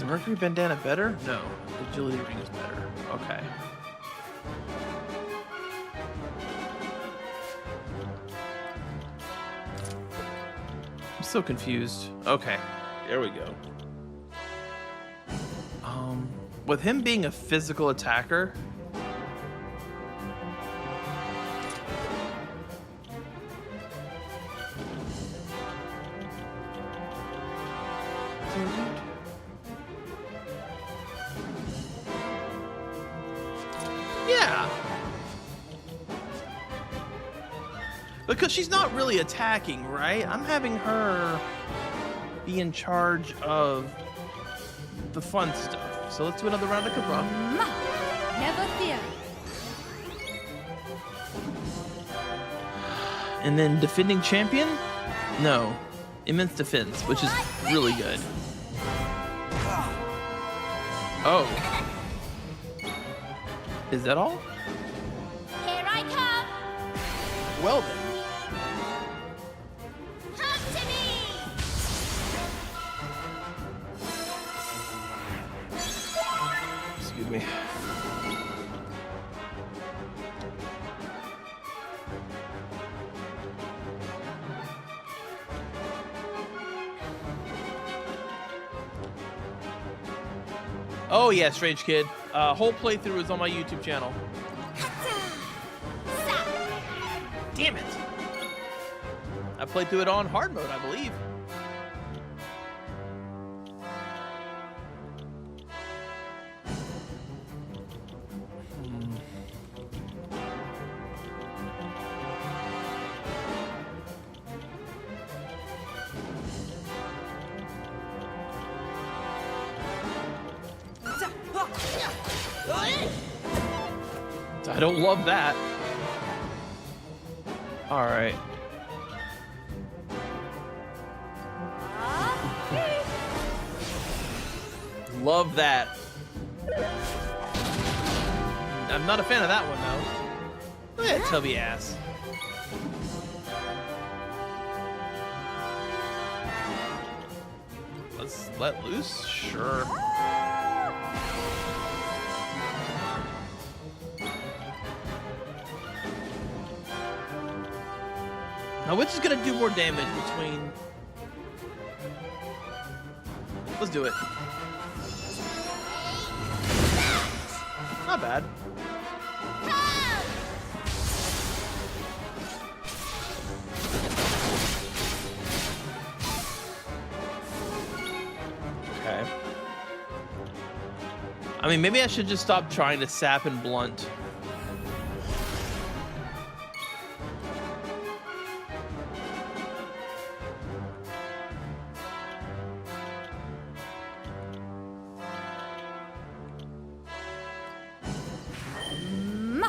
Mercury bandana better? No, the agility ring is better. Okay. I'm so confused. Okay, there we go. With him being a physical attacker, yeah. Because she's not really attacking, right? I'm having her be in charge of the fun stuff. So let's do another round of Kabra. Never fear. And then defending champion? No. Immense defense, which is really good. Oh. Is that all? Here I come. Well then. Come to me. Excuse me. Oh yeah, Strange Kid. Whole playthrough is on my YouTube channel. Damn it! I played through it on hard mode, I believe. I don't love that. All right. Love that. I'm not a fan of that one though. Look at that tubby ass. Let's let loose? Sure. Now, which is gonna do more damage between? Let's do it. Not bad. Okay. I mean, maybe I should just stop trying to sap and blunt.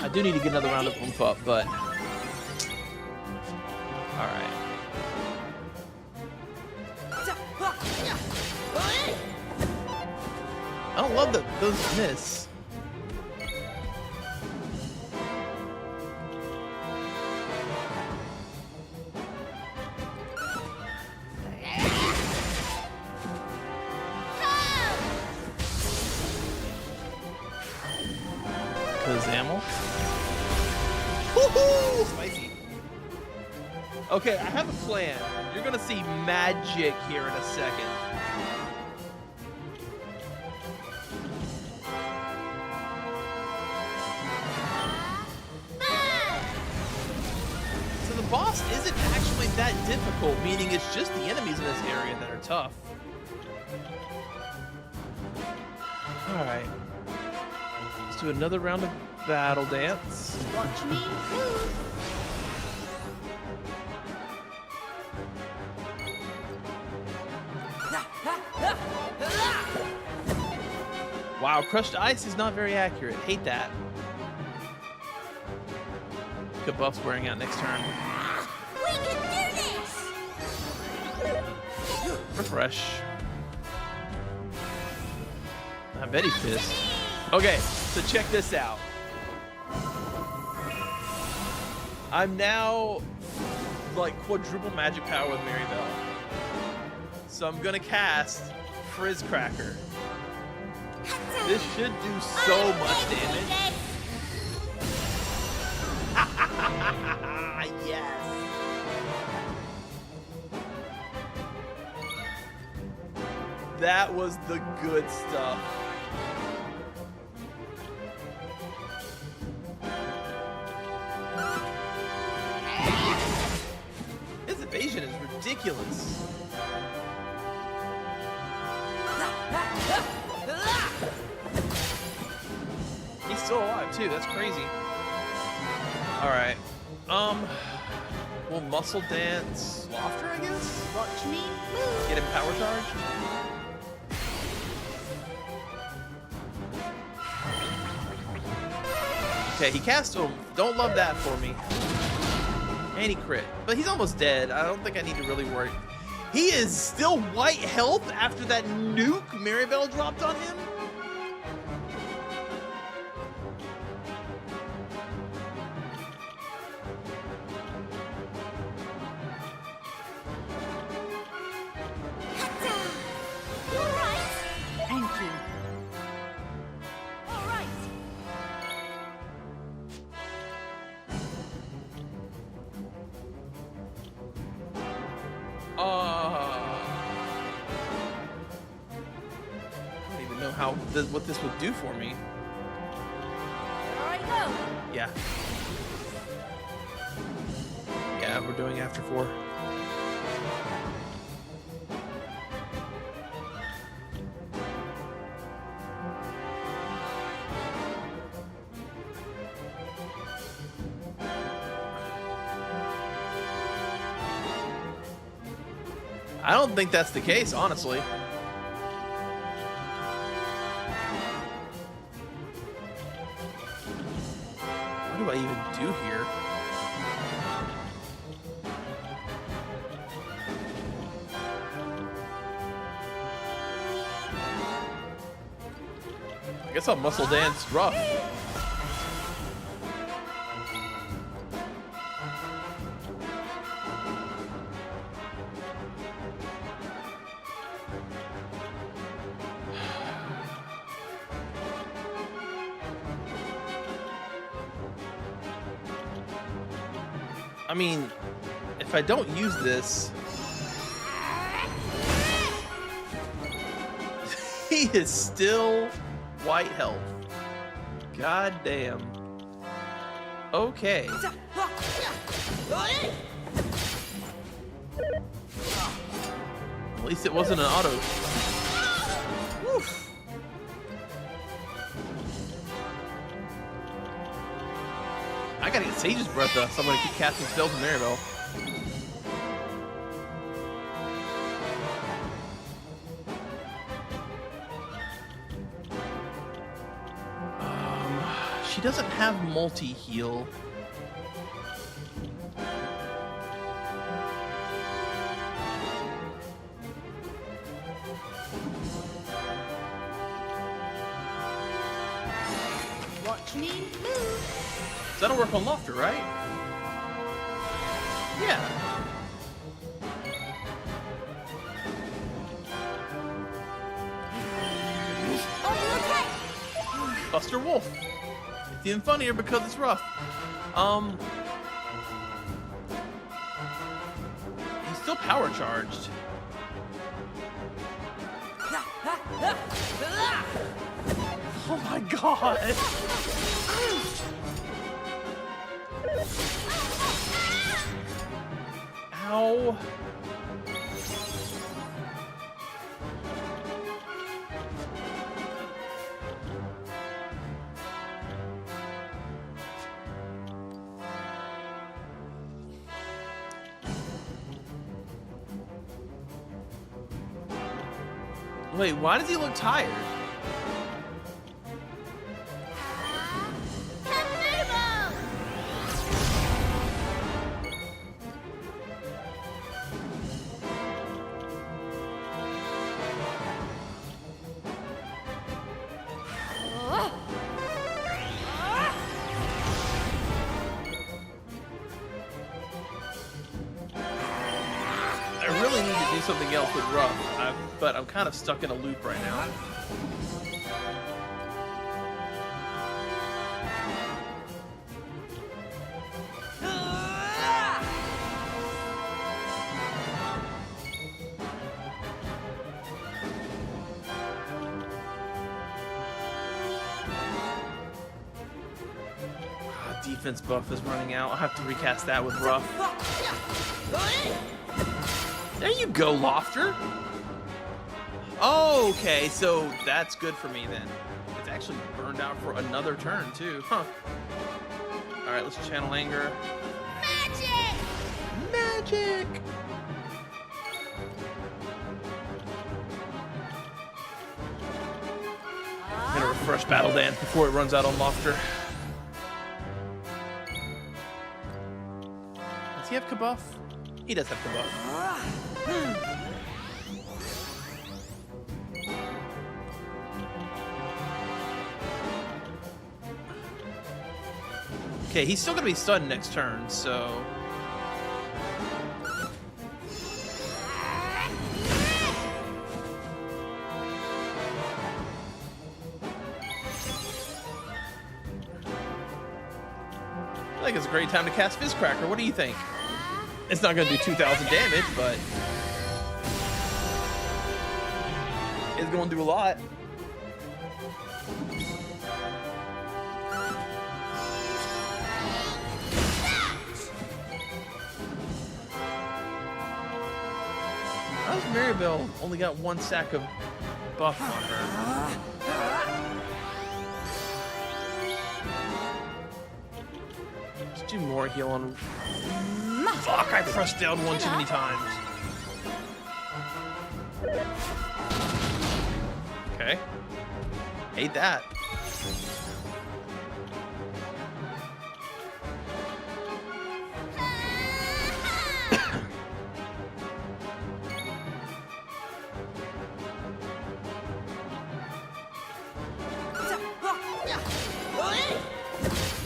I do need to get another round of oomph up, but all right. I don't love those miss. Kazamel. Woohoo! Spicy. Okay, I have a plan. You're gonna see magic here in a second. So the boss isn't actually that difficult, meaning it's just the enemies in this area that are tough. Alright. Let's do another round of battle dance. Watch me move. Wow, crushed ice is not very accurate. Hate that. Good buff's wearing out next turn. We can do this. Refresh. I bet he's pissed. Okay, so check this out. I'm now like quadruple magic power with Maribel. So I'm gonna cast Frizz Cracker. This should do so much damage. Yes. That was the good stuff. His evasion is ridiculous. He's still alive too. That's crazy. All right. We'll muscle dance Lofter, I guess. Watch me move. Get him power charge. Okay, he cast him. Don't love that for me. And he crit, but he's almost dead. I don't think I need to really worry. He is still white health after that nuke Maribel dropped on him. Thank you. All right. I don't even know how how what this would do for me. Here I go. Yeah. Yeah, we're doing after 4. I don't think that's the case, honestly. What do I even do here? I guess I'll muscle dance rough. I mean, if I don't use this, he is still white health. God damn. Okay. At least it wasn't an auto. Woof. I gotta get Sage's Breath up, so I'm gonna keep casting spells from Maribel. She doesn't have multi-heal. Watch me move. So that'll work on Lofter, right? Yeah. Buster Wolf. It's even funnier because it's rough. He's still power charged. Oh my god. Ow. Wait, why does he look tired? I really need to do something else with Ruff, but I'm kind of stuck in a loop right now. Defense buff is running out. I'll have to recast that with Ruff. There you go, Lofter. Okay, so that's good for me then. It's actually burned out for another turn too, huh? All right, let's channel anger. Magic! Magic! I'm gonna refresh Battle Dance before it runs out on Lofter. Does he have Kabuff? He does have Kabuff. Okay, he's still gonna be stunned next turn, so. I think it's a great time to cast Fizzcracker. What do you think? It's not gonna do 2,000 damage, but it's gonna do a lot. How's Maribel only got 1 stack of buff on her? Let's do more heal on. Fuck! I pressed down 1 too many times. Okay. Hate that.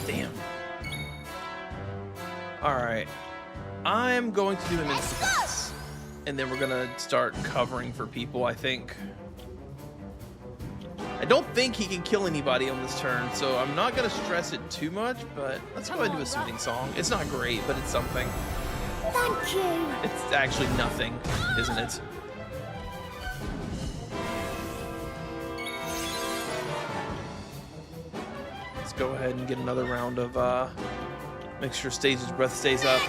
Damn. Alright. I'm going to do him in defense. And then we're gonna start covering for people, I think. I don't think he can kill anybody on this turn, so I'm not gonna stress it too much, but let's go ahead and do a soothing song. It's not great, but it's something. Thank you. It's actually nothing, isn't it? Let's go ahead and get another round of make sure Stage's breath stays up.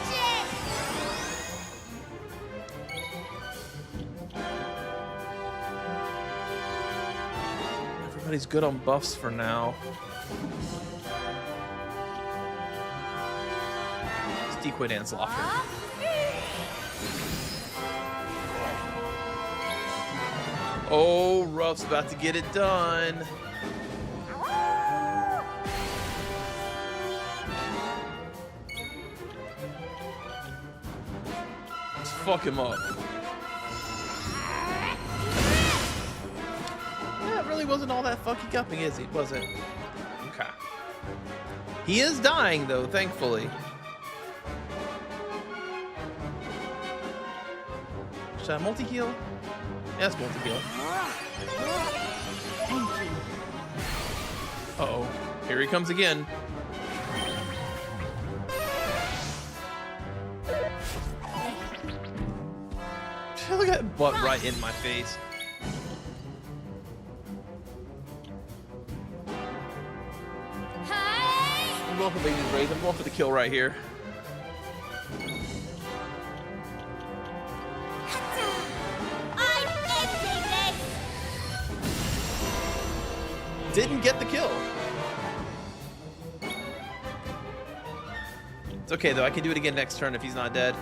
Everybody's good on buffs for now. It's Decoy Dance Locker. Oh, Ruff's about to get it done. Let's fuck him up. That really wasn't all that fucky cupping, is he? Was it? Okay. He is dying, though, thankfully. Should I multi-heal? Yes, multi-heal. Thank you. Uh-oh. Here he comes again. Look at that butt right in my face. I'm going for Baby's Raise. I'm going for the kill right here. I'm ending this. Didn't get the kill. It's okay though, I can do it again next turn if he's not dead.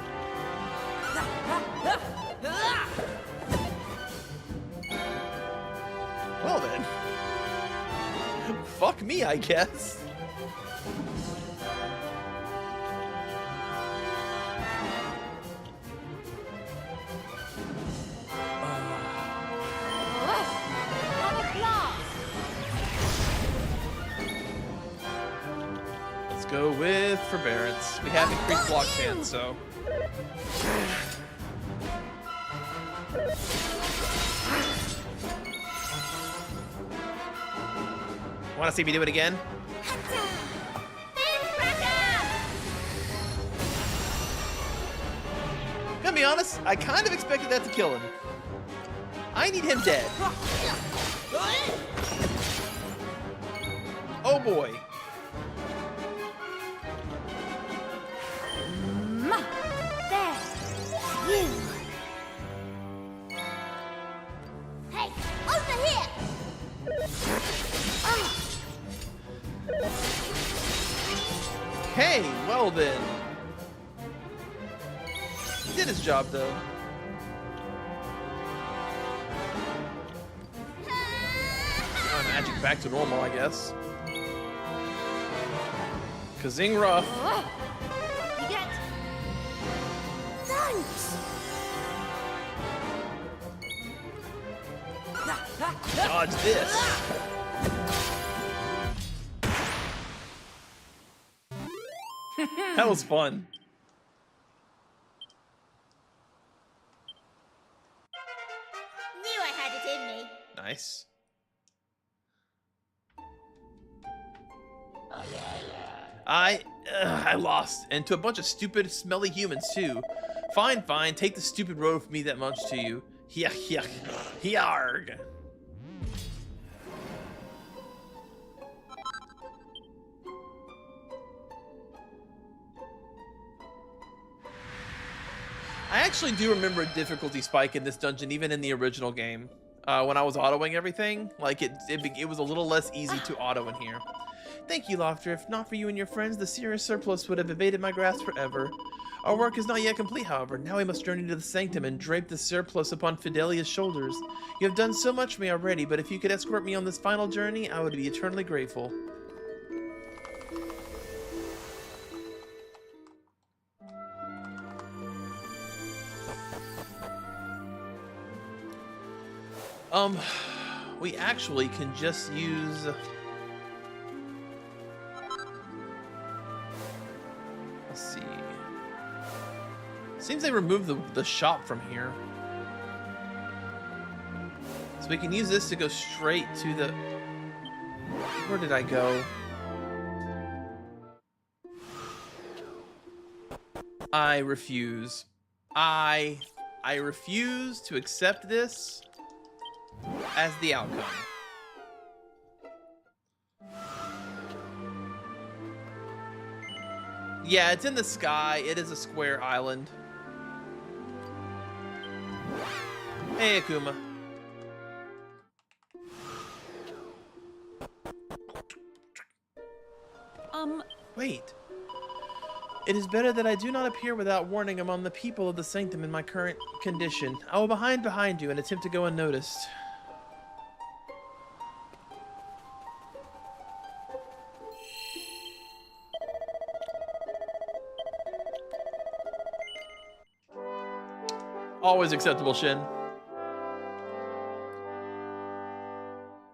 Well then. Fuck me, I guess. Let's go with Forbearance. We have increased block chance, so. Want to see me do it again? Gonna be honest, I kind of expected that to kill him. I need him dead. Oh boy. There. You. Hey, over here. Hey, well then. He did his job though. My magic back to normal, I guess. Kazing rough. You get. Thanks. Dodge this. That was fun. Knew I had it in me. Nice. I lost, and to a bunch of stupid, smelly humans too. Fine, fine. Take the stupid road for me that much to you. Yarg. I actually do remember a difficulty spike in this dungeon, even in the original game. When I was autoing everything, like it was a little less easy to auto in here. Thank you, Lofter. If not for you and your friends, the Sirius surplus would have evaded my grasp forever. Our work is not yet complete, however. Now we must journey to the sanctum and drape the surplus upon Fidelia's shoulders. You have done so much for me already, but if you could escort me on this final journey, I would be eternally grateful. We actually can just use... Let's see. Seems they removed the shop from here. So we can use this to go straight to the... Where did I go? I refuse. I refuse to accept this as the outcome. Yeah, it's in the sky. It is a square island. Hey, Akuma. Wait. It is better that I do not appear without warning among the people of the sanctum in my current condition. I will behind you and attempt to go unnoticed. Always acceptable, Shin.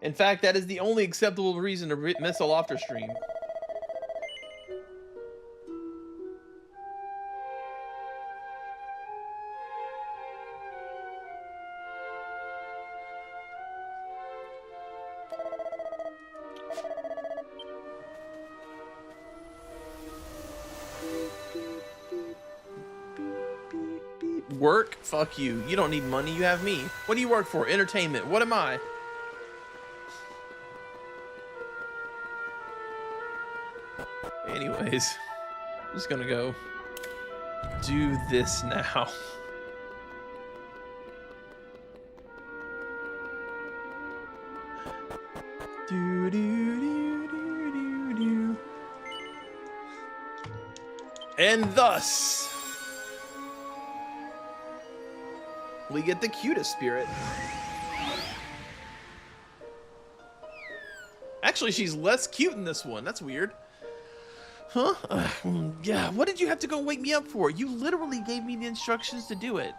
In fact, that is the only acceptable reason to miss a Lofter stream. Work? Fuck you. You don't need money, you have me. What do you work for? Entertainment. What am I? Anyways, I'm just gonna go do this now. Do, do, do, do, do, do. And thus we get the cutest spirit. Actually, she's less cute in this one. That's weird. Huh? Yeah, what did you have to go wake me up for? You literally gave me the instructions to do it.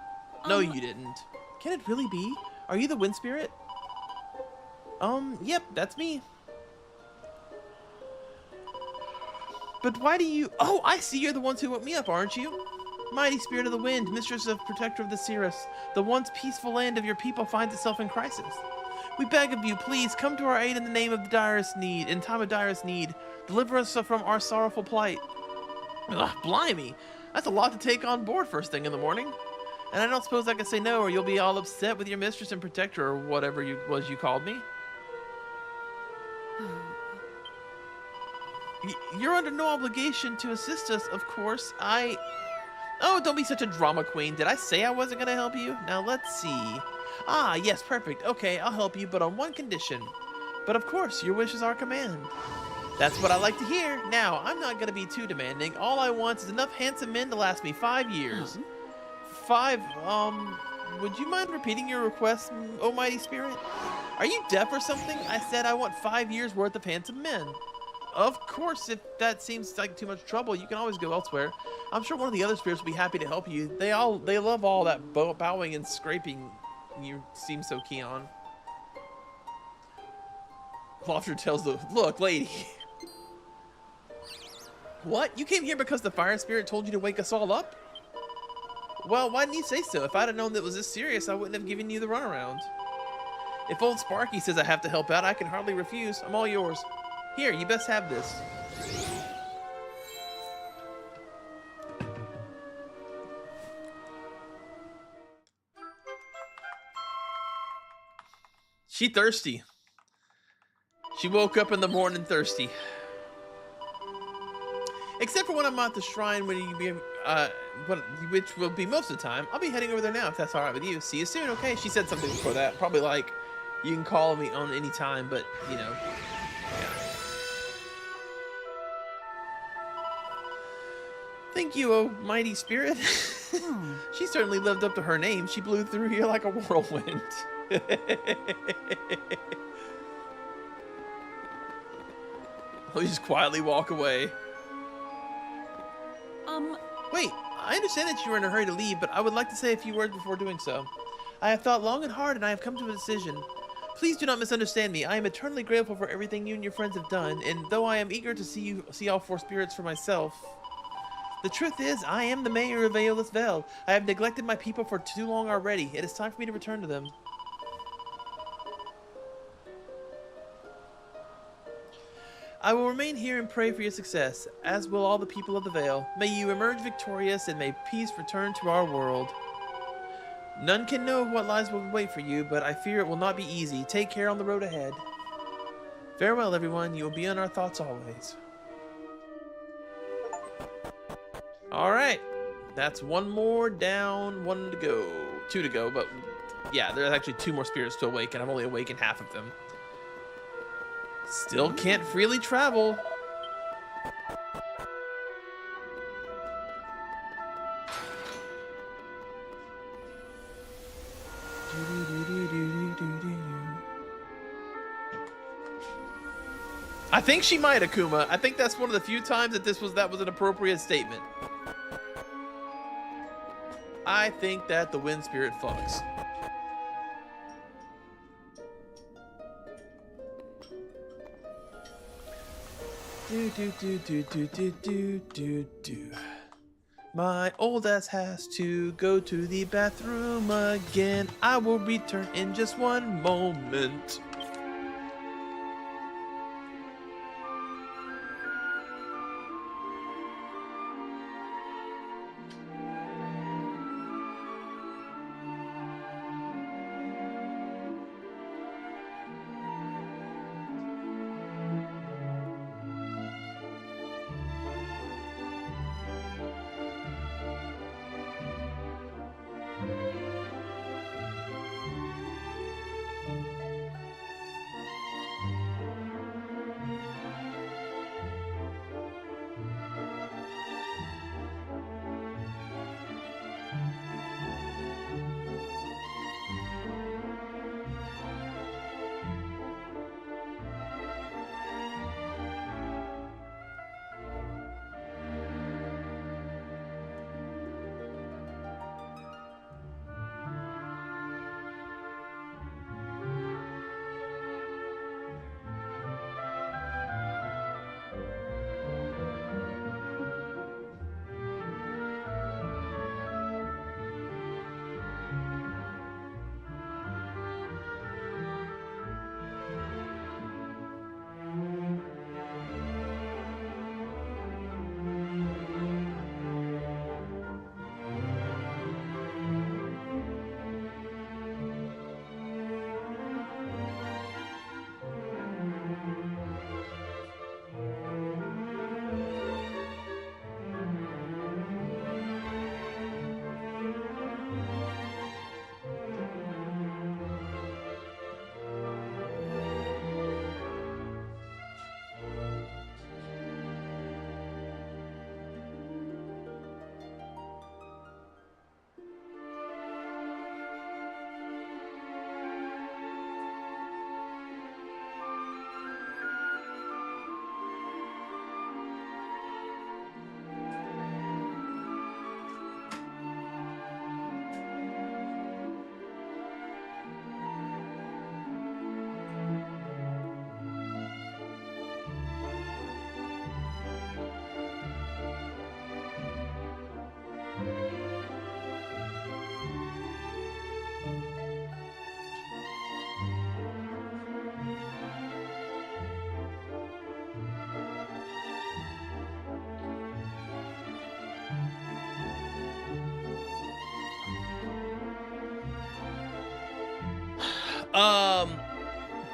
No, you didn't. Can it really be? Are you the wind spirit? Yep, that's me. But why do you... Oh, I see, you're the ones who woke me up, aren't you? Mighty spirit of the wind, mistress of protector of the Cirrus, the once peaceful land of your people finds itself in crisis. We beg of you, please, come to our aid in the name of the direst need, in time of direst need. Deliver us from our sorrowful plight. Ugh, blimey, that's a lot to take on board first thing in the morning. And I don't suppose I can say no, or you'll be all upset with your mistress and protector, or whatever you called me. You're under no obligation to assist us, of course. Oh, don't be such a drama queen. Did I say I wasn't gonna help you? Now let's see. Ah, yes, perfect. Okay, I'll help you, but on one condition. But of course, your wish is our command. That's what I like to hear. Now, I'm not gonna be too demanding. All I want is enough handsome men to last me 5 years. 5, would you mind repeating your request, oh mighty spirit? Are you deaf or something? I said I want 5 years worth of handsome men. Of course, if that seems like too much trouble, you can always go elsewhere. I'm sure one of the other spirits will be happy to help you. They love all that bowing and scraping you seem so keen on. Lofter tells the... Look, lady. What? You came here because the fire spirit told you to wake us all up? Well, why didn't you say so? If I'd have known that it was this serious, I wouldn't have given you the runaround. If old Sparky says I have to help out, I can hardly refuse. I'm all yours. Here, you best have this. She thirsty. She woke up in the morning thirsty. Except for when I'm at the shrine, which will be most of the time. I'll be heading over there now if that's all right with you. See you soon, okay? She said something before that. Probably like, you can call me on any time, but, you know, yeah. Thank you, oh mighty spirit. She certainly lived up to her name. She blew through here like a whirlwind. I'll just quietly walk away. Wait, I understand that you were in a hurry to leave, but I would like to say a few words before doing so. I have thought long and hard, and I have come to a decision. Please do not misunderstand me. I am eternally grateful for everything you and your friends have done, and though I am eager to see all four spirits for myself, the truth is, I am the mayor of Aeolus Vale. I have neglected my people for too long already. It is time for me to return to them. I will remain here and pray for your success, as will all the people of the Vale. May you emerge victorious, and may peace return to our world. None can know what lies will wait for you, but I fear it will not be easy. Take care on the road ahead. Farewell, everyone. You will be in our thoughts always. All right. That's one more down, one to go. Two to go, but yeah, there's actually two more spirits to awaken. I've only awakened half of them. Still can't freely travel. I think she might, Akuma. I think that's one of the few times that that was an appropriate statement. I think that the wind spirit fucks. Do. My old ass has to go to the bathroom again. I will return in just one moment.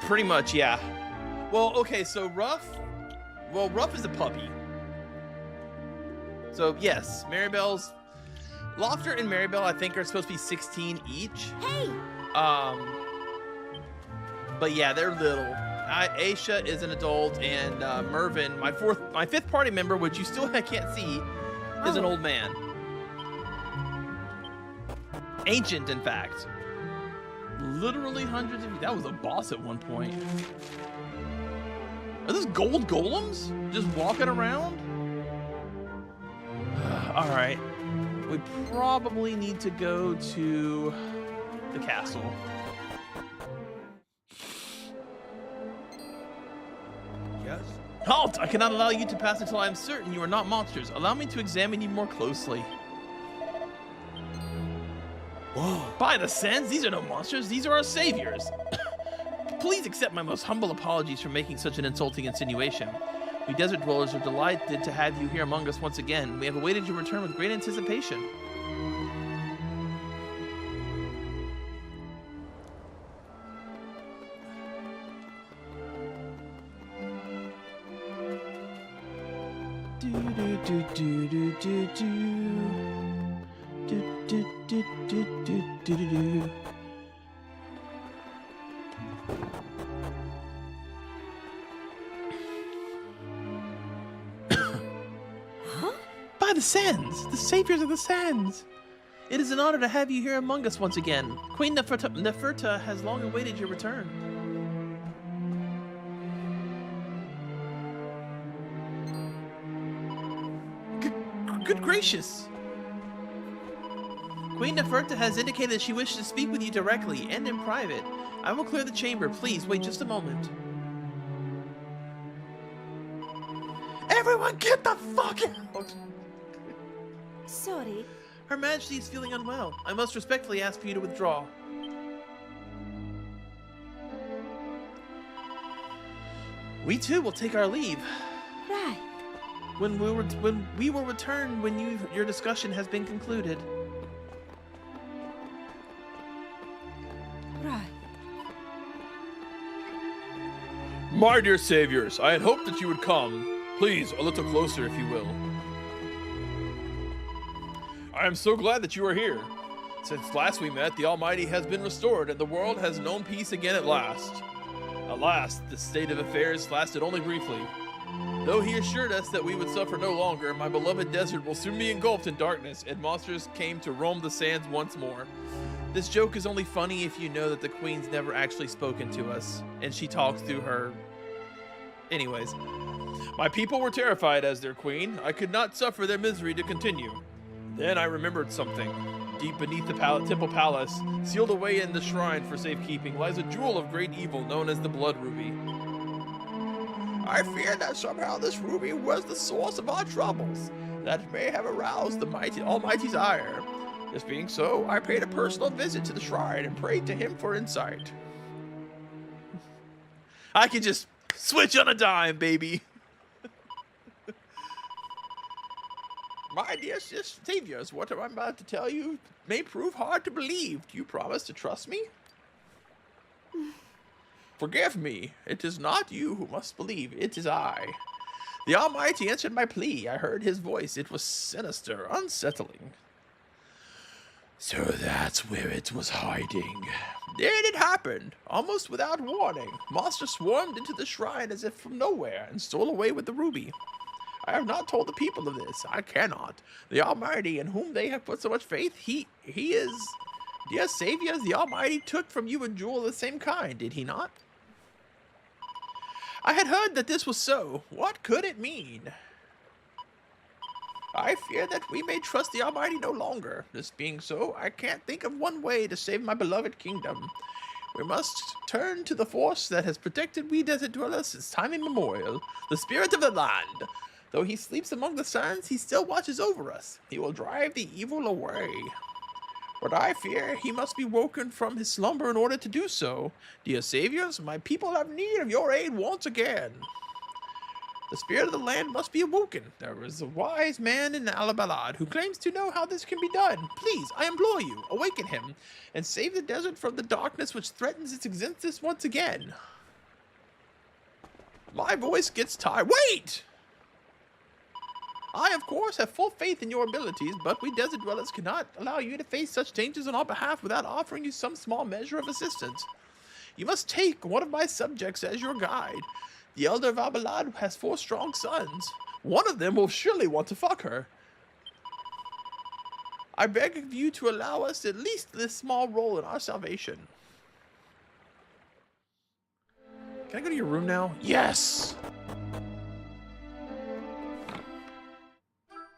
Pretty much, yeah. Well, okay, so Ruff is a puppy. So yes, Maribel's Lofter and Maribel, I think, are supposed to be 16 each. Hey! But yeah, they're little. Aisha is an adult, and Mervin, my fifth party member, which you still can't see, is an old man. Ancient, in fact. Literally hundreds of. That was a boss at one point. Are those gold golems just walking around? All right. We probably need to go to the castle. Yes? Halt! I cannot allow you to pass until I am certain you are not monsters. Allow me to examine you more closely. Whoa. By the sands, these are no monsters. These are our saviors. Please accept my most humble apologies for making such an insulting insinuation. We desert dwellers are delighted to have you here among us once again. We have awaited your return with great anticipation. Do do do do do do do do do do do do do. By the sands, the saviors of the sands. It is an honor to have you here among us once again. Queen Neferta has long awaited your return. Good gracious! Queen Neferta has indicated that she wishes to speak with you directly and in private. I will clear the chamber. Please wait just a moment. Everyone get the fuck out! Sorry. Her Majesty is feeling unwell. I must respectfully ask for you to withdraw. We too will take our leave. Right. When we will return when your discussion has been concluded. Right. My dear saviors, I had hoped that you would come. Please, a little closer if you will. I am so glad that you are here. Since last we met, the Almighty has been restored and the world has known peace again at last. Alas, the state of affairs lasted only briefly. Though he assured us that we would suffer no longer, my beloved desert will soon be engulfed in darkness, and monsters came to roam the sands once more. This joke is only funny if you know that the Queen's never actually spoken to us, and she talks through her... Anyways. My people were terrified as their queen. I could not suffer their misery to continue. Then I remembered something. Deep beneath the temple palace, sealed away in the shrine for safekeeping, lies a jewel of great evil known as the Blood Ruby. I fear that somehow this ruby was the source of our troubles, that it may have aroused the Almighty's ire. This being so, I paid a personal visit to the shrine and prayed to him for insight. I can just switch on a dime, baby. My dear saviors, what I'm about to tell you may prove hard to believe. Do you promise to trust me? Forgive me. It is not you who must believe. It is I. The Almighty answered my plea. I heard his voice. It was sinister, unsettling. So that's where it was hiding. Then it happened, almost without warning. Monsters swarmed into the shrine as if from nowhere and stole away with the ruby. I have not told the people of this. I cannot. The Almighty, in whom they have put so much faith, he is... Dear saviors, the Almighty took from you a jewel of the same kind, did he not? I had heard that this was so. What could it mean? I fear that we may trust the Almighty no longer. This being so, I can't think of one way to save my beloved kingdom. We must turn to the force that has protected we desert dwellers since time immemorial, the spirit of the land. Though he sleeps among the sands, he still watches over us. He will drive the evil away. But I fear he must be woken from his slumber in order to do so. Dear saviors, my people have need of your aid once again. The spirit of the land must be awoken. There is a wise man in Alabalad who claims to know how this can be done. Please, I implore you, awaken him and save the desert from the darkness which threatens its existence once again. My voice gets tired. Wait! I, of course, have full faith in your abilities, but we desert dwellers cannot allow you to face such dangers on our behalf without offering you some small measure of assistance. You must take one of my subjects as your guide. The elder of Abalad has 4 strong sons. One of them will surely want to fuck her. I beg of you to allow us at least this small role in our salvation. Can I go to your room now? Yes!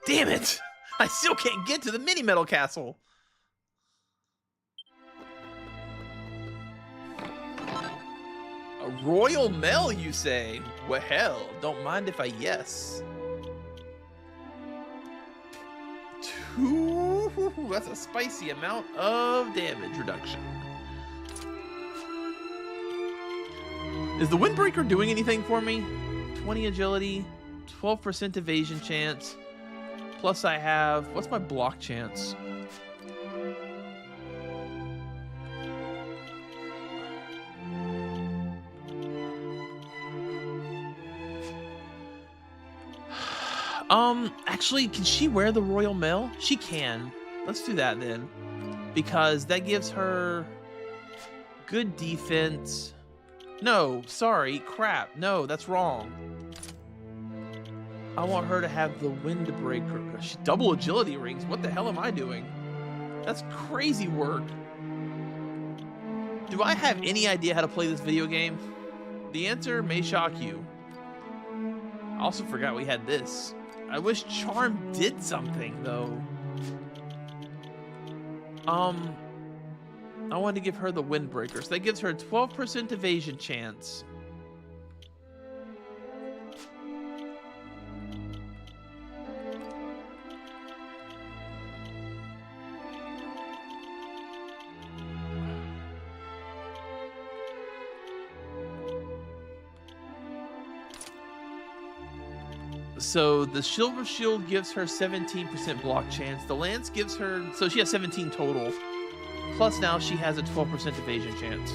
Damn it! I still can't get to the mini metal castle. A royal mail, you say? Well, hell, don't mind if I yes. 2. That's a spicy amount of damage reduction. Is the Windbreaker doing anything for me? 20 agility, 12% evasion chance. Plus I have, what's my block chance? Actually, can she wear the royal mail? She can. Let's do that then. Because that gives her good defense. No, sorry, crap. No, that's wrong. I want her to have the Windbreaker. She double agility rings. What the hell am I doing? That's crazy work. Do I have any idea how to play this video game? The answer may shock you. I also forgot we had this. I wish Charm did something, though. I wanted to give her the Windbreaker. So that gives her a 12% evasion chance. So the Silver Shield gives her 17% block chance. The Lance gives her, so she has 17 total. Plus now she has a 12% evasion chance.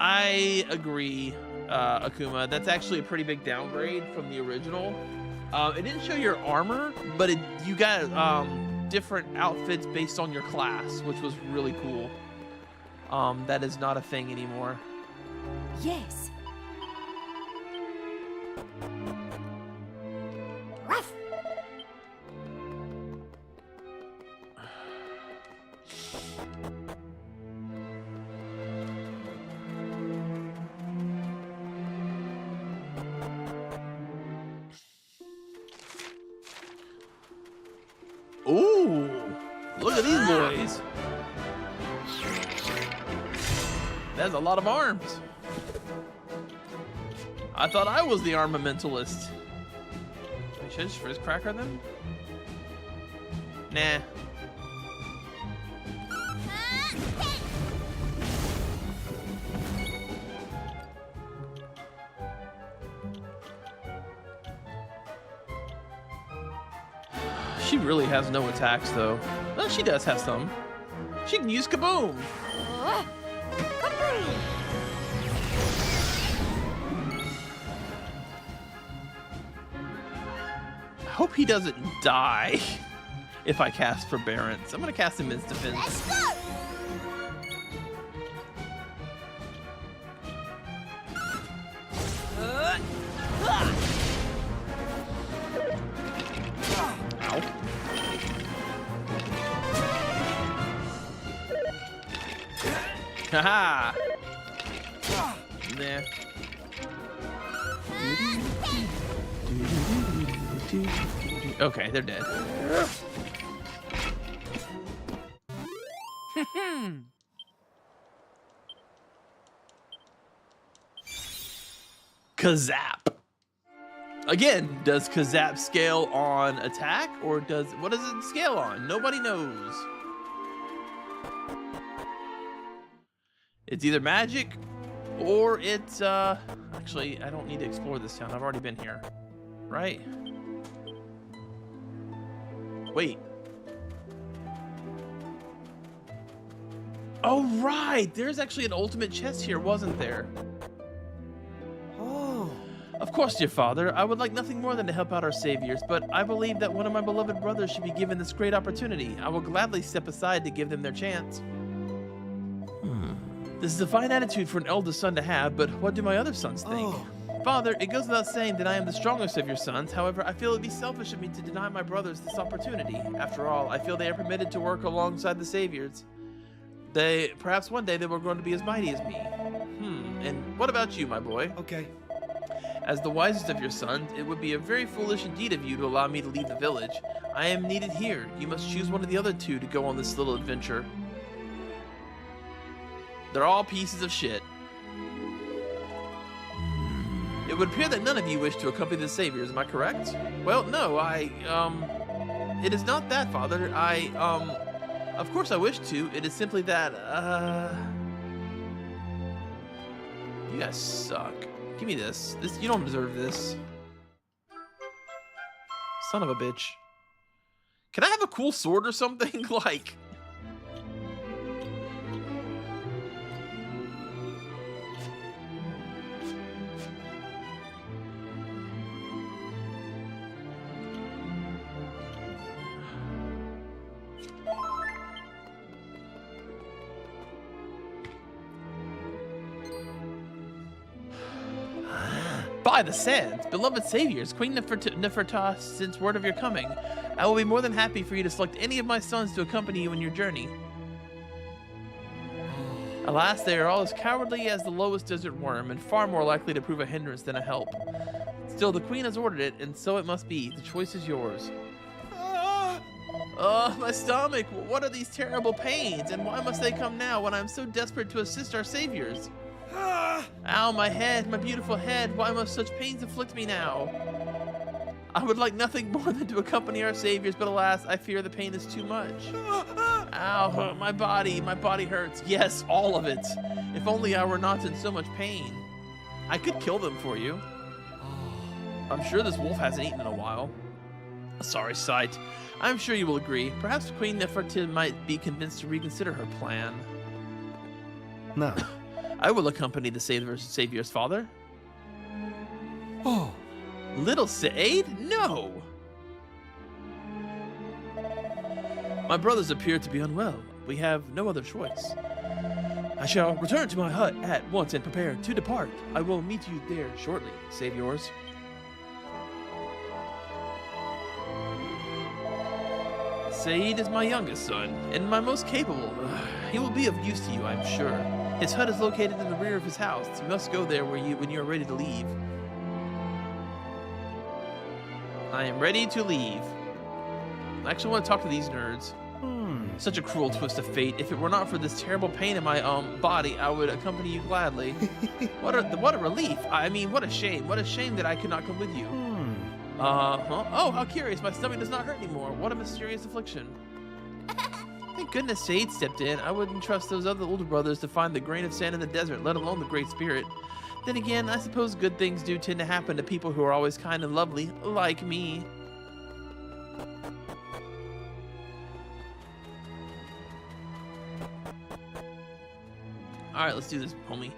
I agree, Akuma. That's actually a pretty big downgrade from the original. It didn't show your armor, but you got different outfits based on your class, which was really cool. That is not a thing anymore. Yes. Ruff. Ooh, look at these boys. That's a lot of arms. I thought I was the armamentalist. Wait, should I just frizz cracker them? Nah. She really has no attacks, though. Well, she does have some. She can use Kaboom. Kaboom! I hope he doesn't die if I cast Forbearance. I'm gonna cast him Insta Defense. Let's go! Ow. Haha! Nah. Okay, they're dead. Kazap. Again, does Kazap scale on attack, or what does it scale on? Nobody knows. It's either magic or it's actually I don't need to explore this town. I've already been here. Right? Wait. Oh right, there's actually an ultimate chest here, wasn't there? Oh. Of course, dear father, I would like nothing more than to help out our saviors, but I believe that one of my beloved brothers should be given this great opportunity. I will gladly step aside to give them their chance. This is a fine attitude for an eldest son to have, but what do my other sons think? Oh. Father, it goes without saying that I am the strongest of your sons. However, I feel it would be selfish of me to deny my brothers this opportunity. After all, I feel they are permitted to work alongside the saviors. Perhaps one day they will grow to be as mighty as me. And what about you, my boy? Okay. As the wisest of your sons, it would be a very foolish indeed of you to allow me to leave the village. I am needed here. You must choose one of the other two to go on this little adventure. They're all pieces of shit. It would appear that none of you wish to accompany the saviors, am I correct? Well, no, it is not that, Father. Of course I wish to. It is simply that, you guys suck. Give me this. You don't deserve this. Son of a bitch. Can I have a cool sword or something? Like... By the sands, beloved saviors, Queen Neferta sends word of your coming. I will be more than happy for you to select any of my sons to accompany you in your journey. Alas, they are all as cowardly as the lowest desert worm, and far more likely to prove a hindrance than a help. Still, the Queen has ordered it, and so it must be. The choice is yours. My stomach! What are these terrible pains, and why must they come now when I am so desperate to assist our saviors? Ow, my head, my beautiful head, why must such pains afflict me now? I would like nothing more than to accompany our saviors, but alas, I fear the pain is too much. Ow, my body hurts. Yes, all of it. If only I were not in so much pain. I could kill them for you. I'm sure this wolf hasn't eaten in a while. A sorry sight. I'm sure you will agree. Perhaps Queen Nefertiti might be convinced to reconsider her plan. No. I will accompany the savior's father. Oh. Little Said? No! My brothers appear to be unwell. We have no other choice. I shall return to my hut at once and prepare to depart. I will meet you there shortly, saviors. Said is my youngest son, and my most capable. He will be of use to you, I'm sure. His hut is located in the rear of his house. You must go there when you are ready to leave. I am ready to leave. I actually want to talk to these nerds. Such a cruel twist of fate. If it were not for this terrible pain in my body, I would accompany you gladly. What a relief. I mean, what a shame. What a shame that I could not come with you. Oh, how curious. My stomach does not hurt anymore. What a mysterious affliction. Thank goodness Said stepped in. I wouldn't trust those other older brothers to find the grain of sand in the desert, let alone the Great Spirit. Then again, I suppose good things do tend to happen to people who are always kind and lovely, like me. Alright, let's do this, homie.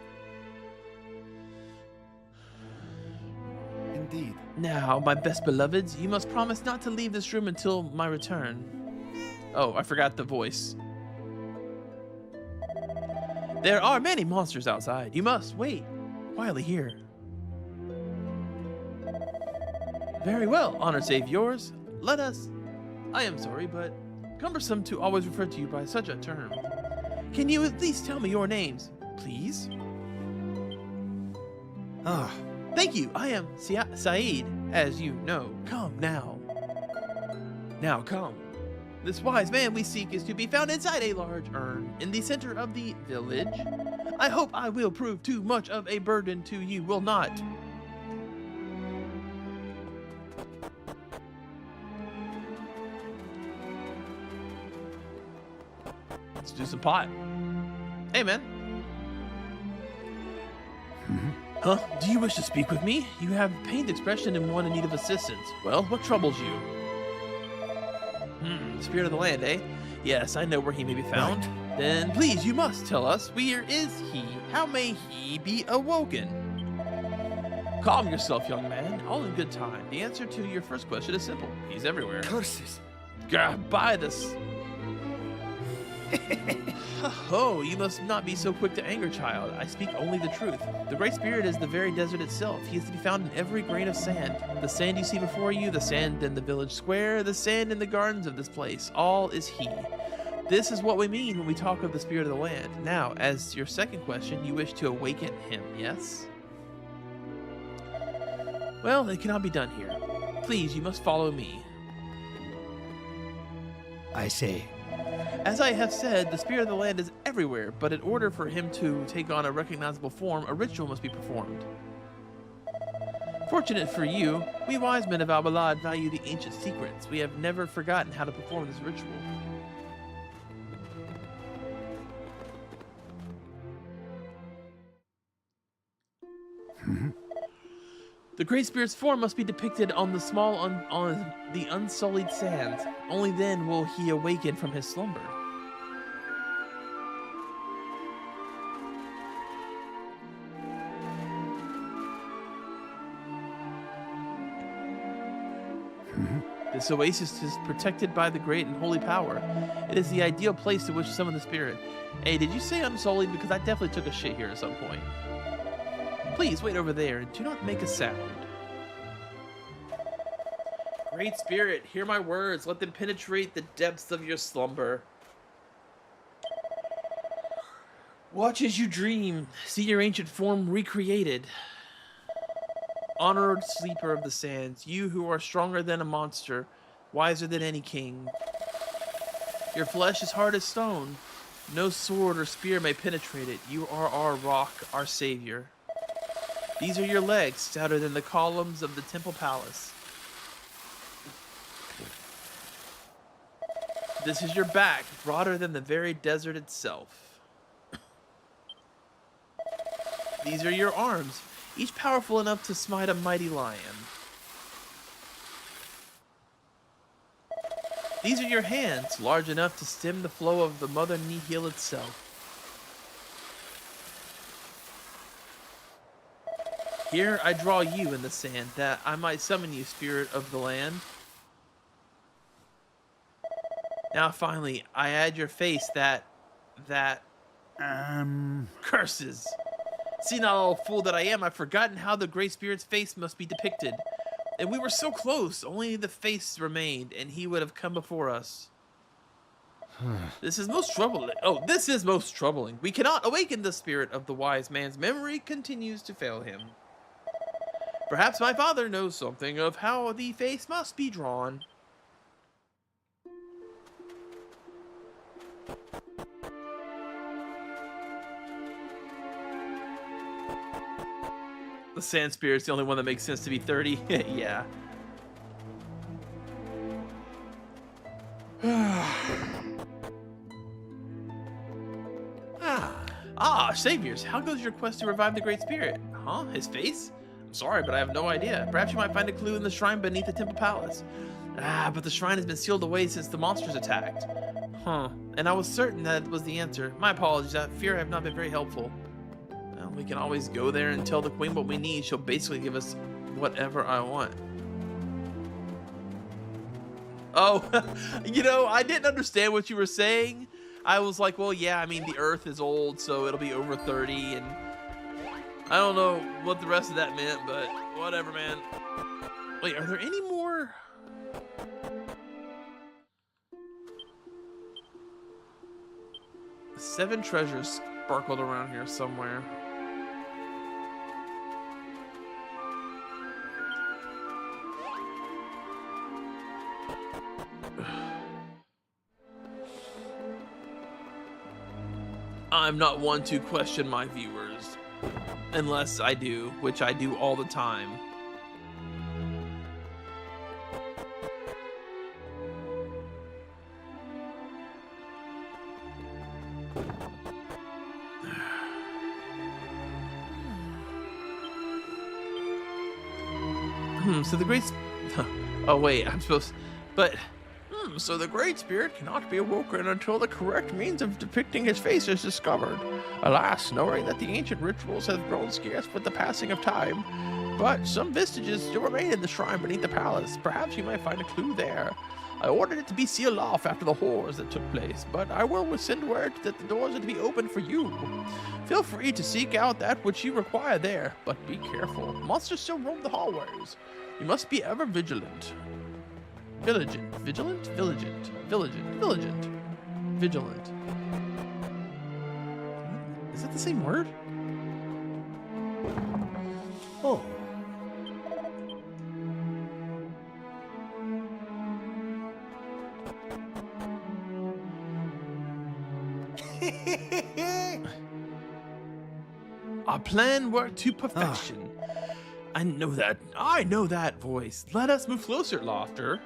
Indeed. Now, my best beloveds, you must promise not to leave this room until my return. Oh, I forgot the voice. There are many monsters outside. You must wait quietly here. Very well, honored saviors. Let us... I am sorry, but cumbersome to always refer to you by such a term. Can you at least tell me your names, please? Thank you. I am Said, as you know. Come now. Now come. This wise man we seek is to be found inside a large urn in the center of the village. I hope I will prove too much of a burden to you, will not. Let's do some pot. Hey, man. Huh? Do you wish to speak with me? You have a pained expression and one in need of assistance. Well, what troubles you? Spirit of the land, eh? Yes, I know where he may be found. Right. Then please, you must tell us, where is he? How may he be awoken? Calm yourself, young man. All in good time. The answer to your first question is simple. He's everywhere. Curses. Buy this. Oh, you must not be so quick to anger, child. I speak only the truth. The Great Spirit is the very desert itself. He is to be found in every grain of sand. The sand you see before you, the sand in the village square, the sand in the gardens of this place. All is He. This is what we mean when we talk of the Spirit of the land. Now, as your second question, you wish to awaken Him, yes? Well, it cannot be done here. Please, you must follow me. I say. As I have said, the Spirit of the land is everywhere, but in order for him to take on a recognizable form, a ritual must be performed. Fortunate for you, we wise men of Albalad value the ancient secrets. We have never forgotten how to perform this ritual. The Great Spirit's form must be depicted on the on the unsullied sands. Only then will he awaken from his slumber. This oasis is protected by the great and holy power. It is the ideal place to wish to summon the spirit. Hey, did you say unsullied? Because I definitely took a shit here at some point. Please wait over there and do not make a sound. Great Spirit, hear my words. Let them penetrate the depths of your slumber. Watch as you dream. See your ancient form recreated. Honored sleeper of the sands, you who are stronger than a monster, wiser than any king. Your flesh is hard as stone. No sword or spear may penetrate it. You are our rock, our savior. These are your legs, stouter than the columns of the temple palace. This is your back, broader than the very desert itself. These are your arms, each powerful enough to smite a mighty lion. These are your hands, large enough to stem the flow of the Mother Nihil itself. Here I draw you in the sand, that I might summon you, spirit of the land. Now finally, I add your face that... Curses! See, not all fool that I am, I've forgotten how the Great Spirit's face must be depicted. And we were so close, only the face remained, and he would have come before us. This is most troubling. Oh, this is most troubling. We cannot awaken the spirit of the wise man's memory continues to fail him. Perhaps my father knows something of how the face must be drawn. The sand spirit's the only one that makes sense to be 30. Yeah. Saviors, how goes your quest to revive the Great Spirit? Huh? His face? I'm sorry, but I have no idea. Perhaps you might find a clue in the shrine beneath the temple palace. But the shrine has been sealed away since the monsters attacked. Huh. And I was certain that was the answer. My apologies, I fear I have not been very helpful. Well, we can always go there and tell the queen what we need. She'll basically give us whatever I want. Oh, you know, I didn't understand what you were saying. I was like, well, yeah, I mean, the Earth is old, so it'll be over 30, and I don't know what the rest of that meant, but whatever, man. Wait, are there any more? Seven treasures sparkled around here somewhere. I'm not one to question my viewers, unless I do, which I do all the time. So the great... Oh, wait, I'm supposed... But... So the Great Spirit cannot be awoken until the correct means of depicting his face is discovered. Alas, knowing that the ancient rituals have grown scarce with the passing of time, but some vestiges still remain in the shrine beneath the palace. Perhaps you might find a clue there. I ordered it to be sealed off after the horrors that took place, but I will send word that the doors are to be opened for you. Feel free to seek out that which you require there, but be careful. Monsters still roam the hallways. You must be ever vigilant. Vigilant. Is that the same word? Oh. Our plan worked to perfection. I know that voice. Let us move closer, Laughter.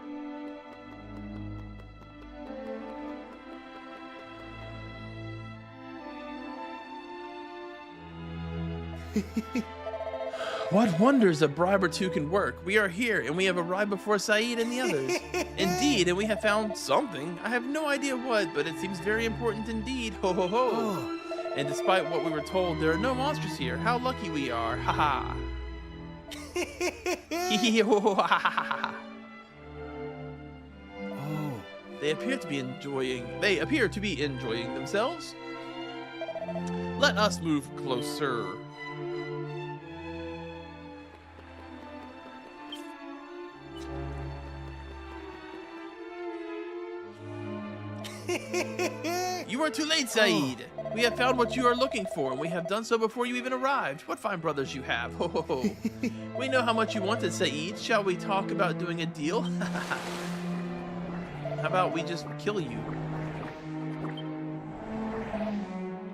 What wonders a bribe or two can work. We are here, and we have arrived before Saeed and the others. Indeed, and we have found something. I have no idea what, but it seems very important indeed. Ho ho ho. Oh. And despite what we were told, there are no monsters here. How lucky we are. Ha ha. Hee hee ho ho ha ha ha ha. Oh. They appear to be enjoying themselves. Let us move closer. You weren't too late, Saeed. We have found what you are looking for, and we have done so before you even arrived. What fine brothers you have. Ho ho ho. We know how much you wanted, Saeed. Shall we talk about doing a deal? How about we just kill you?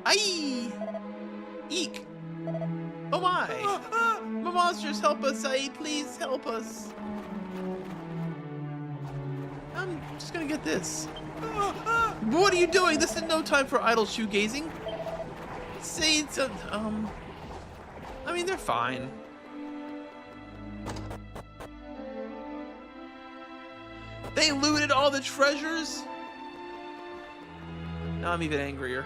Aye! Eek! Oh my! My monsters, help us, Saeed. Please help us. I'm just gonna get this. What are you doing? This is no time for idle shoegazing. Saeed's, I mean, they're fine. They looted all the treasures? Now I'm even angrier.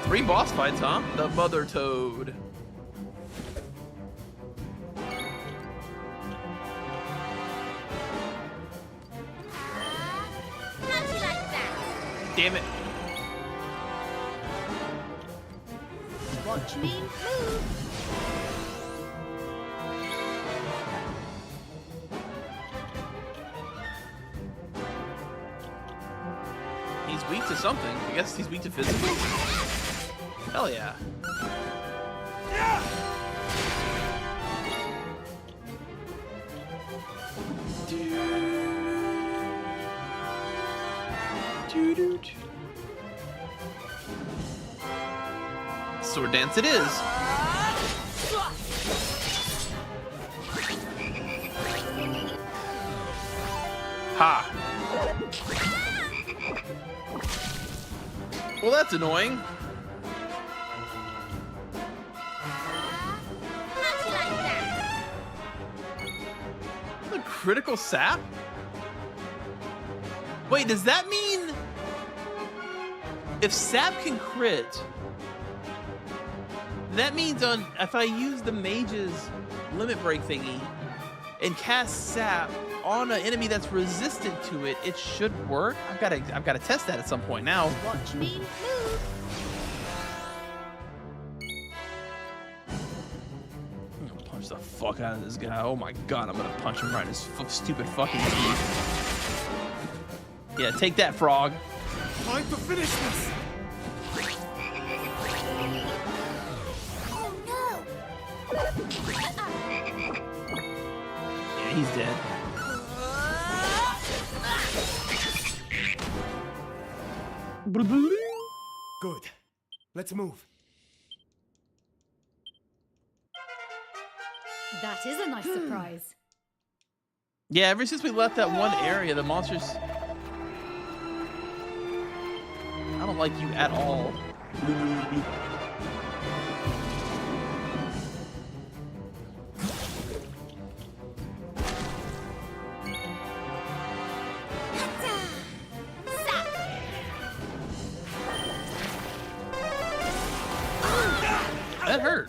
Three boss fights, huh? The Mother Toad. How'd you like that? Damn it. Watch me move. He's weak to something. I guess he's weak to physical. Hell yeah. Sword dance it is. Ha. Well, that's annoying. How'd you like that? A critical sap? Wait, does that mean if sap can crit, that means if I use the mage's limit break thingy and cast sap on an enemy that's resistant to it, it should work. I've got to test that at some point now. Watch me move. I'm gonna punch the fuck out of this guy. Oh my god, I'm gonna punch him right in his stupid fucking teeth. Yeah, take that, frog. Time to finish this. Oh no! Yeah, he's dead. Good. Let's move. That is a nice surprise. Yeah, ever since we left that one area, the monsters... I don't like you at all. That hurt.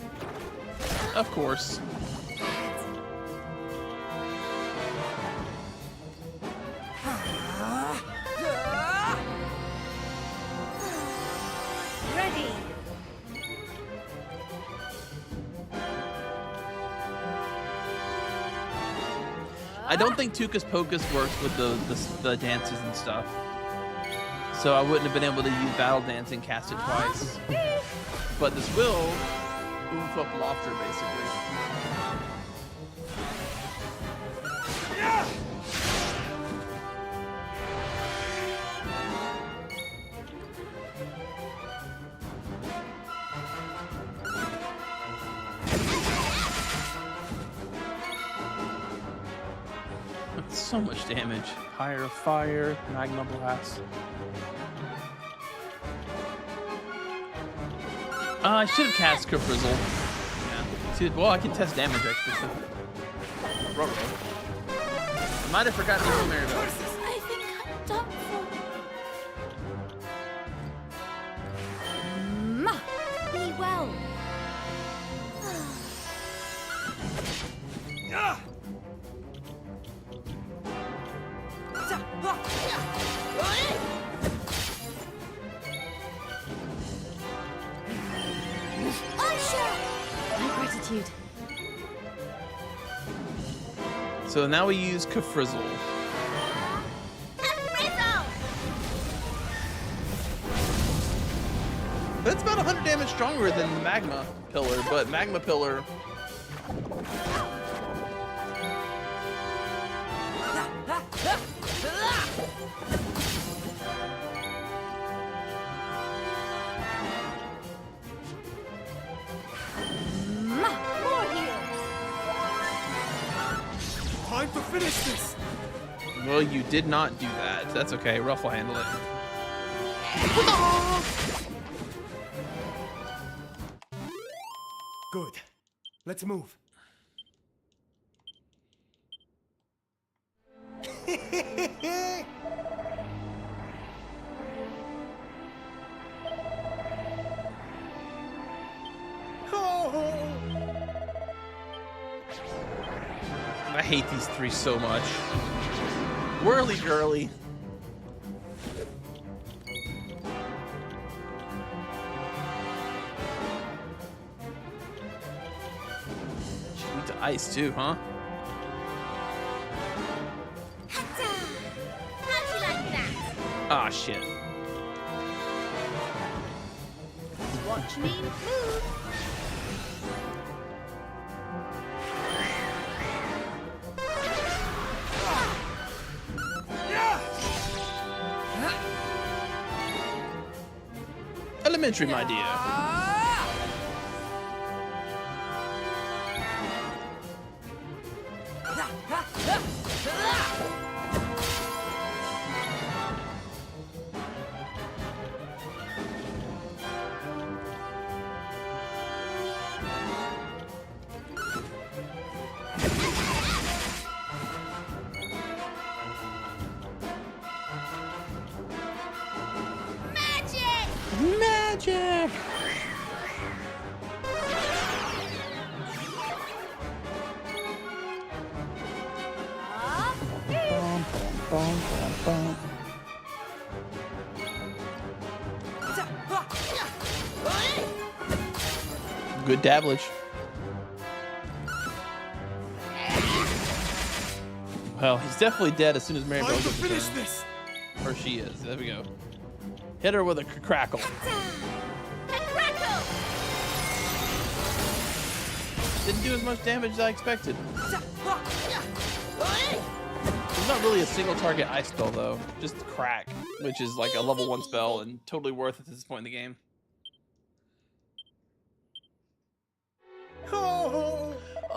Of course. Ready. I don't think Tucus Pocus works with the dances and stuff. So I wouldn't have been able to use Battle Dance and cast it twice. But this will oof up Lofter, basically. That's so much damage. Higher fire, Magma Blast. I should have cast Frizzle. Yeah. See, well, I can test damage actually. I might have forgotten the Mary Bell. I think I'm done for. Be well. My gratitude. So now we use Kafrizzle. That's about 100 damage stronger than Magma Pillar, but Magma Pillar. More here. Time to finish this. Well, you did not do that. That's okay. Ruff will handle it. Good. Let's move. I hate these three so much. Whirly girly. She's weak to ice too, huh? How'd you like that? Ah, shit. Watch me move. Elementary, my dear. Magic! Bum, bum, bum, bum. Good dabblage. Well, he's definitely dead as soon as Mary Bell Time to gets finish returned. this. Or she is. There we go. Hit her with a crackle. Didn't do as much damage as I expected. It's not really a single target ice spell though. Just crack, which is like a level 1 spell and totally worth it at this point in the game.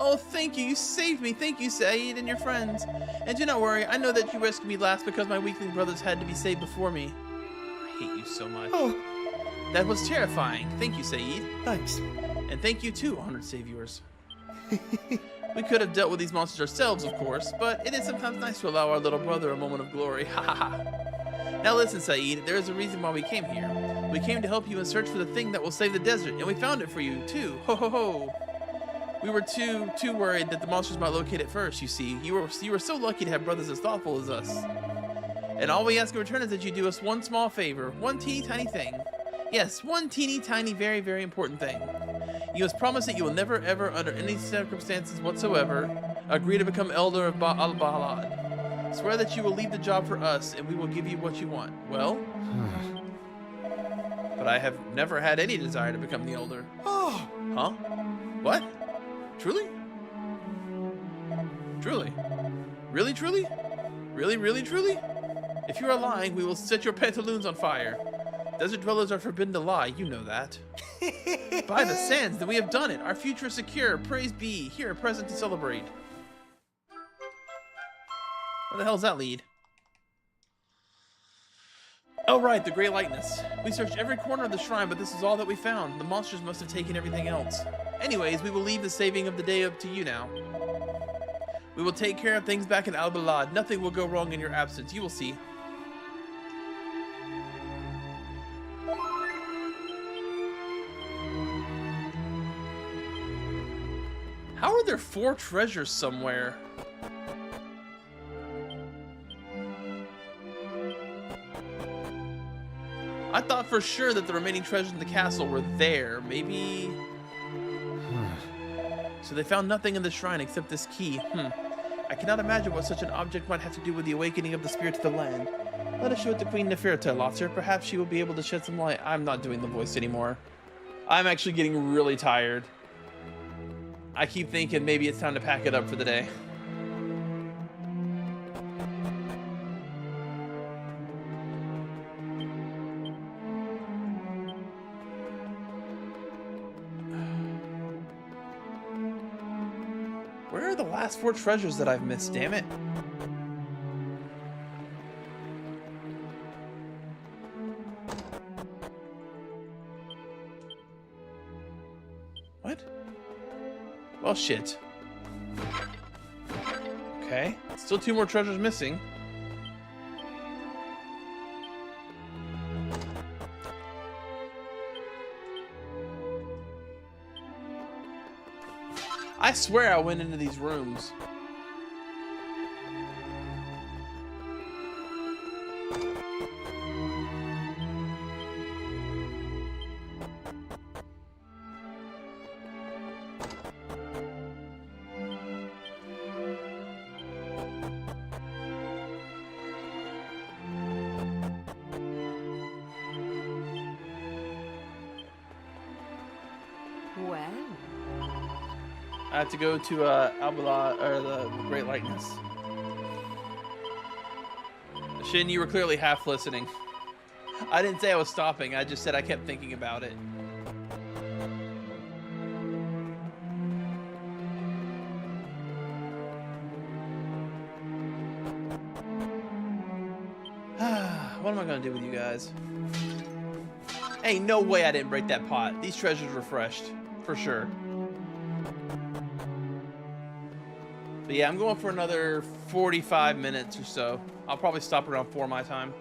Oh, thank you. You saved me. Thank you, Saeed, and your friends. And do not worry. I know that you rescued me last because my weakling brothers had to be saved before me. I hate you so much. Oh, That was terrifying. Thank you, Saeed. thanks. And thank you too, honored saviors. We could have dealt with these monsters ourselves, of course, but it is sometimes nice to allow our little brother a moment of glory. Ha ha ha. Now listen, Saeed, there is a reason why we came here. We came to help you and search for the thing that will save the desert, and we found it for you, too. Ho ho ho. We were too worried that the monsters might locate it first, you see. You were so lucky to have brothers as thoughtful as us. And all we ask in return is that you do us one small favor, one teeny tiny thing. Yes, one teeny tiny, very, very important thing. You must promise that you will never ever, under any circumstances whatsoever, agree to become Elder of Al-Balad. Swear that you will leave the job for us, and we will give you what you want. Well? But I have never had any desire to become the Elder. Oh, Huh? What? Truly? Truly? Really, truly? Really, really, truly? If you are lying, we will set your pantaloons on fire. Desert dwellers are forbidden to lie, you know that. By the sands, then we have done it. Our future is secure. Praise be. Here, a present to celebrate. Where the hell's that lead? Oh, right, the Great Likeness. We searched every corner of the shrine, but this is all that we found. The monsters must have taken everything else. Anyways, we will leave the saving of the day up to you now. We will take care of things back in Al-Balad. Nothing will go wrong in your absence. You will see. How are there 4 treasures somewhere? I thought for sure that the remaining treasures in the castle were there. Maybe... So they found nothing in the shrine except this key. I cannot imagine what such an object might have to do with the awakening of the spirit of the land. Let us show it to Queen Neferta, Lotzer. Perhaps she will be able to shed some light. I'm not doing the voice anymore. I'm actually getting really tired. I keep thinking maybe it's time to pack it up for the day. Where are the last 4 treasures that I've missed, damn it? What? Well, shit. Okay, still 2 more treasures missing. I swear I went into these rooms. Well, I have to go to Al-Balad, or the Great Likeness. Shin, you were clearly half listening. I didn't say I was stopping, I just said I kept thinking about it. What am I gonna do with you guys? Hey, no way I didn't break that pot. These treasures refreshed, for sure. But yeah, I'm going for another 45 minutes or so. I'll probably stop around 4 my time.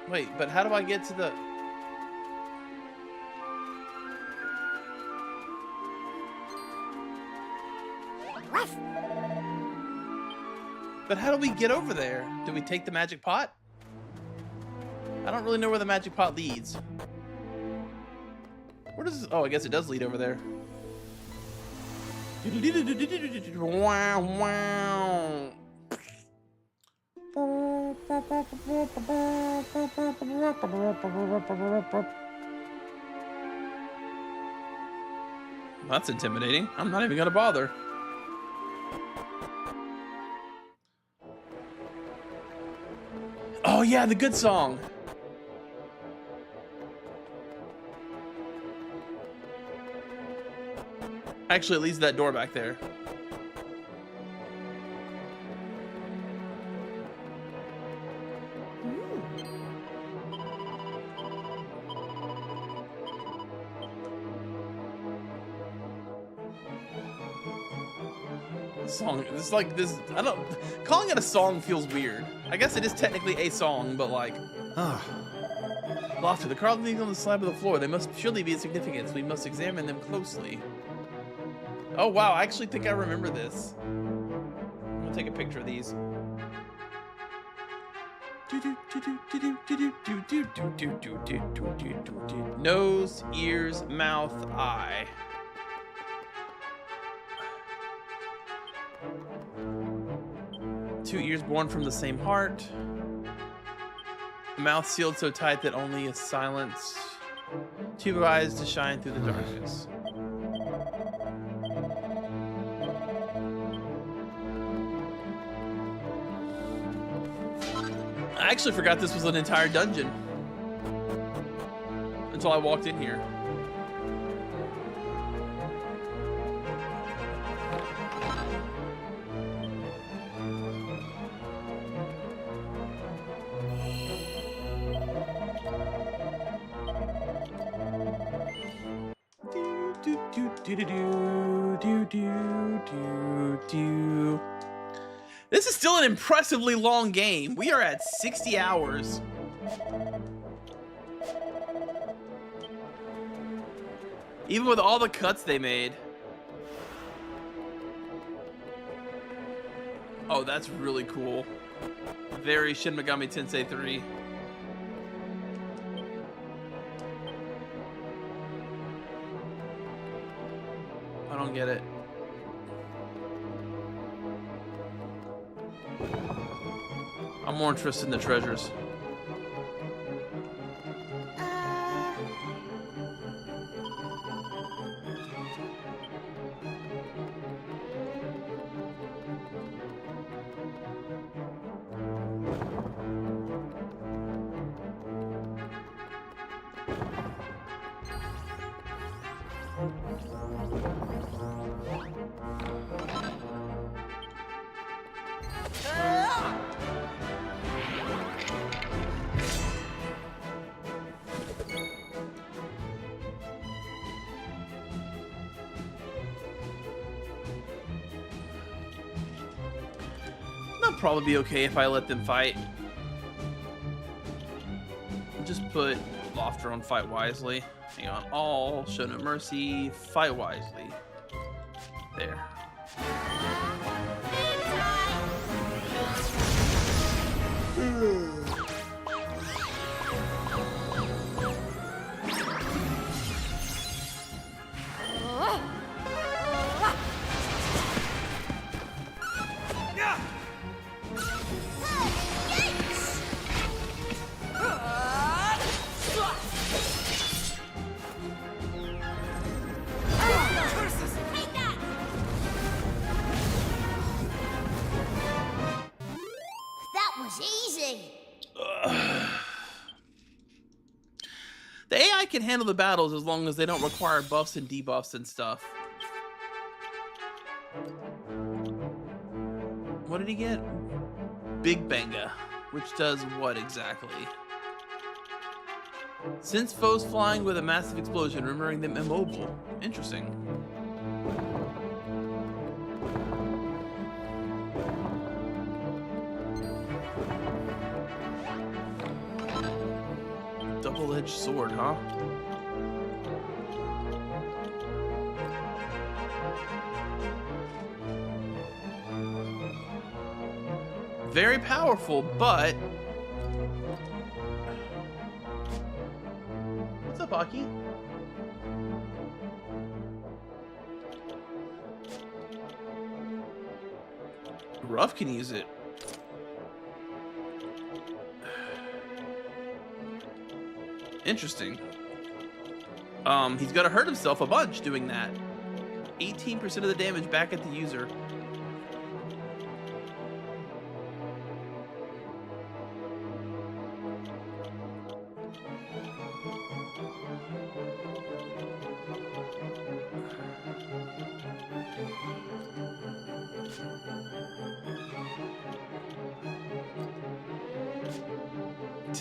Wait, but how do I get to the... But how do we get over there? Do we take the magic pot? I don't really know where the magic pot leads. Where does this... Oh, I guess it does lead over there. Wow, wow. That's intimidating. I'm not even gonna bother. Oh yeah, the good song. Actually, it leads to that door back there. song. It's like this. I don't. Calling it a song feels weird. I guess it is technically a song, but like. Lofter, the carvings on the slab of the floor. They must surely be of significance. We must examine them closely. Oh wow! I actually think I remember this. I'm gonna take a picture of these. Nose, ears, mouth, eye. Two ears born from the same heart. A mouth sealed so tight that only a silence. Two eyes to shine through the darkness. I actually forgot this was an entire dungeon until I walked in here. This is still an impressively long game. We are at 60 hours. Even with all the cuts they made. Oh, that's really cool. Very Shin Megami Tensei 3. I don't get it. I'm more interested in the treasures. That'll probably be okay if I let them fight. Just put Lofter on fight wisely. Hang on. All, show no mercy, fight wisely. There. The AI can handle the battles as long as they don't require buffs and debuffs and stuff. What did he get? Big Banga, which does what exactly? Sends foes flying with a massive explosion, rendering them immobile. Interesting. Double-edged sword, huh? Very powerful, but... What's up, Aki? Ruff can use it. Interesting. He's gonna hurt himself a bunch doing that. 18% of the damage back at the user.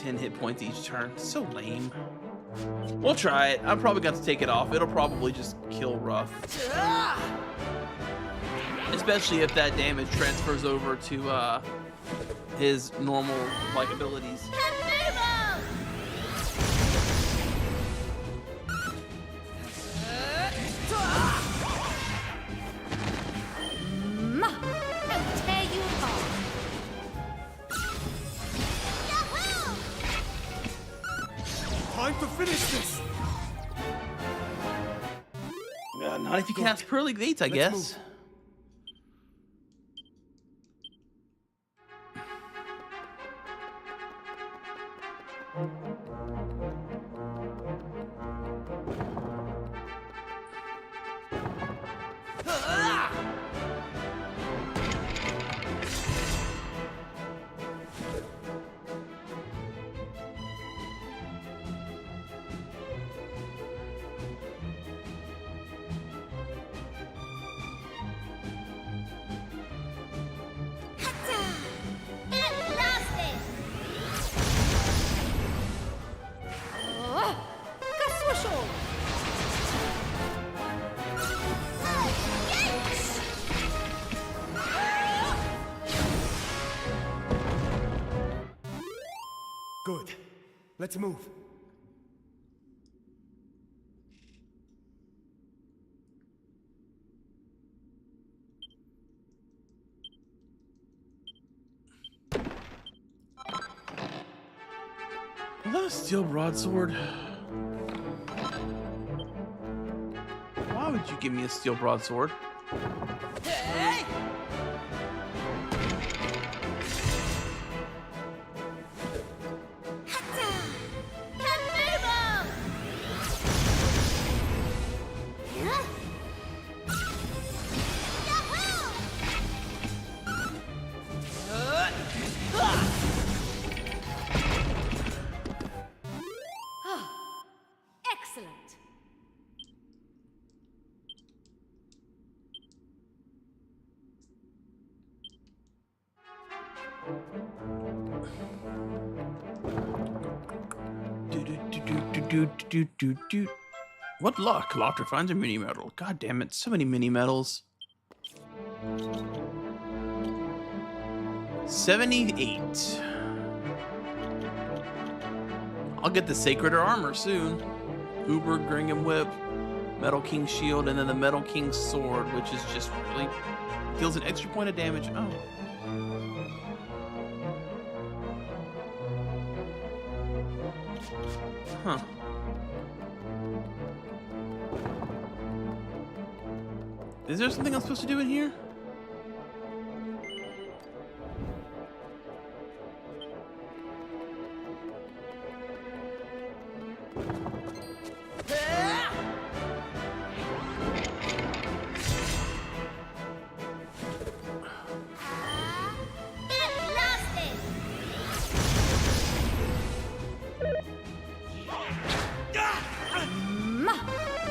Hit points each turn. So lame. We'll try it. I'm probably going to take it off. It'll probably just kill Ruff. Especially if that damage transfers over to his normal like abilities. I'll tear you apart. Time to finish this. Not if you cast Pearly Gates, I guess. move. Good. Let's move. Is that a steel broadsword? Why would you give me a steel broadsword? Excellent. What luck? Loctor finds a mini medal. God damn it, so many mini medals. 78. I'll get the Sacred Armor soon. Uber Gringham Whip, Metal King Shield, and then the Metal King Sword, which is just really deals an extra point of damage. Oh. Huh. Is there something I'm supposed to do in here?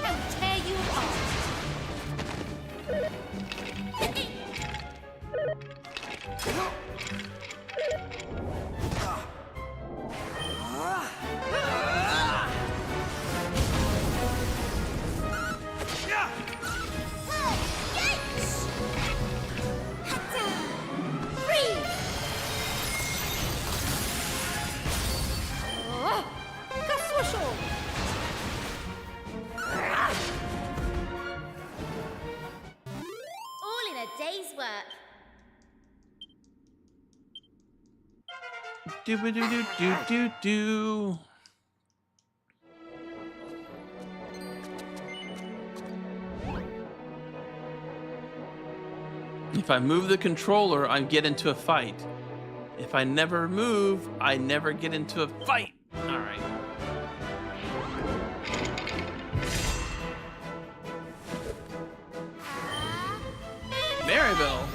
I'll tear you apart. All in a day's work. Do do do do do do. If I move the controller, I get into a fight. If I never move, I never get into a fight. All right. Maribel.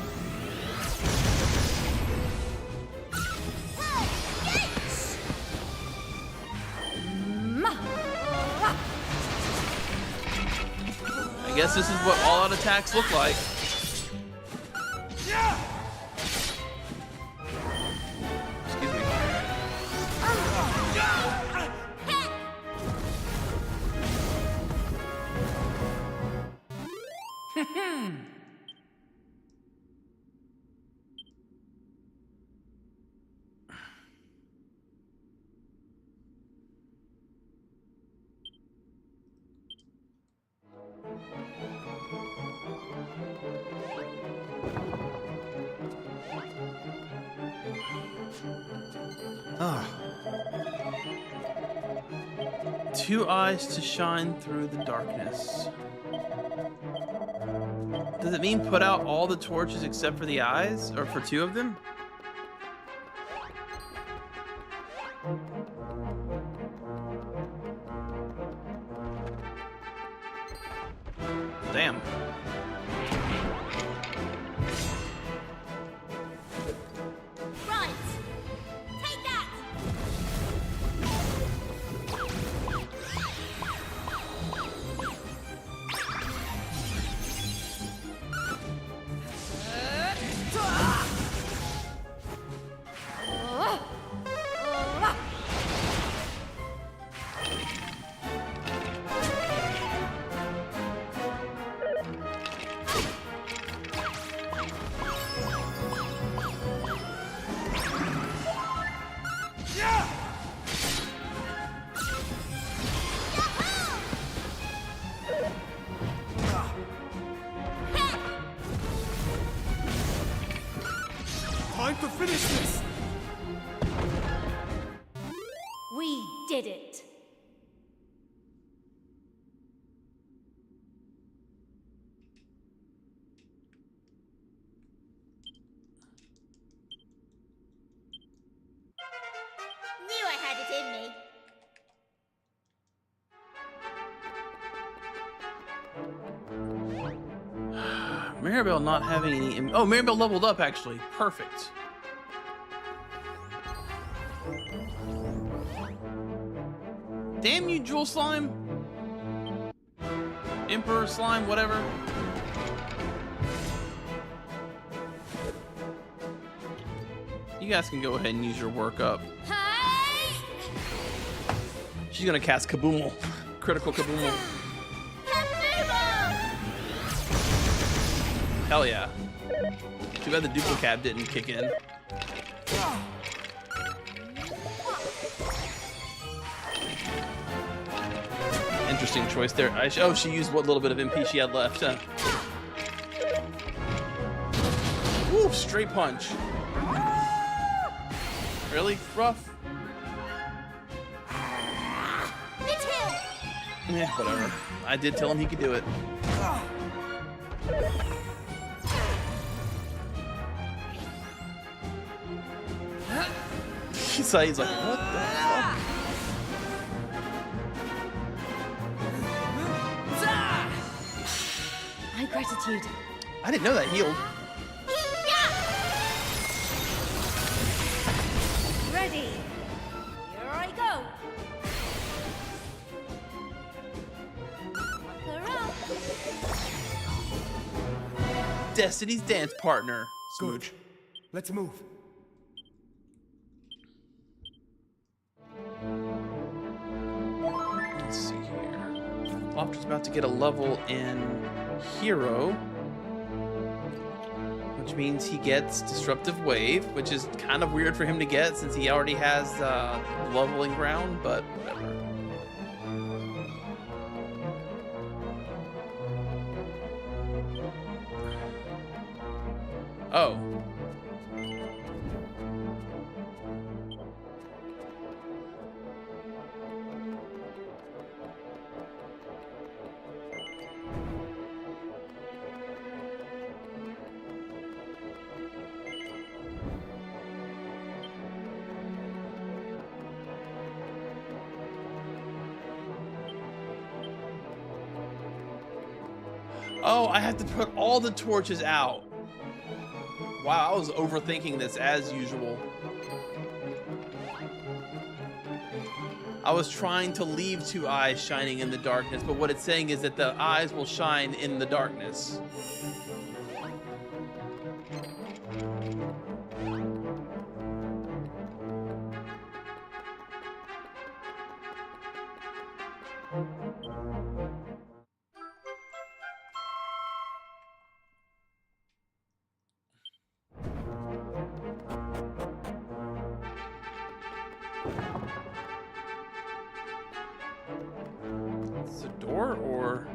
I guess this is what all-out attacks look like. Excuse me. Ah, 2 eyes to shine through the darkness. Does it mean put out all the torches except for the eyes? Or for 2 of them? Damn. Right. Take that. time to finish this! We did it. Knew I had it in me. Maribel not having any. Oh, Maribel leveled up actually. Perfect. Damn you, Jewel Slime. Emperor Slime, whatever. You guys can go ahead and use your work up. Hey! She's gonna cast Kaboomal. Critical Kaboomal. Kaboom! Hell yeah. Too bad the duplicab didn't kick in. Interesting choice there. Oh, she used what little bit of MP she had left. Huh? Ooh, straight punch. Really? Rough? It's him! Yeah, whatever. I did tell him he could do it. He's like, what the fuck? My gratitude. I didn't know that healed. Ready. Here I go. Hurrah. Destiny's dance partner. Good. Smooch. Let's move. Let's see here. Lofter's about to get a level in Hero, which means he gets Disruptive Wave, which is kind of weird for him to get since he already has Leveling Ground, but whatever. Oh. Oh, I have to put all the torches out. Wow, I was overthinking this as usual. I was trying to leave 2 eyes shining in the darkness, but what it's saying is that the eyes will shine in the darkness. Is it a door or...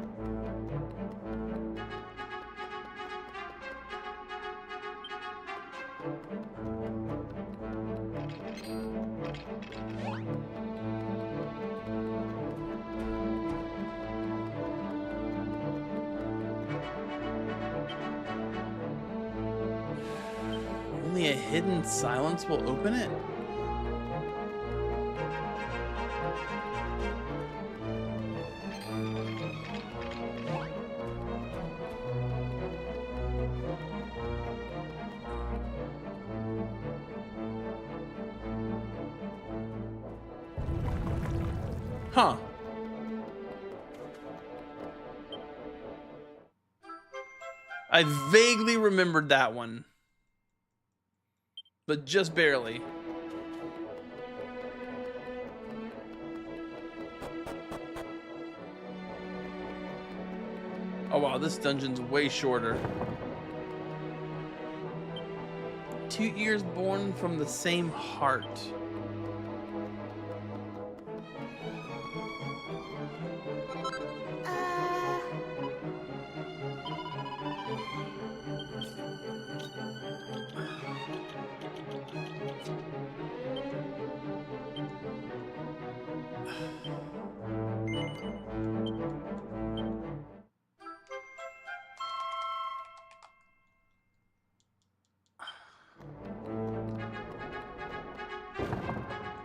hidden silence will open it? Huh. I vaguely remembered that one, but just barely. Oh wow, this dungeon's way shorter. 2 ears born from the same heart.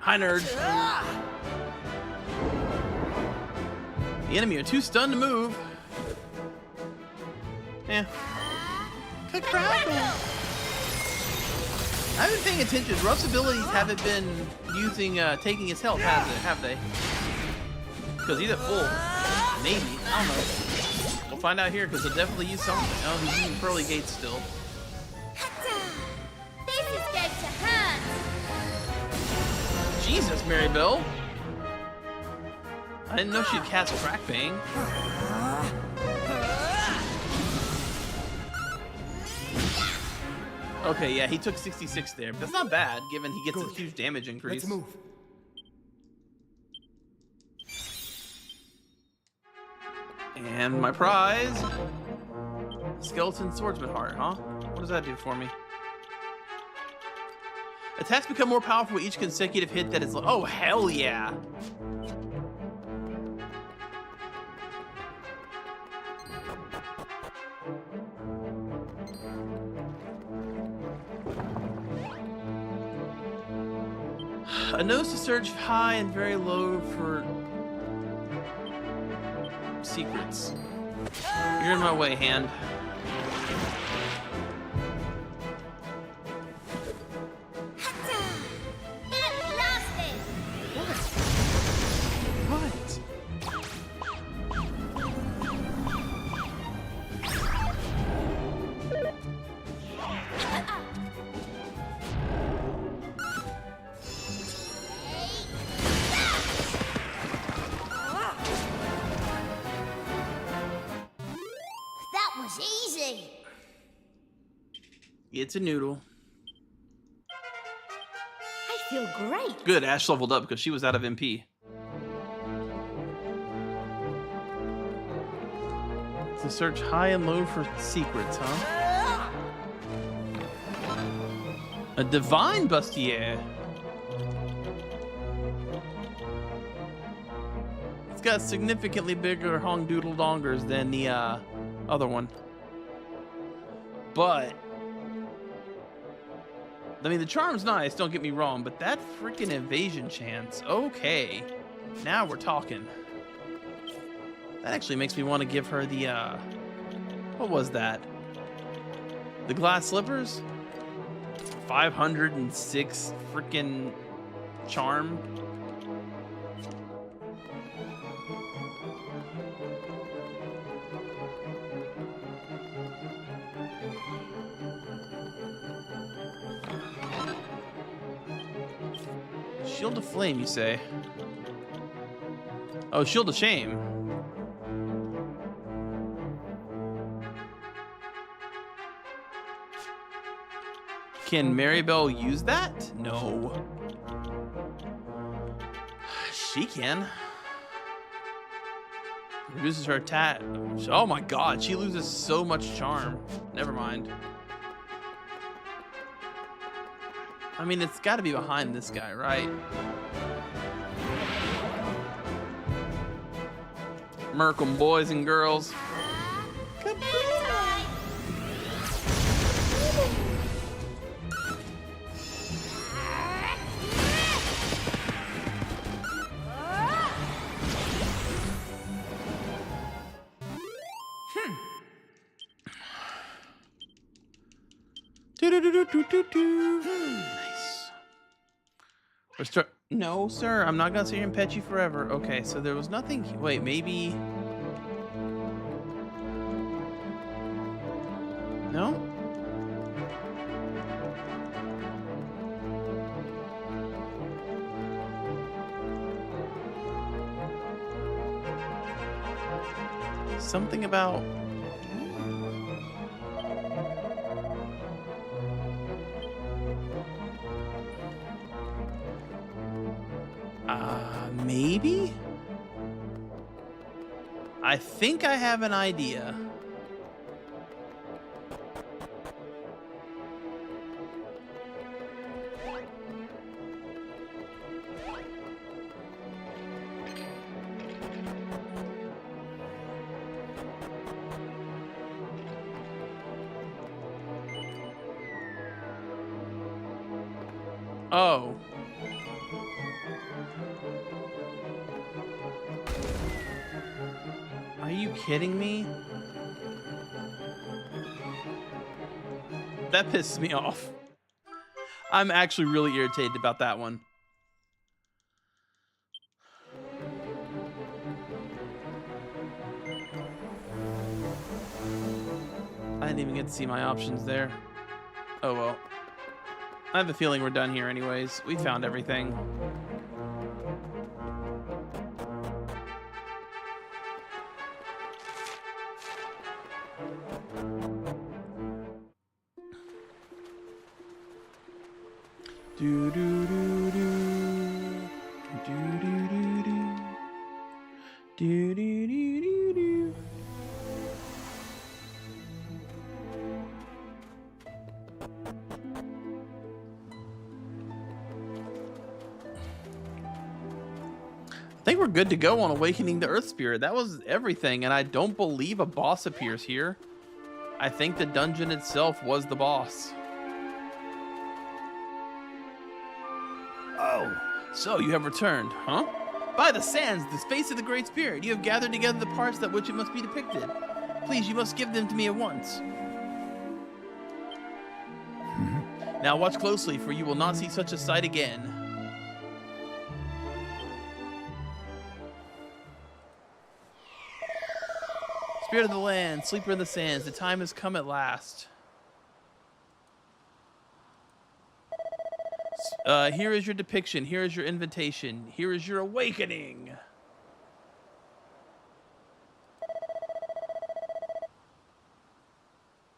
Hi, nerd. The enemy are too stunned to move. Yeah. Good crackle. I haven't been paying attention. Ruff's abilities haven't been using taking his health, have they? Because he's at full. Maybe. I don't know. We'll find out here because he'll definitely use something. Oh, he's using Pearly Gates still. This is going to hurt. Jesus, Maribel. I didn't know she'd cast Crack Bang. Okay, yeah, he took 66 there, but that's not bad, given he gets a huge damage increase. Let's move. And my prize. Skeleton Swordsman Heart, huh? What does that do for me? Attacks become more powerful with each consecutive hit that is... Oh, hell yeah! A nose to search high and very low for secrets. You're in my way, hand. What? That was easy. It's a noodle. I feel great. Good, Ash leveled up because she was out of MP. So search high and low for secrets, huh? A divine bustier. It's got significantly bigger hong doodle dongers than the other one. But I mean, the charm's nice, don't get me wrong, but that freaking evasion chance, okay. Now we're talking. That actually makes me want to give her the, what was that? The glass slippers? 506 freaking charm. Shield of Flame, you say? Oh, Shield of Shame. Can Maribel use that? No. She can. Reduces her attack. Oh my god, she loses so much charm. Never mind. I mean, it's got to be behind this guy, right? Merkham, boys and girls. Nice. No, sir. I'm not gonna sit here and pet you forever. Okay, so there was nothing. Wait, maybe. No. Something about. Maybe? I think I have an idea. Oh. Are you kidding me? That pisses me off. I'm actually really irritated about that one. I didn't even get to see my options there. Oh well. I have a feeling we're done here anyways. We found everything. Do do do do do do do do do do do do. I think we're good to go on awakening the Earth Spirit. That was everything, and I don't believe a boss appears here. I think the dungeon itself was the boss. Oh, so you have returned, huh? By the sands, the space of the Great Spirit, you have gathered together the parts that which it must be depicted. Please, you must give them to me at once. Now watch closely, for you will not see such a sight again. Spirit of the land, sleeper in the sands, the time has come at last. Here is your depiction. Here is your invitation. Here is your awakening.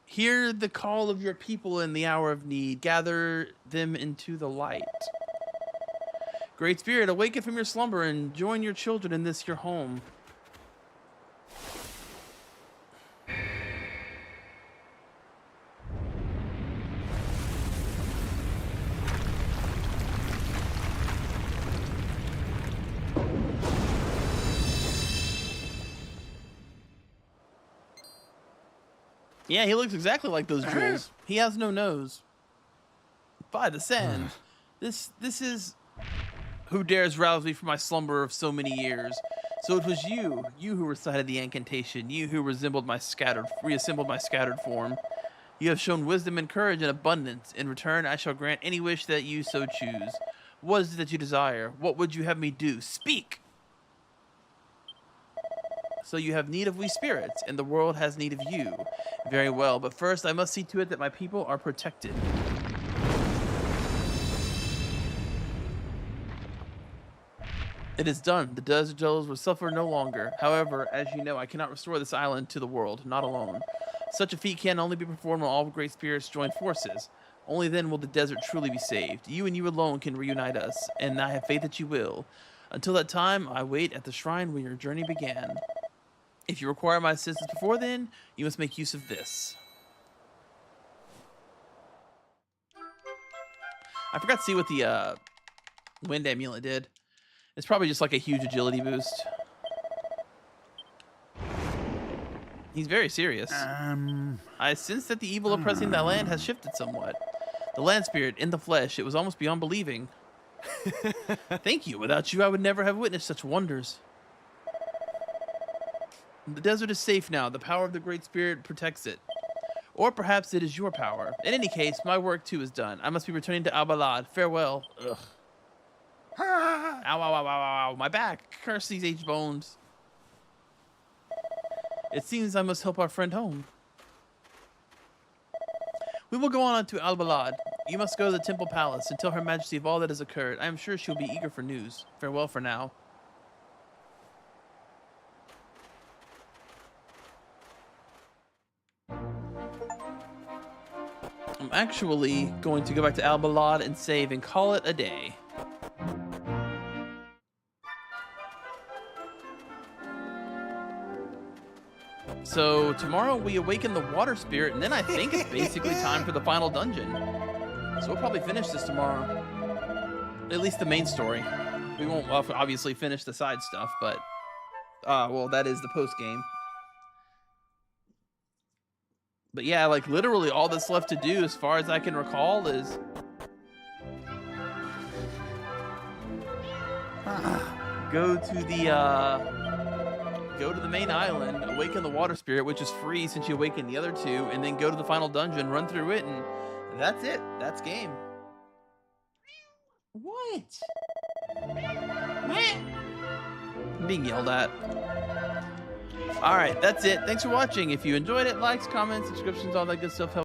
Hear the call of your people in the hour of need. Gather them into the light. Great Spirit, awaken from your slumber and join your children in this your home. Yeah, he looks exactly like those jewels. He has no nose. By the sand. This is... Who dares rouse me from my slumber of so many years? So it was you who recited the incantation, you who reassembled my scattered form. You have shown wisdom and courage in abundance. In return, I shall grant any wish that you so choose. What is it that you desire? What would you have me do? Speak! So you have need of we spirits, and the world has need of you. Very well, but first I must see to it that my people are protected. It is done. The desert dwellers will suffer no longer. However, as you know, I cannot restore this island to the world, not alone. Such a feat can only be performed when all great spirits join forces. Only then will the desert truly be saved. You and you alone can reunite us, and I have faith that you will. Until that time, I wait at the shrine where your journey began. If you require my assistance before then, you must make use of this. I forgot to see what the wind amulet did. It's probably just like a huge agility boost. He's very serious. I sense that the evil oppressing that land has shifted somewhat. The land spirit in the flesh, it was almost beyond believing. Thank you. Without you, I would never have witnessed such wonders. The desert is safe now. The power of the Great Spirit protects it. Or perhaps it is your power. In any case, my work too is done. I must be returning to Albalad. Farewell. Ugh. Ow, ow, ow, ow, ow, ow. My back. Curse these aged bones. It seems I must help our friend home. We will go on to Albalad. You must go to the Temple Palace and tell Her Majesty of all that has occurred. I am sure she'll be eager for news. Farewell for now. I'm actually going to go back to Albalad and save and call it a day. So tomorrow we awaken the water spirit, and then I think it's basically time for the final dungeon. So we'll probably finish this tomorrow. At least the main story. We won't obviously finish the side stuff, but well, that is the post game. But yeah, like literally all that's left to do, as far as I can recall, is go to the main island, awaken the water spirit, which is free since you awaken the other two, and then go to the final dungeon, run through it, and that's it. That's game. What? I'm being yelled at. All right, that's it. Thanks for watching. If you enjoyed it, likes, comments, subscriptions, all that good stuff helps.